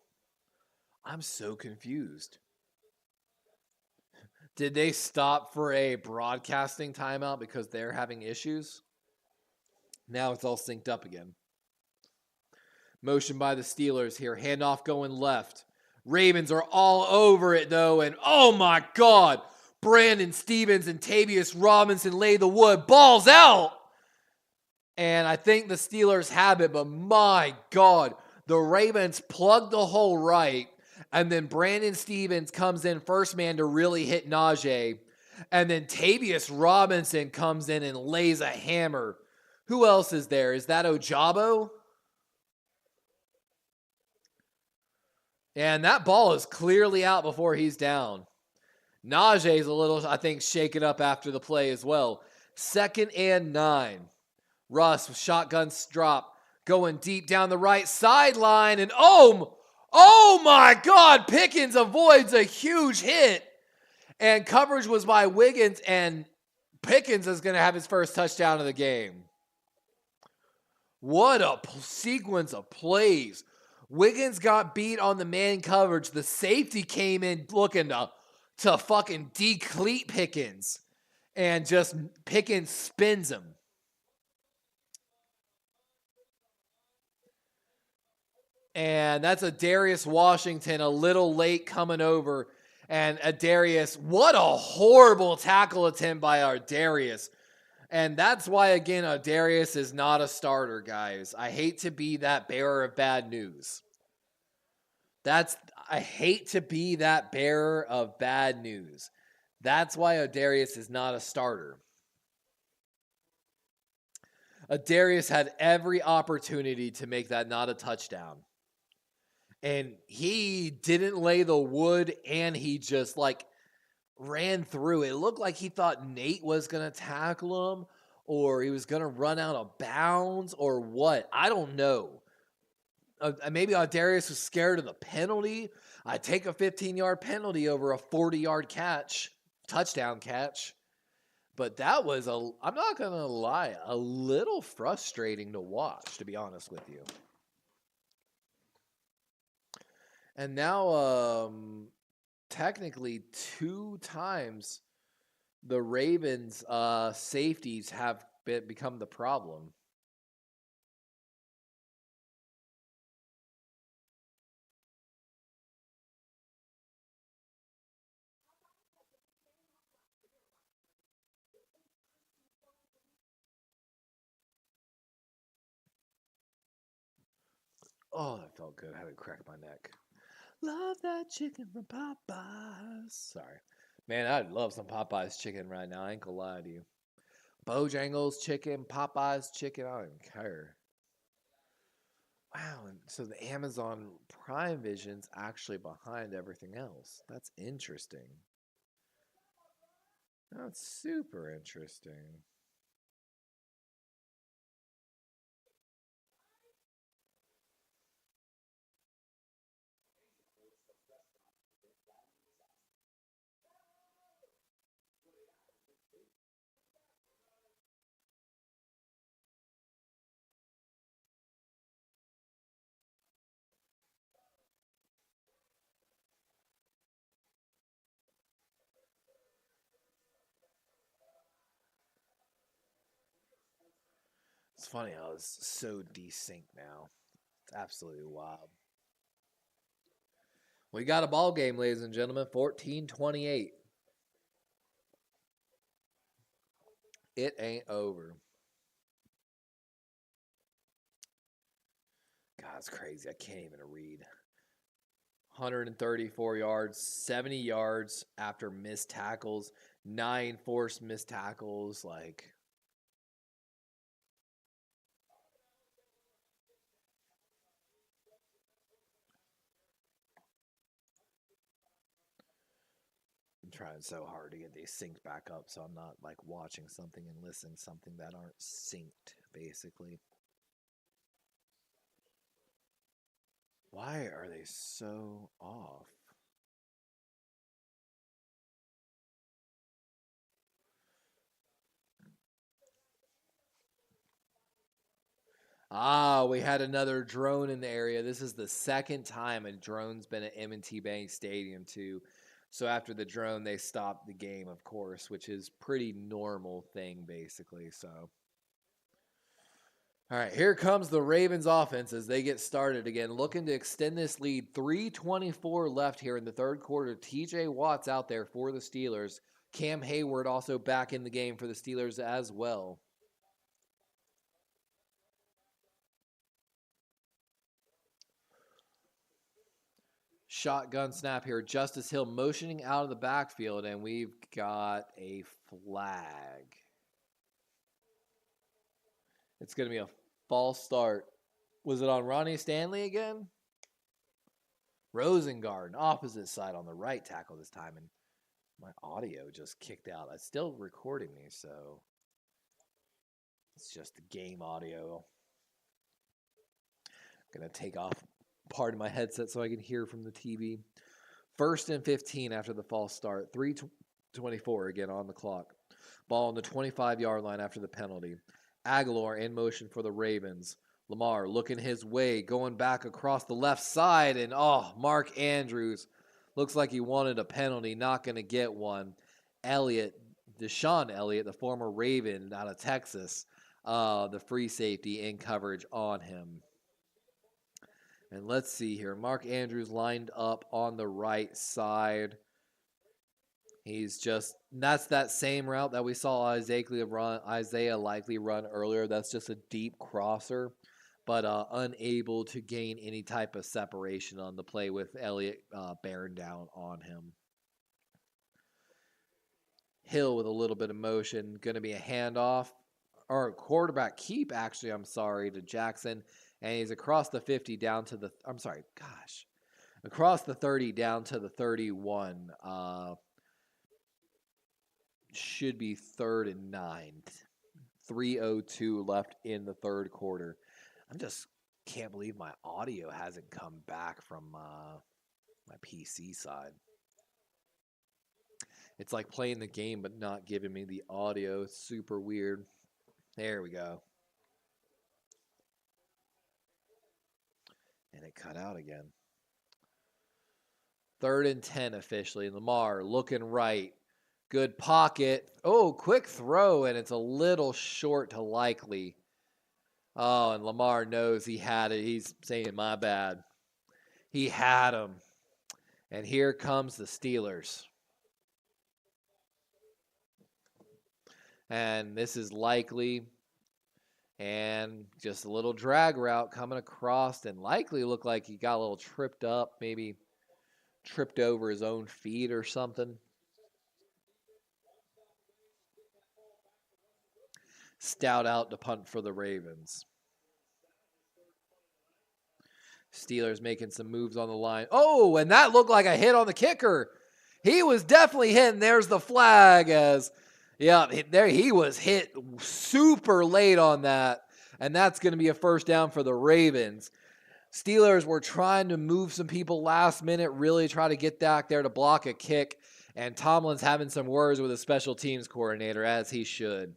I'm so confused. Did they stop for a broadcasting timeout because they're having issues? Now it's all synced up again. Motion by the Steelers here. Handoff going left. Ravens are all over it, though. And oh, my God. Brandon Stephens and Tavius Robinson lay the wood. Ball's out. And I think the Steelers have it. But my God. The Ravens plugged the hole right. And then Brandon Stephens comes in first man to really hit Najee. And then Tavius Robinson comes in and lays a hammer. Who else is there? Is that Ojabo? And that ball is clearly out before he's down. Najee's a little, I think, shaken up after the play as well. 2nd and 9. Russ with shotgun drop. Going deep down the right sideline. And oh my God, Pickens avoids a huge hit. And coverage was by Wiggins, and Pickens is going to have his first touchdown of the game. What a sequence of plays. Wiggins got beat on the man coverage. The safety came in looking to fucking decleat Pickens. And just Pickens spins him. And that's a Darius Washington a little late coming over. And a Darius, what a horrible tackle attempt by our Darius. And that's why, again, Darius is not a starter, guys. I hate to be that bearer of bad news. I hate to be that bearer of bad news. That's why Adarius is not a starter. Adarius had every opportunity to make that not a touchdown. And he didn't lay the wood, and he just ran through. It looked like he thought Nate was going to tackle him, or he was going to run out of bounds, or what. I don't know. Maybe Darius was scared of the penalty. I take a 15-yard penalty over a 40-yard touchdown catch. But that was, I'm not going to lie, a little frustrating to watch, to be honest with you. And now, technically, 2 times the Ravens' safeties have become the problem. Oh, that felt good. I had to crack my neck. Love that chicken from Popeyes. Sorry. Man, I'd love some Popeyes chicken right now. I ain't gonna lie to you. Bojangles chicken, Popeyes chicken, I don't even care. Wow, and so the Amazon Prime Vision's actually behind everything else. That's interesting. That's super interesting. It's funny how it's so desynced now. It's absolutely wild. We got a ball game, ladies and gentlemen. 14-28. It ain't over. God, it's crazy. I can't even read. 134 yards, 70 yards after missed tackles, 9 forced missed tackles. I'm trying so hard to get these synced back up so I'm not watching something and listening to something that aren't synced, basically. Why are they so off? We had another drone in the area. This is the second time a drone's been at M&T Bank Stadium too. So after the drone, they stopped the game, of course, which is pretty normal thing, basically. So, all right, here comes the Ravens offense as they get started again, looking to extend this lead. 3:24 left here in the third quarter. TJ Watt's out there for the Steelers. Cam Hayward also back in the game for the Steelers as well. Shotgun snap here. Justice Hill motioning out of the backfield, and we've got a flag. It's going to be a false start. Was it on Ronnie Stanley again? Rosengard, opposite side on the right tackle this time, and my audio just kicked out. It's still recording me, so it's just the game audio. I'm going to take off part of my headset so I can hear from the TV. 1st and 15 after the false start. 3:24 again on the clock. Ball on the 25-yard line after the penalty. Aguilar in motion for the Ravens. Lamar looking his way, going back across the left side, and Mark Andrews looks like he wanted a penalty, not going to get one. Deshaun Elliott, the former Raven out of Texas, the free safety in coverage on him. And let's see here. Mark Andrews lined up on the right side. He's just, that's that same route that we saw Isaiah likely run earlier. That's just a deep crosser, but unable to gain any type of separation on the play with Elliott bearing down on him. Hill with a little bit of motion, going to be a handoff, or a quarterback keep, actually, to Jackson. And he's across the 50 down to the, across the 30 down to the 31. Should be 3rd and 9. 3:02 left in the third quarter. I just can't believe my audio hasn't come back from my PC side. It's like playing the game but not giving me the audio. It's super weird. There we go. And it cut out again. 3rd and 10 officially. Lamar looking right. Good pocket. Oh, quick throw, and it's a little short to likely. Oh, and Lamar knows he had it. He's saying, my bad. He had him. And here comes the Steelers. And this is likely. And just a little drag route coming across, and likely looked like he got a little tripped up, maybe tripped over his own feet or something. Stout out to punt for the Ravens. Steelers making some moves on the line. Oh, and that looked like a hit on the kicker. He was definitely hit, and there's the flag as, there he was hit super late on that, and that's going to be a first down for the Ravens. Steelers were trying to move some people last minute, really try to get back there to block a kick, and Tomlin's having some words with his special teams coordinator, as he should.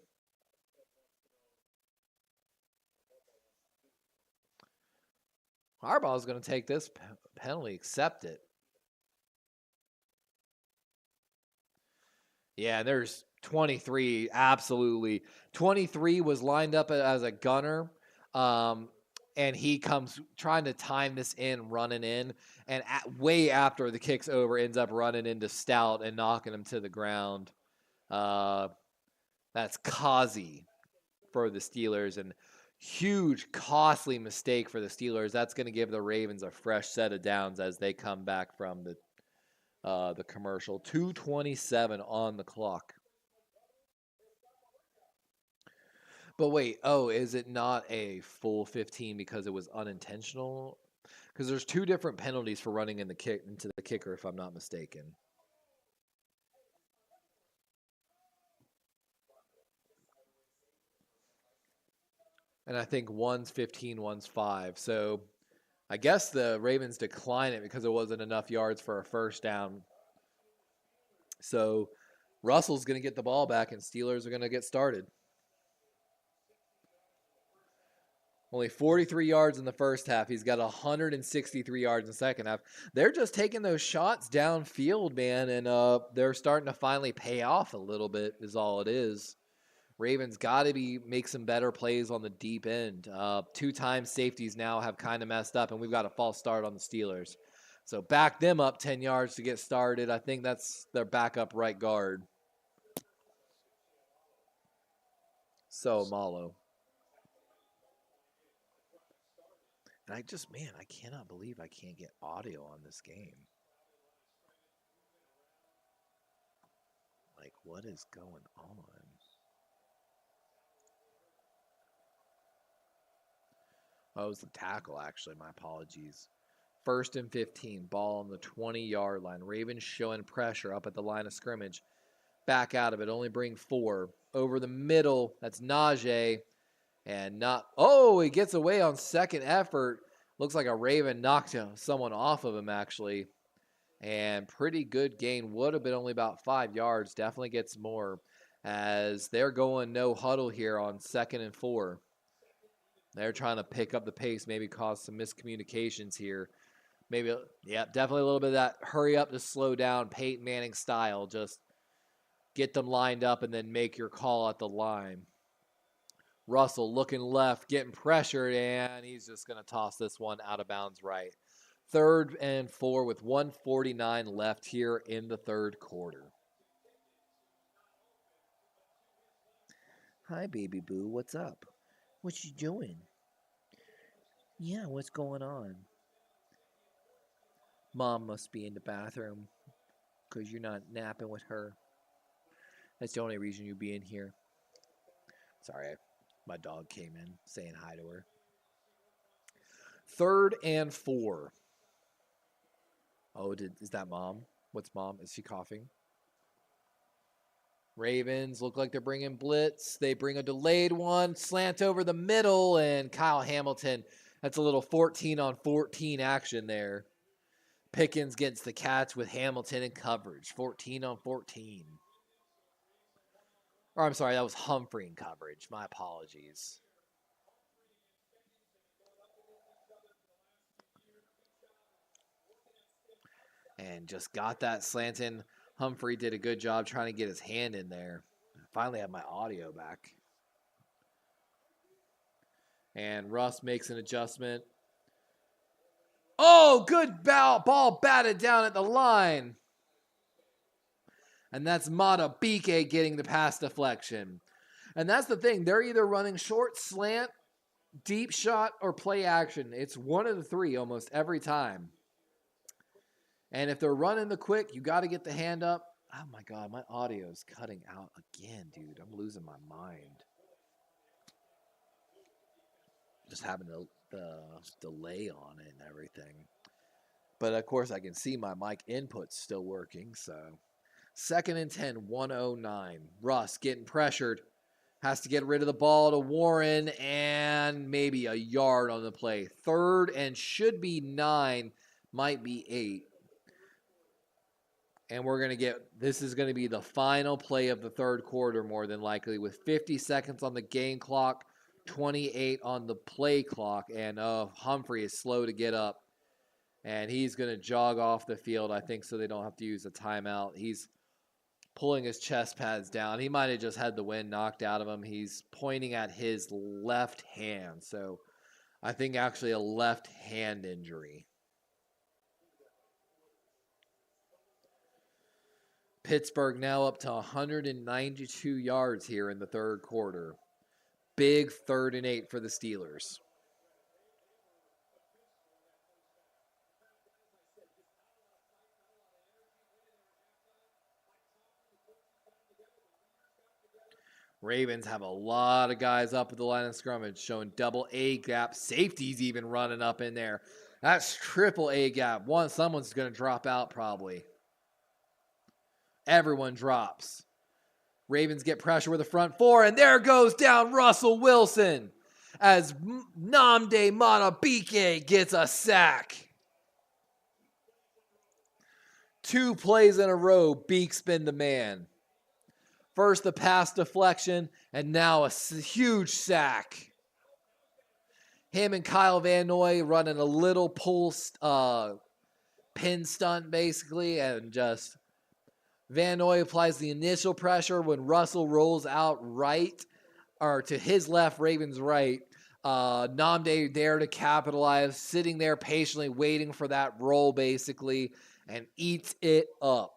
Harbaugh's going to take this penalty, accept it. Yeah, there's 23, absolutely. 23 was lined up as a gunner, and he comes trying to time this in, running in, and way after the kick's over, ends up running into Stout and knocking him to the ground. That's Kazi for the Steelers, and huge, costly mistake for the Steelers. That's going to give the Ravens a fresh set of downs as they come back from the commercial. 2:27 on the clock. But wait, is it not a full 15 because it was unintentional? Because there's 2 different penalties for running into the kicker, if I'm not mistaken. And I think one's 15, one's 5. So I guess the Ravens decline it because it wasn't enough yards for a first down. So Russell's going to get the ball back, and Steelers are going to get started. Only 43 yards in the first half. He's got 163 yards in the second half. They're just taking those shots downfield, man, and they're starting to finally pay off a little bit is all it is. Ravens got to make some better plays on the deep end. 2-time safeties now have kind of messed up, and we've got a false start on the Steelers. So back them up 10 yards to get started. I think that's their backup right guard. So Malo. And I cannot believe I can't get audio on this game. Like, what is going on? Oh, it was the tackle, actually. My apologies. 1st and 15. Ball on the 20-yard line. Ravens showing pressure up at the line of scrimmage. Back out of it. Only bring 4. Over the middle. That's Najee. And he gets away on second effort. Looks like a Raven knocked someone off of him, actually. And pretty good gain. Would have been only about 5 yards. Definitely gets more as they're going no huddle here on 2nd and 4. They're trying to pick up the pace, maybe cause some miscommunications here. Maybe, definitely a little bit of that hurry up to slow down, Peyton Manning style. Just get them lined up and then make your call at the line. Russell looking left, getting pressured, and he's just going to toss this one out of bounds right. 3rd and 4 with 1:49 left here in the third quarter. Hi, baby boo. What's up? What you doing? Yeah, what's going on? Mom must be in the bathroom because you're not napping with her. That's the only reason you'd be in here. Sorry, my dog came in saying hi to her. 3rd and 4. Oh, is that Mom? What's Mom? Is she coughing? Ravens look like they're bringing blitz. They bring a delayed one, slant over the middle, and Kyle Hamilton. That's a little 14-on-14 action there. Pickens gets the catch with Hamilton in coverage. 14-on-14. Or I'm sorry, that was Humphrey in coverage. My apologies. And just got that slanting. Humphrey did a good job trying to get his hand in there. Finally have my audio back. And Russ makes an adjustment. Oh, good ball batted down at the line. And that's Matabike getting the pass deflection. And that's the thing. They're either running short slant, deep shot, or play action. It's one of the three almost every time. And if they're running the quick, you got to get the hand up. Oh, my God. My audio is cutting out again, dude. I'm losing my mind. Just having the delay on it and everything. But, of course, I can see my mic input's still working. So, 2nd and 10, 109. Russ getting pressured. Has to get rid of the ball to Warren and maybe a yard on the play. 3rd and should be 9, might be 8. And we're going to this is going to be the final play of the 3rd quarter more than likely with 50 seconds on the game clock, 28 on the play clock. And Humphrey is slow to get up. And he's going to jog off the field, I think, so they don't have to use a timeout. He's pulling his chest pads down. He might have just had the wind knocked out of him. He's pointing at his left hand. So I think actually a left hand injury. Pittsburgh now up to 192 yards here in the 3rd quarter. Big 3rd and 8 for the Steelers. Ravens have a lot of guys up at the line of scrimmage showing double A gap. Safety's even running up in there. That's triple A gap. Someone's going to drop out probably. Everyone drops. Ravens get pressure with the front 4, and there goes down Russell Wilson as Nnamdi Matabike gets a sack. 2 plays in a row, Beak's been the man. First the pass deflection, and now a huge sack. Him and Kyle Van Noy running a little pin stunt basically, and just Van Noy applies the initial pressure when Russell rolls out right, or to his left, Ravens right. Nnamdi there to capitalize, sitting there patiently waiting for that roll basically, and eats it up.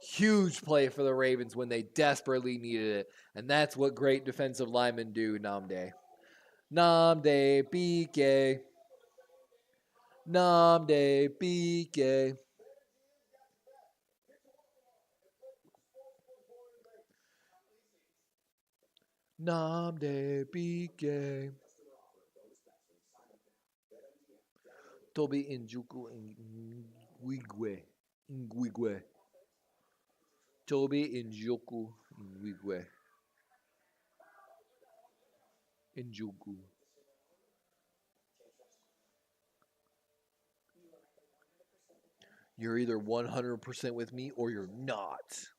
Huge play for the Ravens when they desperately needed it. And that's what great defensive linemen do, Nnamdi. Nnamdi Bike. Nnamdi Bike. Nnamdi Bike. Toby Njuku Ngwigwe. Toby Njoku Ngwigwe. Njoku. You're either 100% with me or you're not.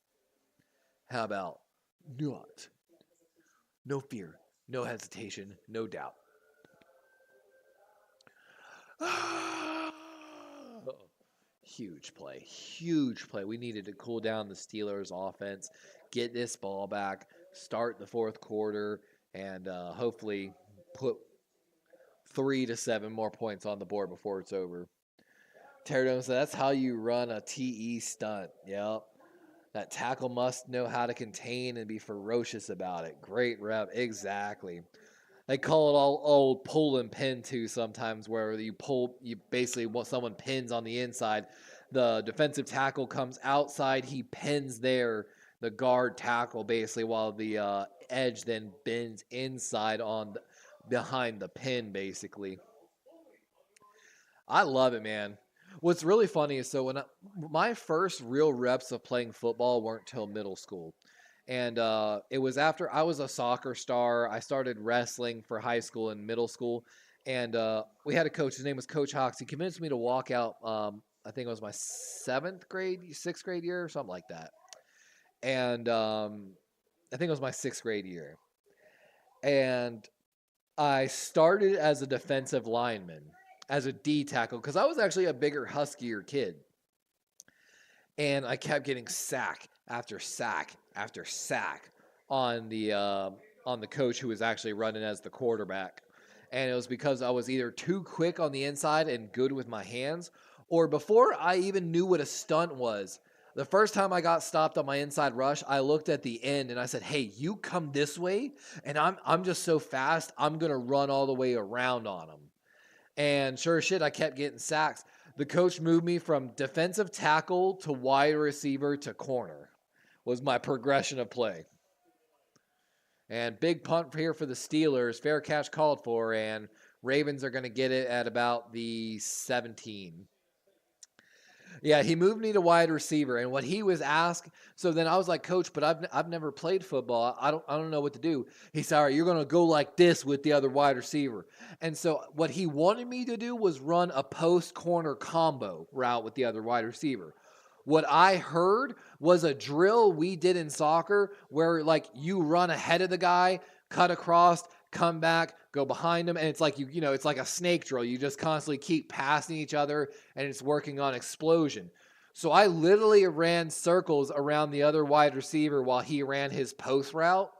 How about not? No fear, no hesitation, no doubt. Huge play, huge play. We needed to cool down the Steelers' offense, get this ball back, start the 4th quarter, and hopefully put 3 to 7 more points on the board before it's over. Terradome said, that's how you run a TE stunt. Yep. That tackle must know how to contain and be ferocious about it. Great rep. Exactly. They call it all old pull and pin too sometimes, where you basically what someone pins on the inside. The defensive tackle comes outside, he pins there, the guard tackle basically, while the edge then bends inside behind the pin basically. I love it, man. What's really funny is my first real reps of playing football weren't till middle school. And it was after I was a soccer star. I started wrestling for high school and middle school. And we had a coach. His name was Coach Hawks. He convinced me to walk out, I think it was my sixth grade year or something like that. And I think it was my sixth grade year. And I started as a defensive lineman, as a D tackle, because I was actually a bigger, huskier kid. And I kept getting sack after sack after sack on the coach who was actually running as the quarterback. And it was because I was either too quick on the inside and good with my hands, or before I even knew what a stunt was, the first time I got stopped on my inside rush, I looked at the end and I said, hey, you come this way, and I'm just so fast, I'm going to run all the way around on them. And sure as shit, I kept getting sacks. The coach moved me from defensive tackle to wide receiver to corner was my progression of play. And big punt here for the Steelers. Fair catch called for, and Ravens are going to get it at about the 17. Yeah, he moved me to wide receiver, and what he was asked. So then I was like, Coach, but I've never played football. I don't know what to do. He said, all right, you're going to go like this with the other wide receiver. And so what he wanted me to do was run a post corner combo route with the other wide receiver. What I heard was a drill we did in soccer where like you run ahead of the guy, cut across, come back, go behind him, and it's like it's like a snake drill. You just constantly keep passing each other, and it's working on explosion. So I literally ran circles around the other wide receiver while he ran his post route.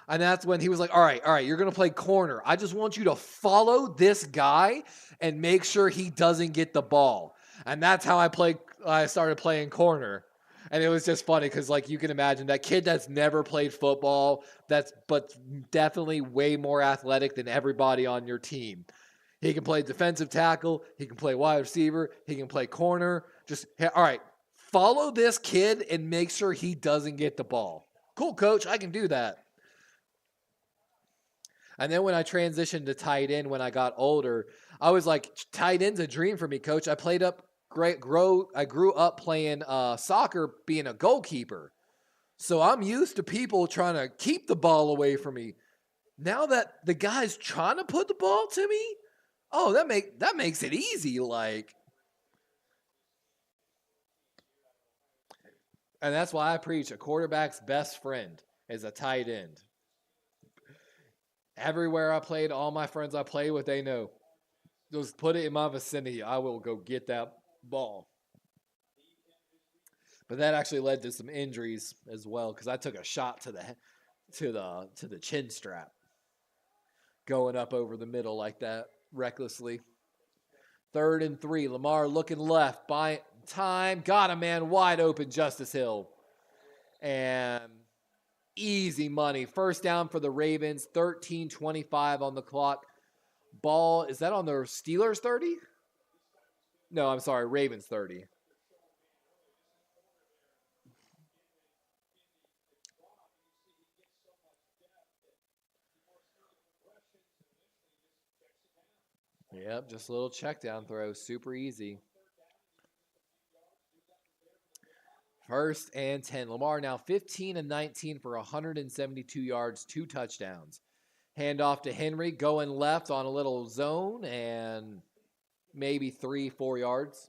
And that's when he was like, all right, you're going to play corner. I just want you to follow this guy and make sure he doesn't get the ball. And that's how I started playing corner. And it was just funny because, like, you can imagine that kid that's never played football, but definitely way more athletic than everybody on your team. He can play defensive tackle. He can play wide receiver. He can play corner. All right, follow this kid and make sure he doesn't get the ball. Cool, coach. I can do that. And then when I transitioned to tight end when I got older, I was like, tight end's a dream for me, coach. I grew up playing soccer, being a goalkeeper. So I'm used to people trying to keep the ball away from me. Now that the guy's trying to put the ball to me, oh, that makes it easy. Like, and that's why I preach a quarterback's best friend is a tight end. Everywhere I played, all my friends I play with, they know. Just put it in my vicinity. I will go get that ball. But that actually led to some injuries as well because I took a shot to the chin strap, going up over the middle like that recklessly. 3rd and 3. Lamar looking left. By time, got a man wide open. Justice Hill, and easy money. First down for the Ravens. 13:25 on the clock. Ball, is that on the Steelers 30? No, I'm sorry, Ravens 30. Yep, just a little check down throw. Super easy. 1st and 10. Lamar now 15 and 19 for 172 yards, 2 touchdowns. Handoff to Henry, going left on a little zone and maybe 3-4 yards.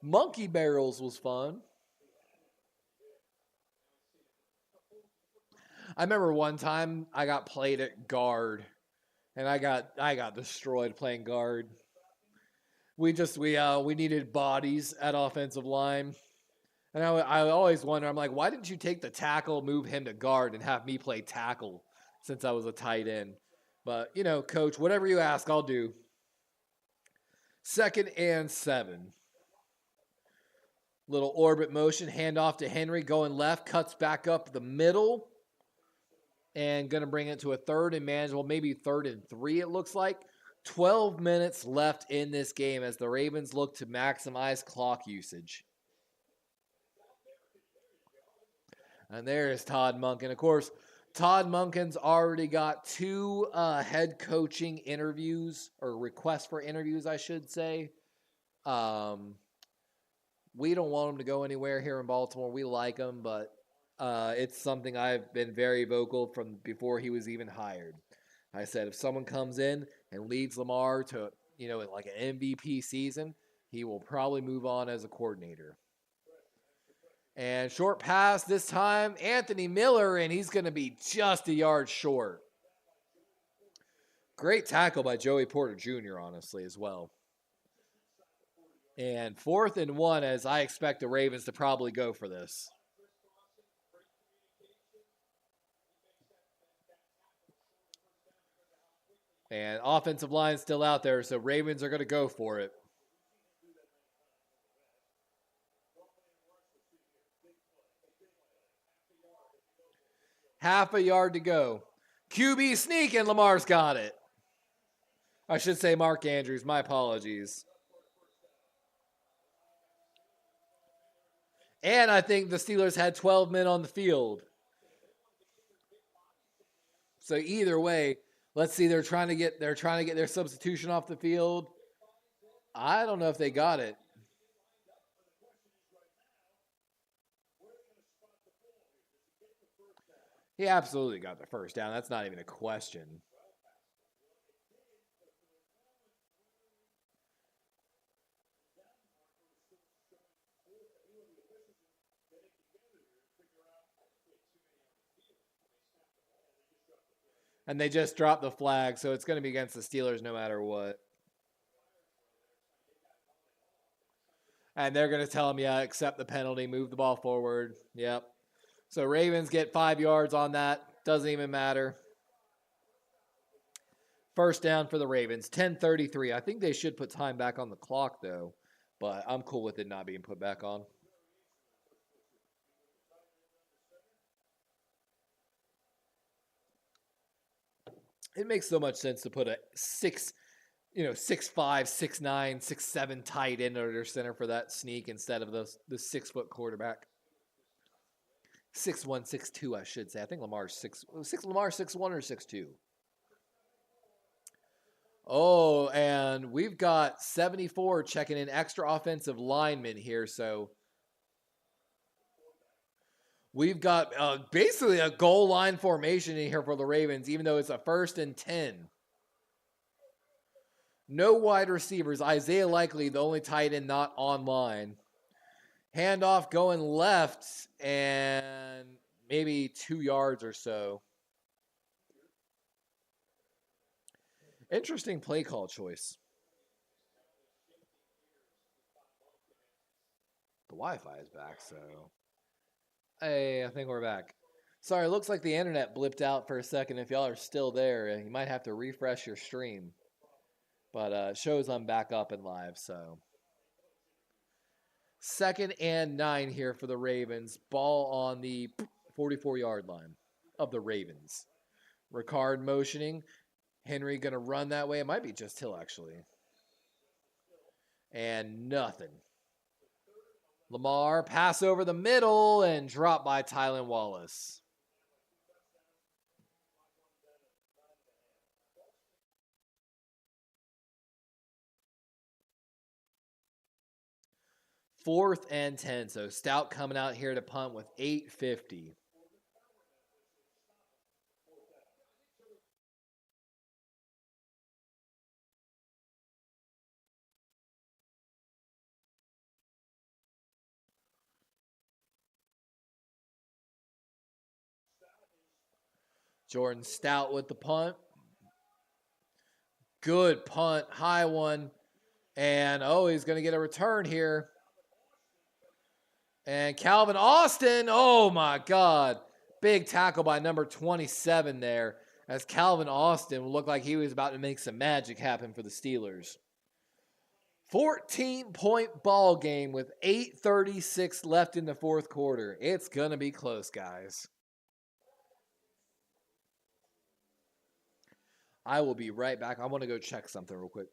Monkey barrels was fun. I remember one time I got played at guard, and I got destroyed playing guard. We needed bodies at offensive line. And I always wonder, I'm like, why didn't you take the tackle, move him to guard, and have me play tackle since I was a tight end? But, coach, whatever you ask, I'll do. 2nd and 7. Little orbit motion, handoff to Henry, going left, cuts back up the middle, and going to bring it to a third and manageable, maybe 3rd and 3 it looks like. 12 minutes left in this game as the Ravens look to maximize clock usage. And there's Todd Monken. Of course, Todd Monken's already got 2 head coaching interviews, or requests for interviews, I should say. We don't want him to go anywhere here in Baltimore. We like him, but it's something I've been very vocal from before he was even hired. I said if someone comes in and leads Lamar to, like an MVP season, he will probably move on as a coordinator. And short pass this time, Anthony Miller, and he's going to be just a yard short. Great tackle by Joey Porter Jr., honestly, as well. And 4th and 1, as I expect the Ravens to probably go for this. And offensive line still out there, so Ravens are going to go for it. Half a yard to go. QB sneak, and Lamar's got it. I should say Mark Andrews. My apologies. And I think the Steelers had 12 men on the field. So either way, let's see. They're trying to get their substitution off the field. I don't know if they got it. He absolutely got the first down. That's not even a question. And they just dropped the flag, so it's going to be against the Steelers no matter what. And they're going to tell them, yeah, accept the penalty, move the ball forward. Yep. So Ravens get 5 yards on that. Doesn't even matter. First down for the Ravens, 10:33. I think they should put time back on the clock, though. But I'm cool with it not being put back on. It makes so much sense to put a 6'5", 6'9", 6'7" tight end under center for that sneak instead of the 6-foot quarterback. 6'1", 6'2", I should say. I think Lamar's 6'1" or 6'2". Oh, and we've got 74 checking in extra offensive linemen here, so we've got basically a goal line formation in here for the Ravens, even though it's a 1st and 10. No wide receivers. Isaiah Likely, the only tight end not online. Handoff going left and maybe 2 yards or so. Interesting play call choice. The Wi-Fi is back, so... Hey, I think we're back. Sorry, it looks like the internet blipped out for a second. If y'all are still there, you might have to refresh your stream. But it shows I'm back up and live, so... 2nd and 9 here for the Ravens. Ball on the 44-yard line of the Ravens. Ricard motioning. Henry going to run that way. It might be just Hill, actually. And nothing. Lamar, pass over the middle and drop by Tylan Wallace. Fourth and 10. So Stout coming out here to punt with 8:50. Jordan Stout with the punt. Good punt. High one. And, he's going to get a return here. And Calvin Austin, oh my God. Big tackle by number 27 there. As Calvin Austin looked like he was about to make some magic happen for the Steelers. 14-point ball game with 8:36 left in the fourth quarter. It's going to be close, guys. I will be right back. I want to go check something real quick.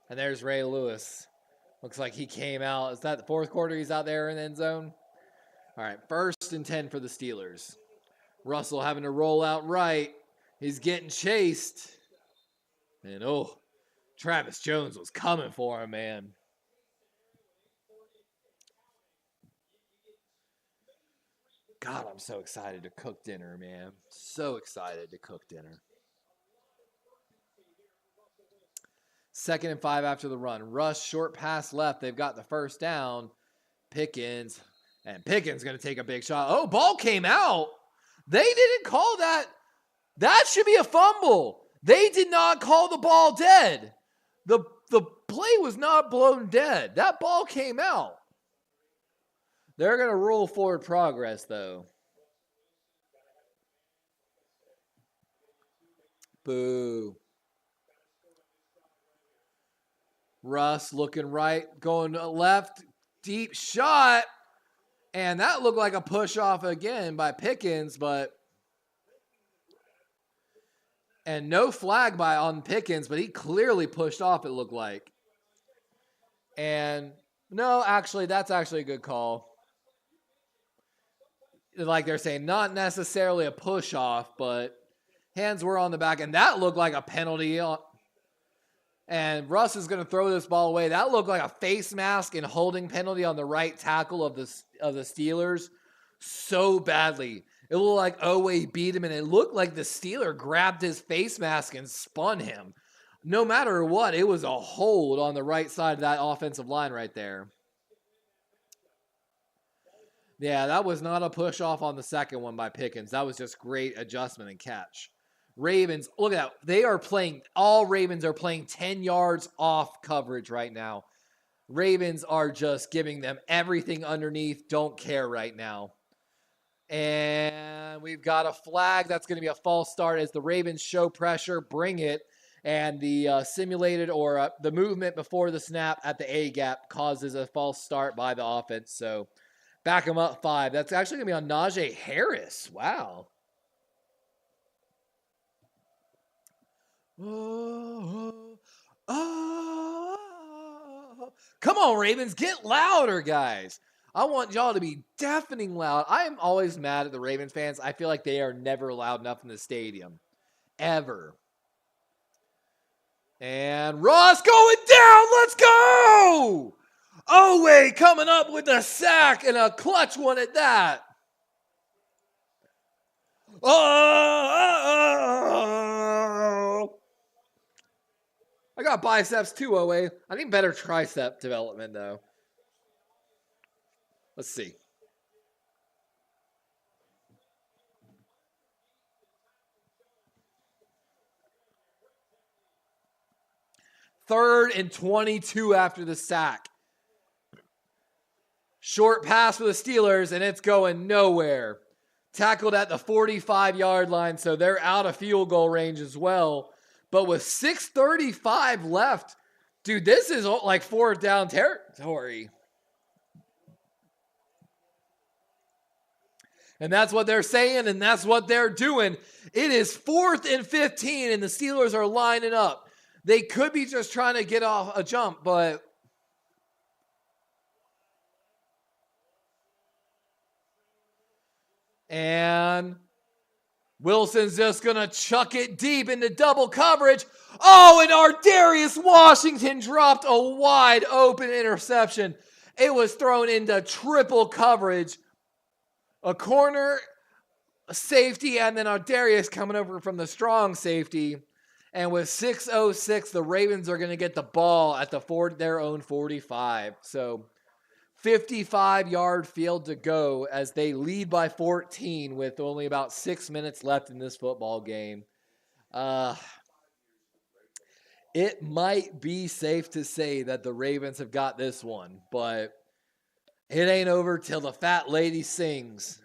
And there's Ray Lewis. Looks like he came out. Is that the fourth quarter he's out there in the end zone? All right, 1st and 10 for the Steelers. Russell having to roll out right. He's getting chased. And Travis Jones was coming for him, man. God, I'm so excited to cook dinner, man. So excited to cook dinner. 2nd and 5 after the run. Rush, short pass left. They've got the first down. Pickens. And Pickens going to take a big shot. Oh, ball came out. They didn't call that. That should be a fumble. They did not call the ball dead. The play was not blown dead. That ball came out. They're going to rule forward progress, though. Boo. Russ looking right, going left, deep shot. And that looked like a push off again by Pickens, and no flag on Pickens, but he clearly pushed off, it looked like. And no, actually, that's actually a good call. Like they're saying, not necessarily a push off, but hands were on the back, and that looked like a penalty. And Russ is going to throw this ball away. That looked like a face mask and holding penalty on the right tackle of the Steelers so badly. It looked like Owe beat him, and it looked like the Steeler grabbed his face mask and spun him. No matter what, it was a hold on the right side of that offensive line right there. Yeah, that was not a push off on the second one by Pickens. That was just great adjustment and catch. Ravens, look at that. All Ravens are playing 10 yards off coverage right now. Ravens are just giving them everything underneath. Don't care right now. And we've got a flag. That's going to be a false start as the Ravens show pressure. Bring it. And the simulated or the movement before the snap at the A-gap causes a false start by the offense. So back them up 5. That's actually going to be on Najee Harris. Wow. Oh, oh. Come on, Ravens, get louder, guys. I want y'all to be deafening loud. I am always mad at the Ravens fans. I feel like they are never loud enough in the stadium. Ever. And Ross going down. Let's go. Owe coming up with a sack and a clutch one at that. Oh! I got biceps too, Owe. I need better tricep development, though. Let's see. Third and 22 after the sack. Short pass for the Steelers, and it's going nowhere. Tackled at the 45-yard line, so they're out of field goal range as well. But with 6:35 left, dude, this is like fourth down territory. And that's what they're saying, and that's what they're doing. It is 4th and 15, and the Steelers are lining up. They could be just trying to get off a jump, but and Wilson's just going to chuck it deep into double coverage. Oh, and Ardarius Washington dropped a wide open interception. It was thrown into triple coverage. A corner, a safety, and then Ardarius coming over from the strong safety. And with 6:06, the Ravens are going to get the ball at their own 45. So 55-yard field to go as they lead by 14 with only about 6 minutes left in this football game. It might be safe to say that the Ravens have got this one, but it ain't over till the fat lady sings.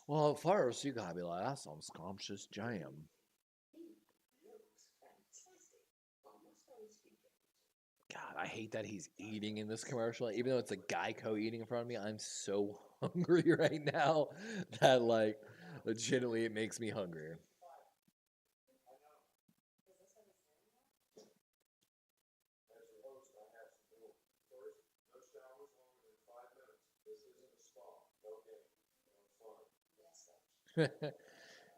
Well, at first, you gotta be like, that's some scrumptious jam. God, I hate that he's eating in this commercial. Even though it's a Geico eating in front of me, I'm so hungry right now that, like, legitimately it makes me hungry.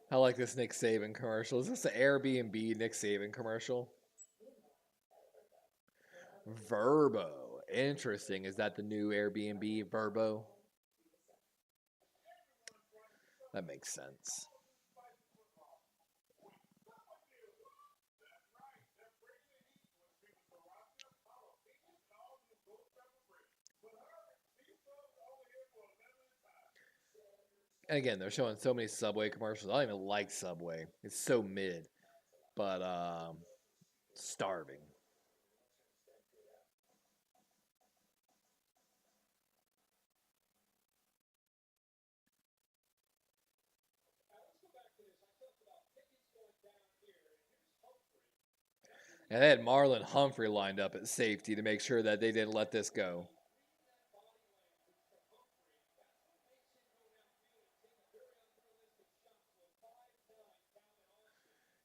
I like this Nick Saban commercial. Is this an Airbnb Nick Saban commercial? Verbo. Interesting. Is that the new Airbnb, Verbo? That makes sense. And again, they're showing so many Subway commercials. I don't even like Subway. It's so mid. But starving. And they had Marlon Humphrey lined up at safety to make sure that they didn't let this go.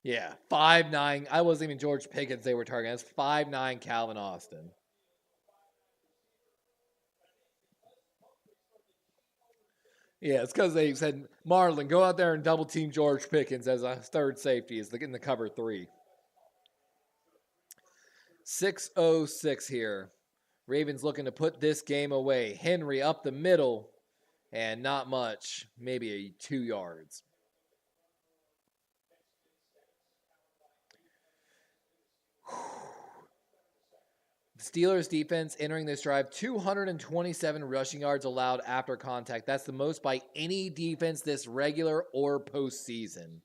Yeah, 5'9". I wasn't even George Pickens they were targeting. That's 5'9" Calvin Austin. Yeah, it's because they said, Marlon, go out there and double team George Pickens as a third safety is in the cover 3. 6:06 here. Ravens looking to put this game away. Henry up the middle, and not much, maybe 2 yards. Steelers defense entering this drive, 227 rushing yards allowed after contact. That's the most by any defense this regular or postseason.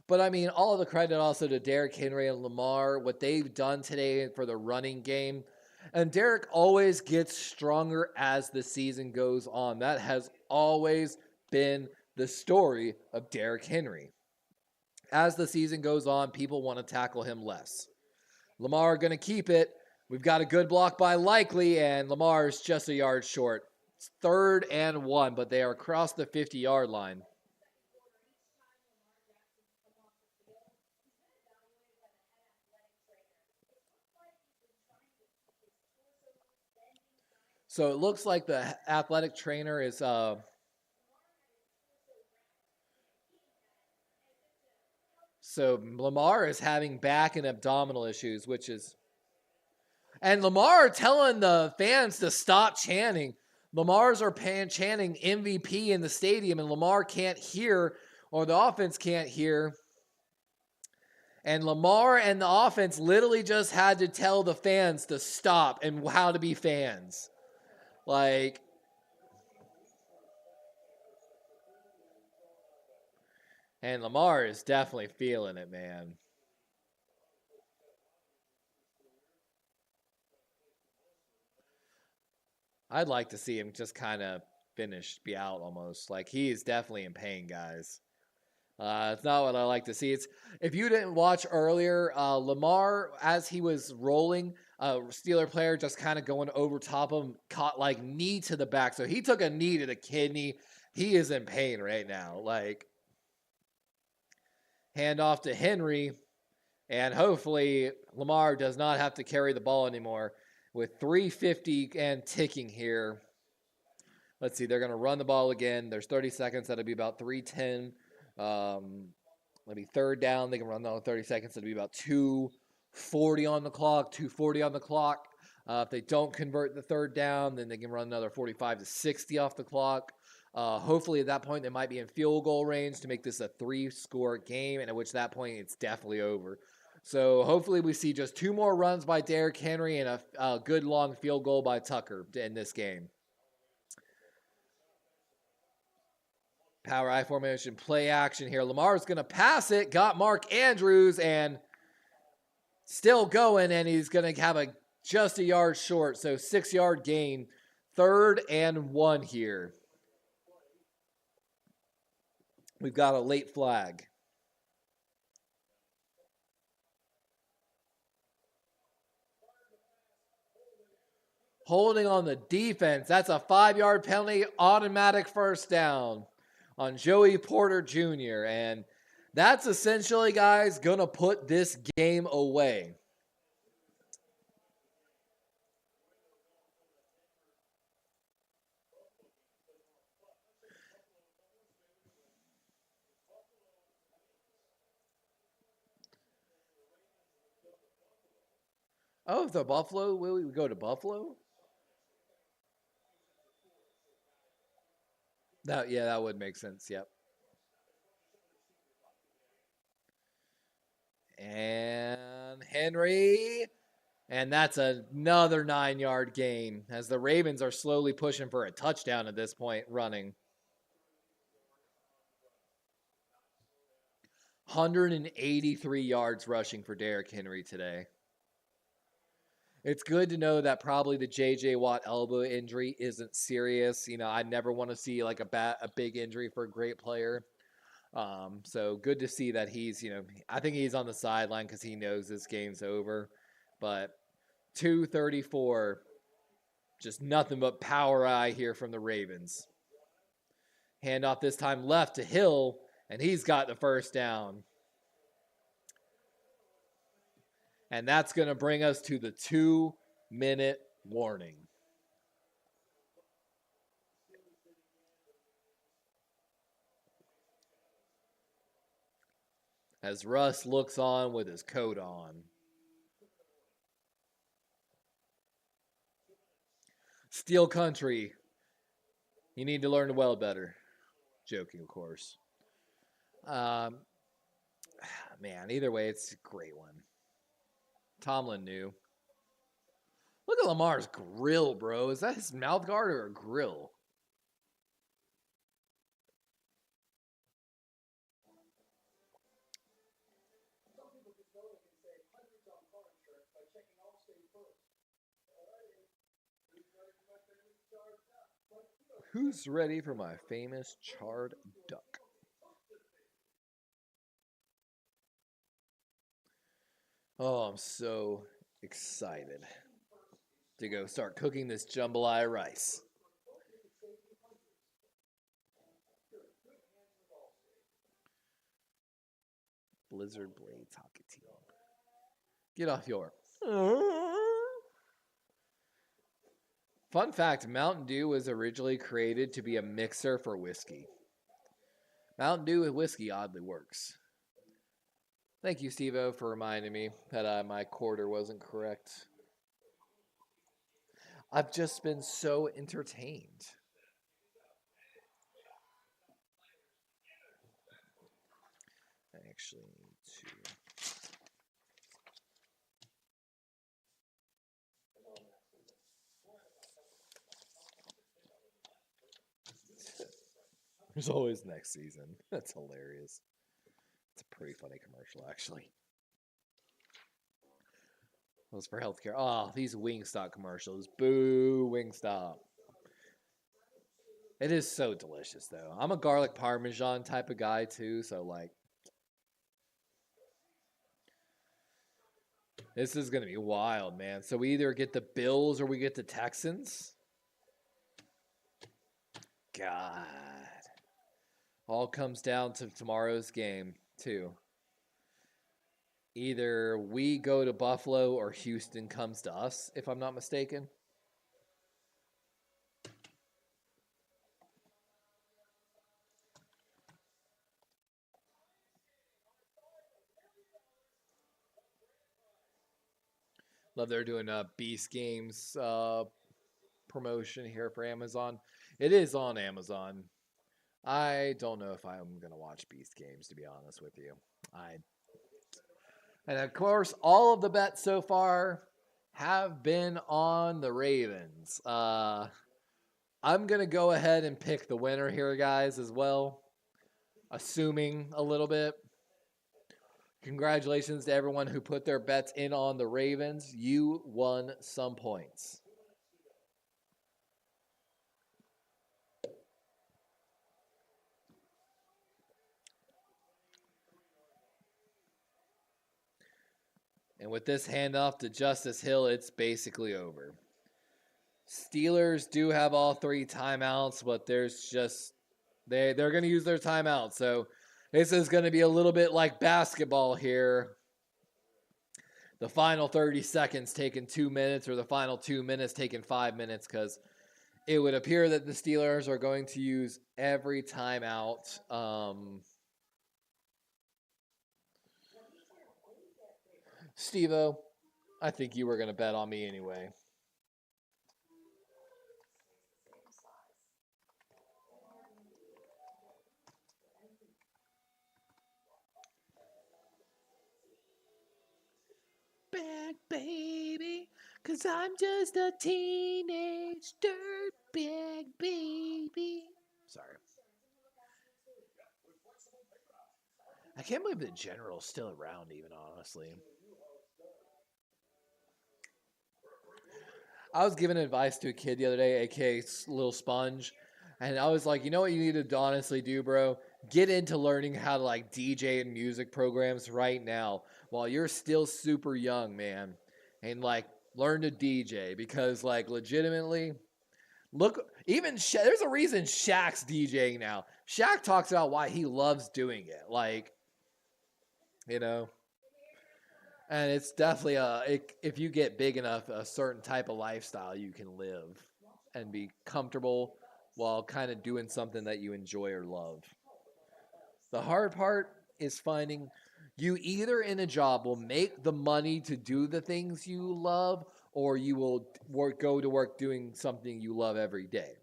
But I mean, all of the credit also to Derrick Henry and Lamar, what they've done today for the running game. And Derek always gets stronger as the season goes on. That has always been the story of Derrick Henry. As the season goes on, people want to tackle him less. Lamar going to keep it. We've got a good block by Likely, and Lamar is just a yard short. It's 3rd and 1, but they are across the 50-yard line. So it looks like the athletic trainer is so Lamar is having back and abdominal issues, which is, and Lamar telling the fans to stop chanting. Lamar's are chanting MVP in the stadium, and Lamar can't hear, or the offense can't hear. And Lamar and the offense literally just had to tell the fans to stop and how to be fans. Like, and Lamar is definitely feeling it, man. I'd like to see him just kind of finish, be out almost. Like, he is definitely in pain, guys. It's not what I like to see. It's, if you didn't watch earlier, Lamar, as he was rolling, Steeler player just kind of going over top of him, caught like knee to the back. So he took a knee to the kidney. He is in pain right now. Like, hand off to Henry, and hopefully Lamar does not have to carry the ball anymore. With 3:50 and ticking here. Let's see, they're going to run the ball again. There's 30 seconds. That'll be about 3:10. Maybe 3rd down. They can run another 30 seconds. It'll be about 2:40 on the clock, 2:40 on the clock. If they don't convert the 3rd down, then they can run another 45 to 60 off the clock. Hopefully at that point, they might be in field goal range to make this a 3-score game, and at which that point, it's definitely over. So hopefully we see just 2 more runs by Derrick Henry and a good long field goal by Tucker in this game. Power I formation, play action here. Lamar's going to pass it, got Mark Andrews, and still going, and he's going to have just a yard short, so 6-yard gain. 3rd and 1 here. We've got a late flag. Holding on the defense. That's a 5-yard penalty, automatic 1st down on Joey Porter Jr. And that's essentially, guys, going to put this game away. Oh, the Buffalo? Will we go to Buffalo? Yeah, that would make sense. Yep. And Henry. And that's another 9-yard gain as the Ravens are slowly pushing for a touchdown at this point, running. 183 yards rushing for Derrick Henry today. It's good to know that probably the J.J. Watt elbow injury isn't serious. You know, I never want to see like a big injury for a great player. So good to see that he's, you know, I think he's on the sideline because he knows this game's over. But 234, just nothing but power eye here from the Ravens. Handoff this time left to Hill, and he's got the 1st down. And that's going to bring us to the 2-minute warning. As Russ looks on with his coat on. Steel Country, you need to learn to well better. Joking, of course. Man, either way, it's a great one. Tomlin knew. Look at Lamar's grill, bro. Is that his mouth guard or a grill? Who's ready for my famous charred duck? Oh, I'm so excited to go start cooking this jambalaya rice. Blizzard Blade Talkative. Get off your... Fun fact, Mountain Dew was originally created to be a mixer for whiskey. Mountain Dew with whiskey oddly works. Thank you, Steve-O, for reminding me that my quarter wasn't correct. I've just been so entertained. I actually need to... There's always next season. That's hilarious. It's a pretty funny commercial, actually. That was for healthcare. Oh, these Wingstop commercials. Boo, Wingstop. It is so delicious, though. I'm a garlic parmesan type of guy, too, so, like... This is going to be wild, man. So we either get the Bills or we get the Texans. God. All comes down to tomorrow's game, too. Either we go to Buffalo or Houston comes to us, if I'm not mistaken. Love they're doing a Beast Games promotion here for Amazon. It is on Amazon. I don't know if I'm going to watch Beast Games, to be honest with you. And of course, all of the bets so far have been on the Ravens. I'm going to go ahead and pick the winner here, guys, as well. Assuming a little bit. Congratulations to everyone who put their bets in on the Ravens. You won some points. And with this handoff to Justice Hill, it's basically over. Steelers do have all 3 timeouts, but there's just... They're going to use their timeout. So this is going to be a little bit like basketball here. The final 30 seconds taking 2 minutes, or the final 2 minutes taking 5 minutes, because it would appear that the Steelers are going to use every timeout. Steve-O, I think you were going to bet on me anyway. Back, baby, 'cause I'm just a teenage dirtbag baby. Sorry. I can't believe the General's still around, even, honestly. I was giving advice to a kid the other day, aka Little Sponge, and I was like, you know what you need to honestly do, bro? Get into learning how to like DJ and music programs right now while you're still super young, man. And like learn to DJ, because like legitimately, look, even there's a reason Shaq's DJing now. Shaq talks about why he loves doing it. Like, you know. And it's definitely if you get big enough, a certain type of lifestyle you can live and be comfortable while kind of doing something that you enjoy or love. The hard part is finding you either in a job will make the money to do the things you love, or you will go to work doing something you love every day.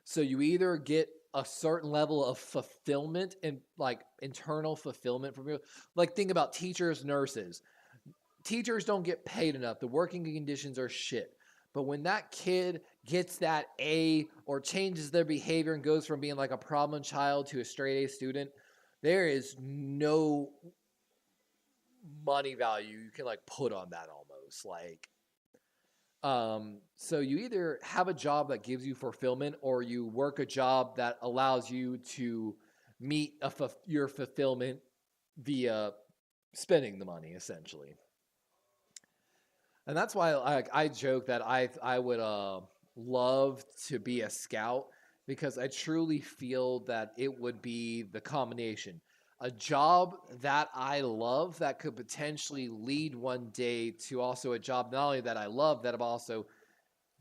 So you either get a certain level of fulfillment and like internal fulfillment from you. Like think about teachers, nurses. Teachers don't get paid enough. The working conditions are shit. But when that kid gets that A or changes their behavior and goes from being like a problem child to a straight A student, there is no money value you can like put on that almost. Like So you either have a job that gives you fulfillment, or you work a job that allows you to meet your fulfillment via spending the money, essentially. And that's why I joke that I would love to be a scout, because I truly feel that it would be the combination. A job that I love that could potentially lead one day to also a job not only that I love, that also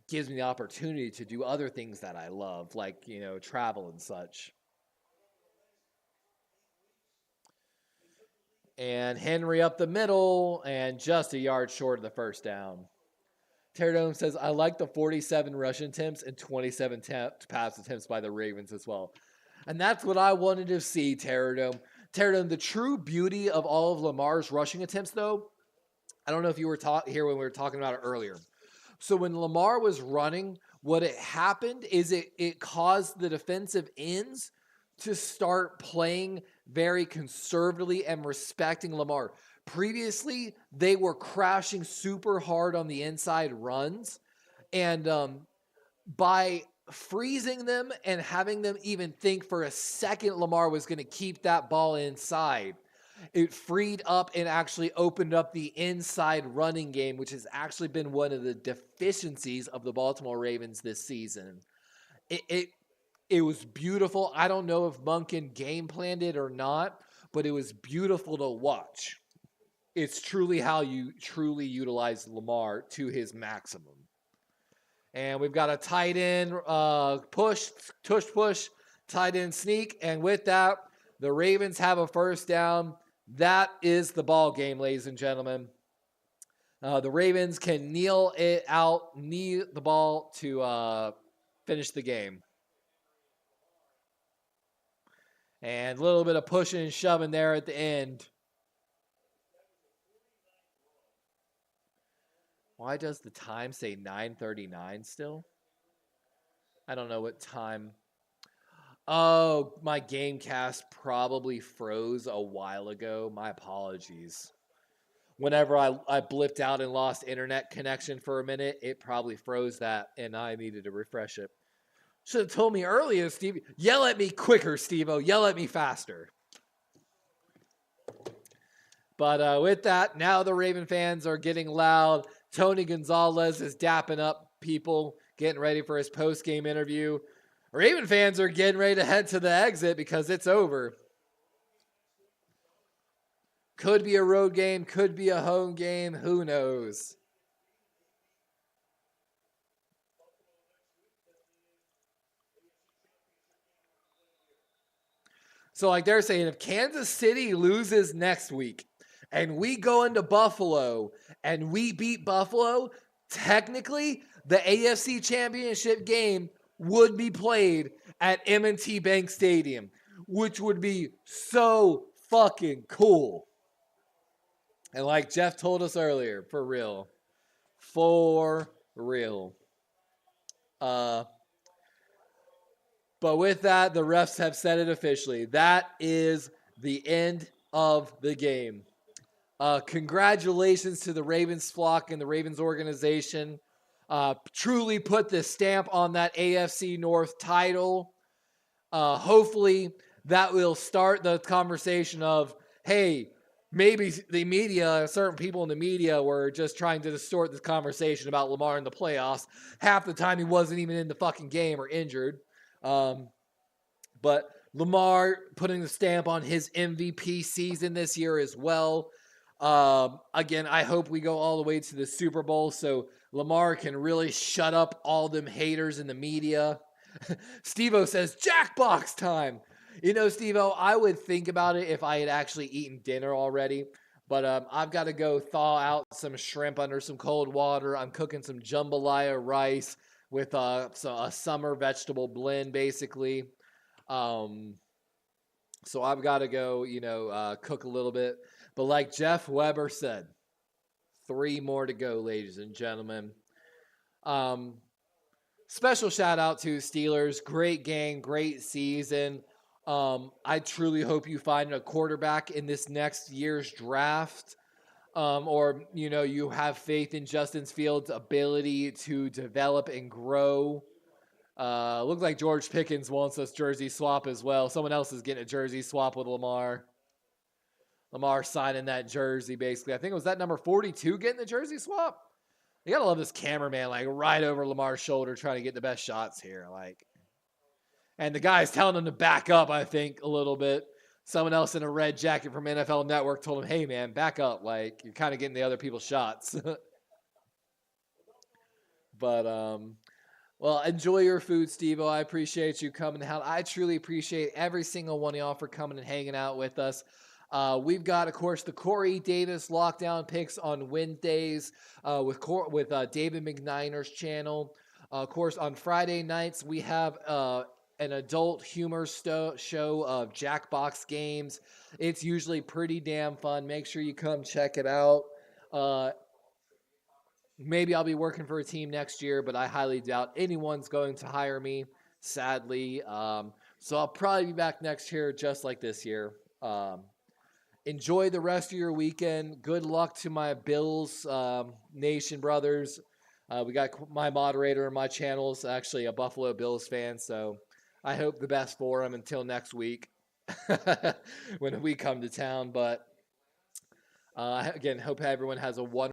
gives me the opportunity to do other things that I love, like, travel and such. And Henry up the middle, and just a yard short of the first down. Terradome says, I like the 47 rushing attempts and 27 pass attempts by the Ravens as well. And that's what I wanted to see, Terradome. Terradome, the true beauty of all of Lamar's rushing attempts, though, I don't know if you were here when we were talking about it earlier. So when Lamar was running, what it happened is it caused the defensive ends to start playing very conservatively and respecting Lamar. Previously, they were crashing super hard on the inside runs, and by freezing them and having them even think for a second Lamar was going to keep that ball inside, it freed up and actually opened up the inside running game, which has actually been one of the deficiencies of the Baltimore Ravens this season. It was beautiful. I don't know if Monken game planned it or not, but it was beautiful to watch. It's truly how you truly utilize Lamar to his maximum. And we've got a tight end push, tight end sneak. And with that, the Ravens have a first down. That is the ball game, ladies and gentlemen. The Ravens can kneel the ball to finish the game. And a little bit of pushing and shoving there at the end. Why does the time say 9:39 still? I don't know what time. Oh, my Gamecast probably froze a while ago. My apologies. Whenever I blipped out and lost internet connection for a minute, it probably froze that, and I needed to refresh it. Should have told me earlier, Steve. Yell at me quicker, Steve-O. Yell at me faster. But with that, now the Raven fans are getting loud. Tony Gonzalez is dapping up people, getting ready for his post-game interview. Raven fans are getting ready to head to the exit because it's over. Could be a road game, could be a home game, who knows? So like they're saying, if Kansas City loses next week and we go into Buffalo and we beat Buffalo, technically the AFC Championship game would be played at M&T Bank Stadium, which would be so fucking cool. And like Jeff told us earlier, for real. For real. But with that, the refs have said it officially. That is the end of the game. Congratulations to the Ravens flock and the Ravens organization. Truly put the stamp on that AFC North title. Hopefully that will start the conversation of, hey, maybe the media, certain people in the media were just trying to distort this conversation about Lamar in the playoffs. Half the time he wasn't even in the fucking game or injured. But Lamar putting the stamp on his MVP season this year as well. Again, I hope we go all the way to the Super Bowl so Lamar can really shut up all them haters in the media. Steve-O says, Jackbox time. You know, Steve-O, I would think about it if I had actually eaten dinner already. But I've got to go thaw out some shrimp under some cold water. I'm cooking some jambalaya rice with a summer vegetable blend, basically. So I've got to go, cook a little bit. But like Jeff Weber said, 3 more to go, ladies and gentlemen. Special shout out to Steelers. Great game, great season. I truly hope you find a quarterback in this next year's draft. or, you know, you have faith in Justin Fields' ability to develop and grow. Looks like George Pickens wants us jersey swap as well. Someone else is getting a jersey swap with Lamar. Lamar signing that jersey, basically. I think it was that number 42 getting the jersey swap. You gotta love this cameraman, like right over Lamar's shoulder, trying to get the best shots here. Like, and the guy's telling him to back up, I think, a little bit. Someone else in a red jacket from NFL Network told him, hey, man, back up. Like, you're kind of getting the other people's shots. But, well, enjoy your food, Steve-O. I appreciate you coming out. I truly appreciate every single one of y'all for coming and hanging out with us. We've got, of course, the Corey Davis lockdown picks on Wednesdays with David McNiner's channel. Of course, on Friday nights, we have an adult humor show of Jackbox games. It's usually pretty damn fun. Make sure you come check it out. Maybe I'll be working for a team next year, but I highly doubt anyone's going to hire me, sadly. So I'll probably be back next year just like this year. Enjoy the rest of your weekend. Good luck to my Bills Nation brothers. We got my moderator on my channel is actually a Buffalo Bills fan, so I hope the best for him until next week when we come to town. But again, hope everyone has a wonderful